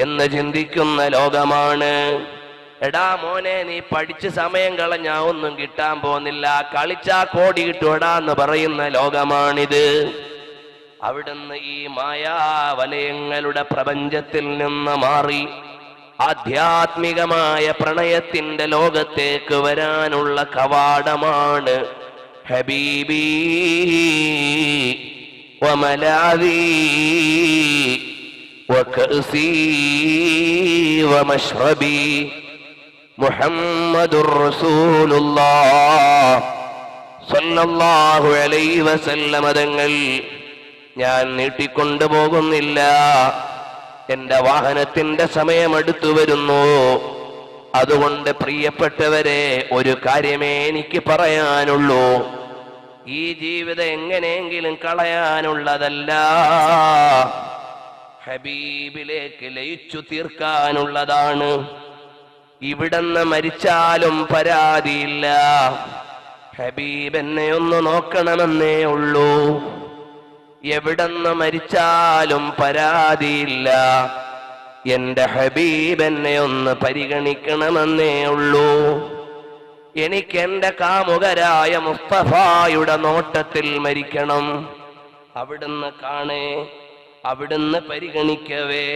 Speaker 1: എന്ന് ചിന്തിക്കുന്ന ലോകമാണ്. എടാ മോനെ, നീ പഠിച്ച് സമയം കളഞ്ഞാ ഒന്നും കിട്ടാൻ പോകുന്നില്ല, കളിച്ചാ കോടി കിട്ടുവടാ എന്ന് പറയുന്ന ലോകമാണിത്. അവിടുന്ന് ഈ മായാവലയങ്ങളുടെ പ്രപഞ്ചത്തിൽ നിന്ന് മാറി ആധ്യാത്മികമായ പ്രണയത്തിന്റെ ലോകത്തേക്ക് വരാനുള്ള കവാടമാണ് ഹബീബി വമലാദി വകഅസി വമശ്റബി മുഹമ്മദുർ റസൂലുള്ളാഹ് സ്വല്ലല്ലാഹു അലൈഹി വസല്ലം തങ്ങൾ. ഞാൻ നീട്ടിക്കൊണ്ടു പോകുന്നില്ല, എന്റെ വാഹനത്തിന്റെ സമയം അടുത്തു വരുന്നു. അതുകൊണ്ട് പ്രിയപ്പെട്ടവരെ, ഒരു കാര്യമേ എനിക്ക് പറയാനുള്ളൂ. ഈ ജീവിതം എങ്ങനെയെങ്കിലും കളയാനുള്ളതല്ല, ഹബീബിലേക്ക് ലയിച്ചു തീർക്കാനുള്ളതാണ്. ഇവിടുന്ന് മരിച്ചാലും പരാതിയില്ല, ഹബീബ് എന്നെ ഒന്ന് നോക്കണമെന്നേ ഉള്ളൂ. എവിടെന്ന് മരിച്ചാലും പരാതിയില്ല, എന്റെ ഹബീബ് എന്നെ ഒന്ന് പരിഗണിക്കണമെന്നേ ഉള്ളൂ. എനിക്ക് എന്റെ കാമുകരായ മുസ്തഫായുടെ നോട്ടത്തിൽ മരിക്കണം. അവിടുന്ന് കാണേ, അവിടുന്ന് പരിഗണിക്കവേ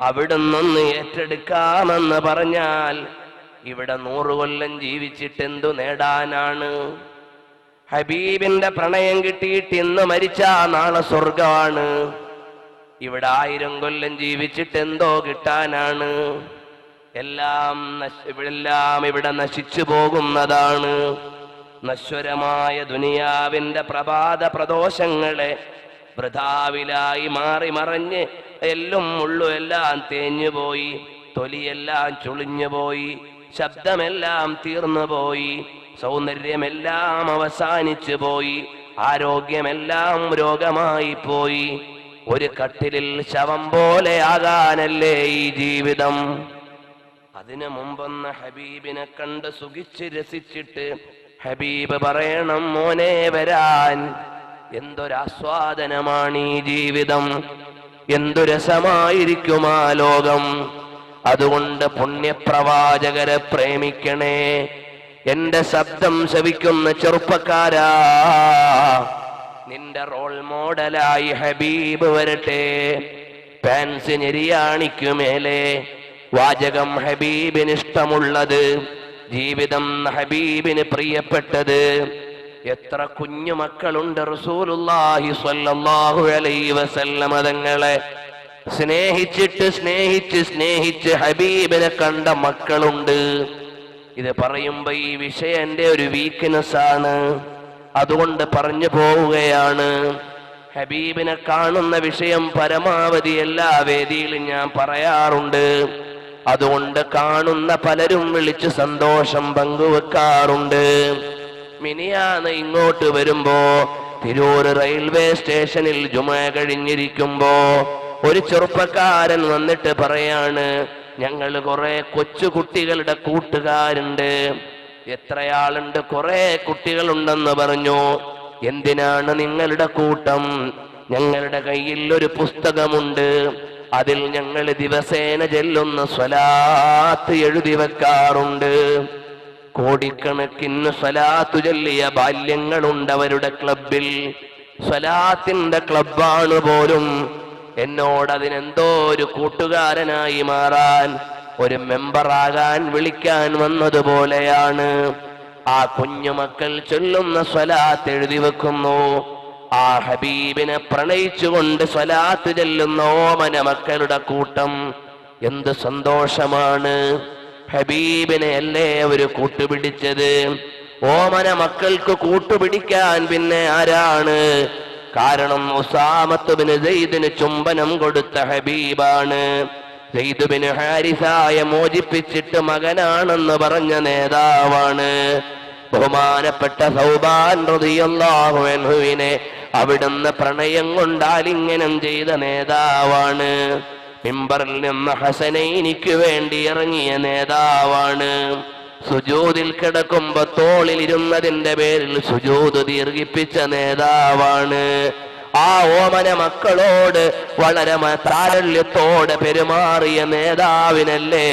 Speaker 1: അവിടുന്നൊന്ന് ഏറ്റെടുക്കാമെന്ന് പറഞ്ഞാൽ ഇവിടെ 100 കൊല്ലം ജീവിച്ചിട്ട് എന്തു നേടാനാണ്? ഹബീബിന്റെ പ്രണയം കിട്ടിയിട്ട് ഇന്ന് മരിച്ചാ നാളെ സ്വർഗമാണ്. ഇവിടെ 1000 കൊല്ലം ജീവിച്ചിട്ട് എന്തോ കിട്ടാനാണ്? എല്ലാം ഇവിടെ നശിച്ചു പോകുന്നതാണ്. നശ്വരമായ ദുനിയാവിന്റെ പ്രഭാത പ്രദോഷങ്ങളെ വൃഥാവിലായി മാറി മറഞ്ഞ് എല്ലും മുള്ളും എല്ലാം തേഞ്ഞുപോയി, തൊലിയെല്ലാം ചുളിഞ്ഞുപോയി, ശബ്ദമെല്ലാം തീർന്നുപോയി, സൗന്ദര്യമെല്ലാം അവസാനിച്ചു പോയി, ആരോഗ്യമെല്ലാം രോഗമായി പോയി. ഒരു കട്ടിലിൽ ശവം പോലെ ആകാനല്ലേ ഈ ജീവിതം? അതിനു മുമ്പൊന്ന് ഹബീബിനെ കണ്ട് സുഖിച്ച് രസിച്ചിട്ട് ഹബീബ് പറയണം, മോനെ വരാൻ. എന്തൊരാസ്വാദനമാണ് ഈ ജീവിതം, എന്തു രസമായിരിക്കും ആ ലോകം. അതുകൊണ്ട് പുണ്യപ്രവാചകരെ പ്രേമിക്കണേ. എന്റെ ശബ്ദം ശ്രവിക്കുന്ന ചെറുപ്പക്കാരാ, നിന്റെ റോൾ മോഡലായി ഹബീബ് വരട്ടെ. പാൻസ് ഞെരിയാണിക്കുമേലെ വാചകം ഹബീബിന് ഇഷ്ടമുള്ളത്, ജീവിതം ഹബീബിന് പ്രിയപ്പെട്ടത്. എത്ര കുഞ്ഞുമക്കളുണ്ട് റസൂലുള്ളാഹി സ്വല്ലല്ലാഹു അലൈഹി വസല്ലമ തങ്ങളെ സ്നേഹിച്ചിട്ട് സ്നേഹിച്ച് ഹബീബിനെ കണ്ട മക്കളുണ്ട്. ഇത് പറയുമ്പോ ഈ വിഷയം എന്റെ ഒരു വീക്ക്നെസ് ആണ്, അതുകൊണ്ട് പറഞ്ഞു പോവുകയാണ്. ഹബീബിനെ കാണുന്ന വിഷയം പരമാവധി എല്ലാ വേദിയിലും ഞാൻ പറയാറുണ്ട്. അതുകൊണ്ട് കാണുന്ന പലരും വിളിച്ച് സന്തോഷം പങ്കുവെക്കാറുണ്ട്. മിനിയാന്ന് ഇങ്ങോട്ട് വരുമ്പോ തിരൂർ റെയിൽവേ സ്റ്റേഷനിൽ ജുമഅ കഴിഞ്ഞിരിക്കുമ്പോ ഒരു ചെറുപ്പക്കാരൻ വന്നിട്ട് പറയാണ്, ഞങ്ങൾ കുറെ കൊച്ചു കുട്ടികളുടെ കൂട്ടുകാരുണ്ട്. എത്രയാളുണ്ട്? കുറെ കുട്ടികളുണ്ടെന്ന് പറഞ്ഞു. എന്തിനാണ് നിങ്ങളുടെ കൂട്ടം? ഞങ്ങളുടെ കയ്യിൽ ഒരു പുസ്തകമുണ്ട്, അതിൽ ഞങ്ങൾ ദിവസേന ചൊല്ലുന്ന സ്വലാത്ത് എഴുതി വെക്കാറുണ്ട്. കോടിക്കണക്കിന് സ്വലാത്തു ചൊല്ലിയ ബാല്യങ്ങളുണ്ട് അവരുടെ ക്ലബിൽ. സ്വലാത്തിന്റെ ക്ലബാണ് പോലും. എന്നോട് അതിനെന്തോ ഒരു കൂട്ടുകാരനായി മാറാൻ, ഒരു മെമ്പറാകാൻ വിളിക്കാൻ വന്നതുപോലെയാണ്. ആ കുഞ്ഞുമക്കൾ ചൊല്ലുന്ന സ്വലാത്ത് എഴുതി വെക്കുന്നു. ആ ഹബീബിനെ പ്രണയിച്ചുകൊണ്ട് സ്വലാത്ത് ചൊല്ലുന്ന ഓമന മക്കളുടെ കൂട്ടം. എന്ത് സന്തോഷമാണ്! ഹബീബിനെ അല്ലേ അവര് കൂട്ടുപിടിച്ചത്. ഓമന മക്കൾക്ക് കൂട്ടുപിടിക്കാൻ പിന്നെ ആരാണ്? കാരണം ഉസാമത്ത് ബിൻ സെയ്ദിന് ചുംബനം കൊടുത്ത ഹബീബാണ്. സെയ്ദ് ബിൻ ഹാരിസായെ മോചിപ്പിച്ചിട്ട് മകനാണെന്ന് പറഞ്ഞ നേതാവാണ്. ബഹുമാനപ്പെട്ട സൗബാൻ റളിയല്ലാഹു അൻഹുവിനെ അവിടുന്ന് പ്രണയം കൊണ്ട് ആലിംഗനം ചെയ്ത നേതാവാണ്. മിമ്പറിൽ നിന്ന് ഹസനൈനിക്ക് വേണ്ടി ഇറങ്ങിയ നേതാവാണ്. സുജൂദിൽ കിടക്കുമ്പോ തോളിൽ ഇരുന്നതിന്റെ പേരിൽ സുജൂദ് ദീർഘിപ്പിച്ച നേതാവാണ്. ആ ഓമന മക്കളോട് വളരെ താരല്യത്തോടെ പെരുമാറിയ നേതാവിനല്ലേ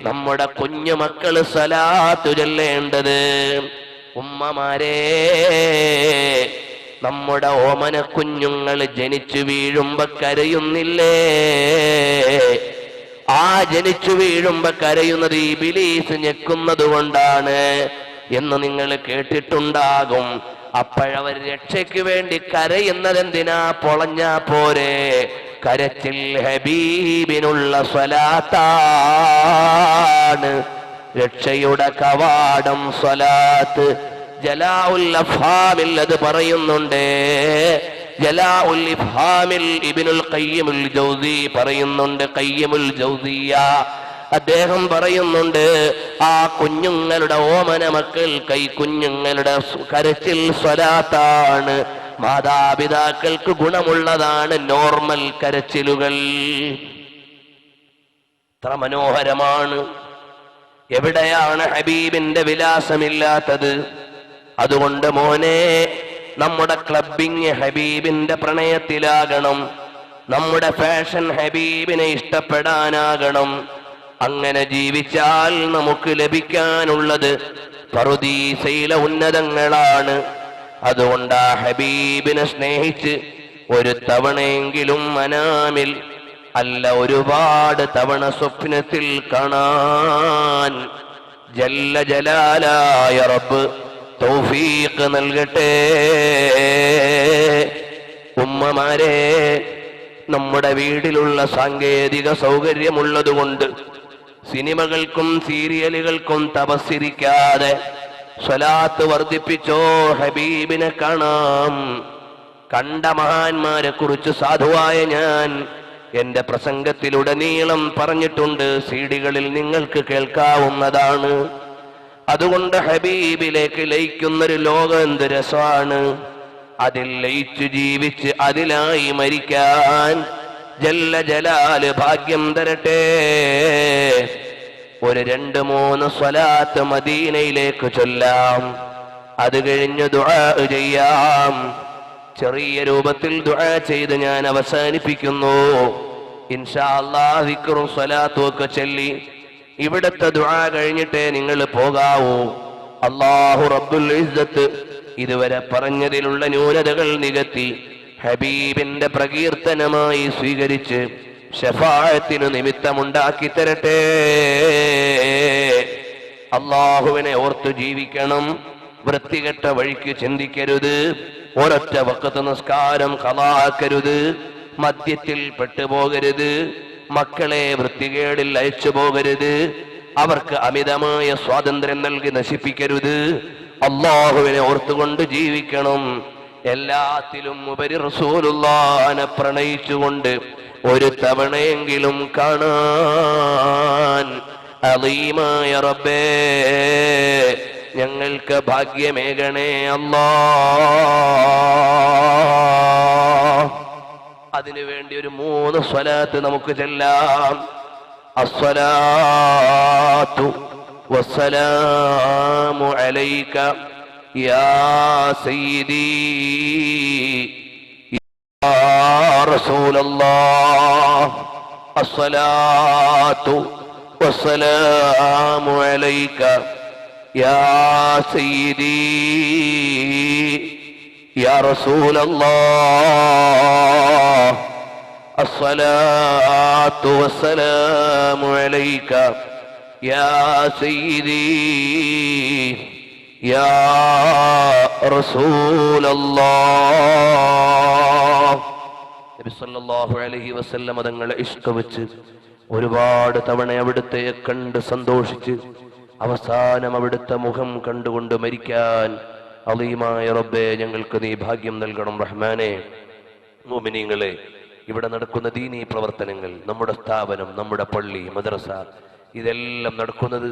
Speaker 1: നമ്മുടെ കുഞ്ഞുമക്കള് സ്വലാത്തു ചൊല്ലേണ്ടത്. ഉമ്മമാരെ, നമ്മുടെ ഓമന കുഞ്ഞുങ്ങൾ ജനിച്ചു വീഴുമ്പോ കരയുന്നില്ലേ? ആ ജനിച്ചു വീഴുമ്പോ കരയുന്നത് ഇബ്ലീസ് ഞെക്കുന്നത് കൊണ്ടാണ് എന്ന് നിങ്ങൾ കേട്ടിട്ടുണ്ടാകും. അപ്പോഴവർ രക്ഷയ്ക്ക് വേണ്ടി കരയുന്നതെന്തിനാ? പൊളഞ്ഞാ പോരെ. കരച്ചിൽ ഹബീബിനുള്ള സ്വലാത്താണ്. രക്ഷയുടെ കവാടം സ്വലാത്ത്. ജലാഉൽ അഫ്ഹാമിൽ അത് പറയുന്നുണ്ട്. ജലാഉൽ ഇഫ്ഹാമിൽ ഇബ്നുൽ ഖയ്യിമുൽ ജൗസി പറയുന്നുണ്ട്. ഖയ്യിമുൽ ജൗസിയ അദ്ദേഹം പറയുന്നുണ്ട്, ആ കുഞ്ഞുങ്ങളുടെ ഓമന മക്കൾ കുഞ്ഞുങ്ങളുടെ കരച്ചിൽ സ്വലാത്താണ്. മാതാപിതാക്കൾക്ക് ഗുണമുള്ളതാണ് നോർമൽ കരച്ചിലുകൾ. എത്ര മനോഹരമാണ്! എവിടെയാണ് ഹബീബിന്റെ വിലാസമില്ലാത്തത്? അതുകൊണ്ട് മോനെ, നമ്മുടെ ക്ലബിങ് ഹബീബിന്റെ പ്രണയത്തിലാകണം. നമ്മുടെ ഫാഷൻ ഹബീബിനെ ഇഷ്ടപ്പെടാനാകണം. അങ്ങനെ ജീവിച്ചാൽ നമുക്ക് ലഭിക്കാനുള്ളത് പറുദീസയിലെ ഉന്നതങ്ങളാണ്. അതുകൊണ്ട് ആ ഹബീബിനെ സ്നേഹിച്ച് ഒരു തവണയെങ്കിലും മനാമിൽ അല്ല ഒരുപാട് തവണ സ്വപ്നത്തിൽ കാണാൻ ജല്ല ജലാലായ റബ്ബ് തൗഫീഖ് നൽകട്ടെ. ഉമ്മമാരെ, നമ്മുടെ വീട്ടിലുള്ള സാങ്കേതിക സൗകര്യമുള്ളതുകൊണ്ട് സിനിമകൾക്കും സീരിയലുകൾക്കും തപസ്സിരിക്കാതെ സ്വലാത്ത് വർദ്ധിപ്പിച്ചോ, ഹബീബിനെ കാണാം. കണ്ട മഹാന്മാരെ കുറിച്ച് സാധുവായ ഞാൻ എന്റെ പ്രസംഗത്തിലുടനീളം പറഞ്ഞിട്ടുണ്ട്. സീഡികളിൽ നിങ്ങൾക്ക് കേൾക്കാവുന്നതാണ്. അതുകൊണ്ട് ഹബീബിലേക്ക് ലയിക്കുന്നൊരു ലോകം എന്ത് രസമാണ്. അതിൽ ലയിച്ചു ജീവിച്ച് അതിലായി മരിക്കാൻ ജല്ല ജലാല് ഭാഗ്യം തരട്ടെ. ഒരു 2-3 സ്വലാത്ത് മദീനയിലേക്ക് ചൊല്ലാം. അത് കഴിഞ്ഞ് ദുആ ചെയ്യാം. ചെറിയ രൂപത്തിൽ ദുആ ചെയ്ത് ഞാൻ അവസാനിപ്പിക്കുന്നു. ഇൻഷാ അല്ലാഹ് ദിക്റും സ്വലാത്തും ഒക്കെ ചൊല്ലി ഇവിടുത്തെ ദുആ കഴിഞ്ഞിട്ടേ നിങ്ങൾ പോകാവൂ. അല്ലാഹു റബ്ബുൽ ഇസ്സത്ത് ഇതുവരെ പറഞ്ഞതിലുള്ള ന്യൂനതകൾ നികത്തി ഹബീബിന്റെ പ്രകീർത്തനമായി സ്വീകരിച്ച് ശഫാഅത്തിന് നിമിത്തമുണ്ടാക്കി തരട്ടെ. അല്ലാഹുവിനെ ഓർത്തു ജീവിക്കണം. വൃത്തികെട്ട വഴിക്ക് ചിന്തിക്കരുത്. ഒരൊറ്റ വഖത്ത് നിസ്കാരം ഖളാക്കരുത്. മദ്യത്തിൽ പെട്ടുപോകരുത്. മക്കളെ വൃത്തികേടിൽ അയച്ചു പോകരുത്. അവർക്ക് അമിതമായ സ്വാതന്ത്ര്യം നൽകി നശിപ്പിക്കരുത്. അല്ലാഹുവിനെ ഓർത്തുകൊണ്ട് ജീവിക്കണം. എല്ലാത്തിലും ഉപരി റസൂലുള്ളാഹിനെ പ്രണയിച്ചുകൊണ്ട് ഒരു തവണയെങ്കിലും കാണാൻ അളീമായ റബ്ബേ ഞങ്ങൾക്ക് ഭാഗ്യമേകണേ അല്ലാഹ്. അതിനുവേണ്ടി ഒരു 3 സ്വലാത്ത് നമുക്ക് ചൊല്ലാം. അസ്സലാത്തു വസ്സലാമു അലൈക യാ സയ്യിദി യാ റസൂലല്ലാഹ്. അസ്സലാത്തു വസ്സലാമു അലൈക യാ സയ്യിദി യാ റസൂലല്ലാഹ്. അസ്സലാത്തു വസ്സലാമു അലൈക യാ സയ്യിദി യാ റസൂലല്ലാഹ്. നബി സല്ലല്ലാഹു അലൈഹി വസല്ലം തങ്ങളെ ഇഷ്ക വെച്ച് ഒരുപാട് തവണ അവിടുത്തെ കണ്ട് സന്തോഷിച്ച് അവസാനം അവിടുത്തെ മുഖം കണ്ടുകൊണ്ട് മരിക്കാൻ അളീമായ റബ്ബേ ഞങ്ങൾക്ക് നീ ഭാഗ്യം നൽകണം റഹ്മാനെ. മുഅ്മിനീങ്ങളെ, ഇവിടെ നടക്കുന്ന ദീനീ പ്രവർത്തനങ്ങൾ, നമ്മുടെ സ്ഥാപനം, നമ്മുടെ പള്ളി, മദ്രസ, ഇതെല്ലാം നടക്കുന്നത്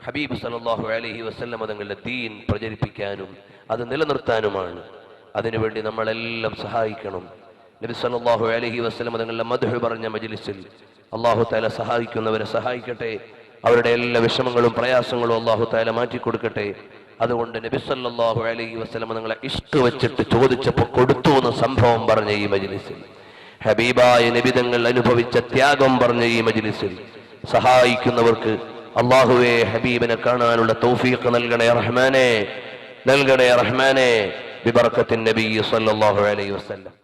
Speaker 1: ഹബീബ് സല്ലല്ലാഹു അലൈഹി വസല്ലം തങ്ങളുടെ ദീൻ പ്രചരിപ്പിക്കാനും അത് നിലനിർത്താനുമാണ്. അതിനുവേണ്ടി നമ്മളെല്ലാം സഹായിക്കണം. നബി സല്ലല്ലാഹു അലൈഹി വസല്ലം തങ്ങളുടെ മദ്ഹ് പറഞ്ഞ മജ്ലിസിൽ അല്ലാഹു തആല സഹായിക്കുന്നവരെ സഹായിക്കട്ടെ. അവരുടെ എല്ലാ വിഷമങ്ങളും പ്രയാസങ്ങളും അല്ലാഹു തആല മാറ്റി കൊടുക്കട്ടെ. അതുകൊണ്ട് നബി സല്ലല്ലാഹു അലൈഹി വസല്ലം തങ്ങളെ ഇഷ്ക് വെച്ചിട്ട് ചോദിച്ചപ്പോൾ കൊടുത്തു എന്ന സംഭവം പറഞ്ഞ ഈ മജ്ലിസിൽ, ഹബീബായ നബി തങ്ങൾ അനുഭവിച്ച ത്യാഗം പറഞ്ഞ ഈ മജ്ലിസിൽ സഹായിക്കുന്നവർക്ക് അല്ലാഹുവേ ഹബീബിനെ കാണാനുള്ള തൗഫീഖ് നൽകണേ റഹ്മാനെ, നൽകണേ റഹ്മാനെ. ബിബറകത്തിൻ നബി സല്ലല്ലാഹു അലൈഹി വസല്ലം.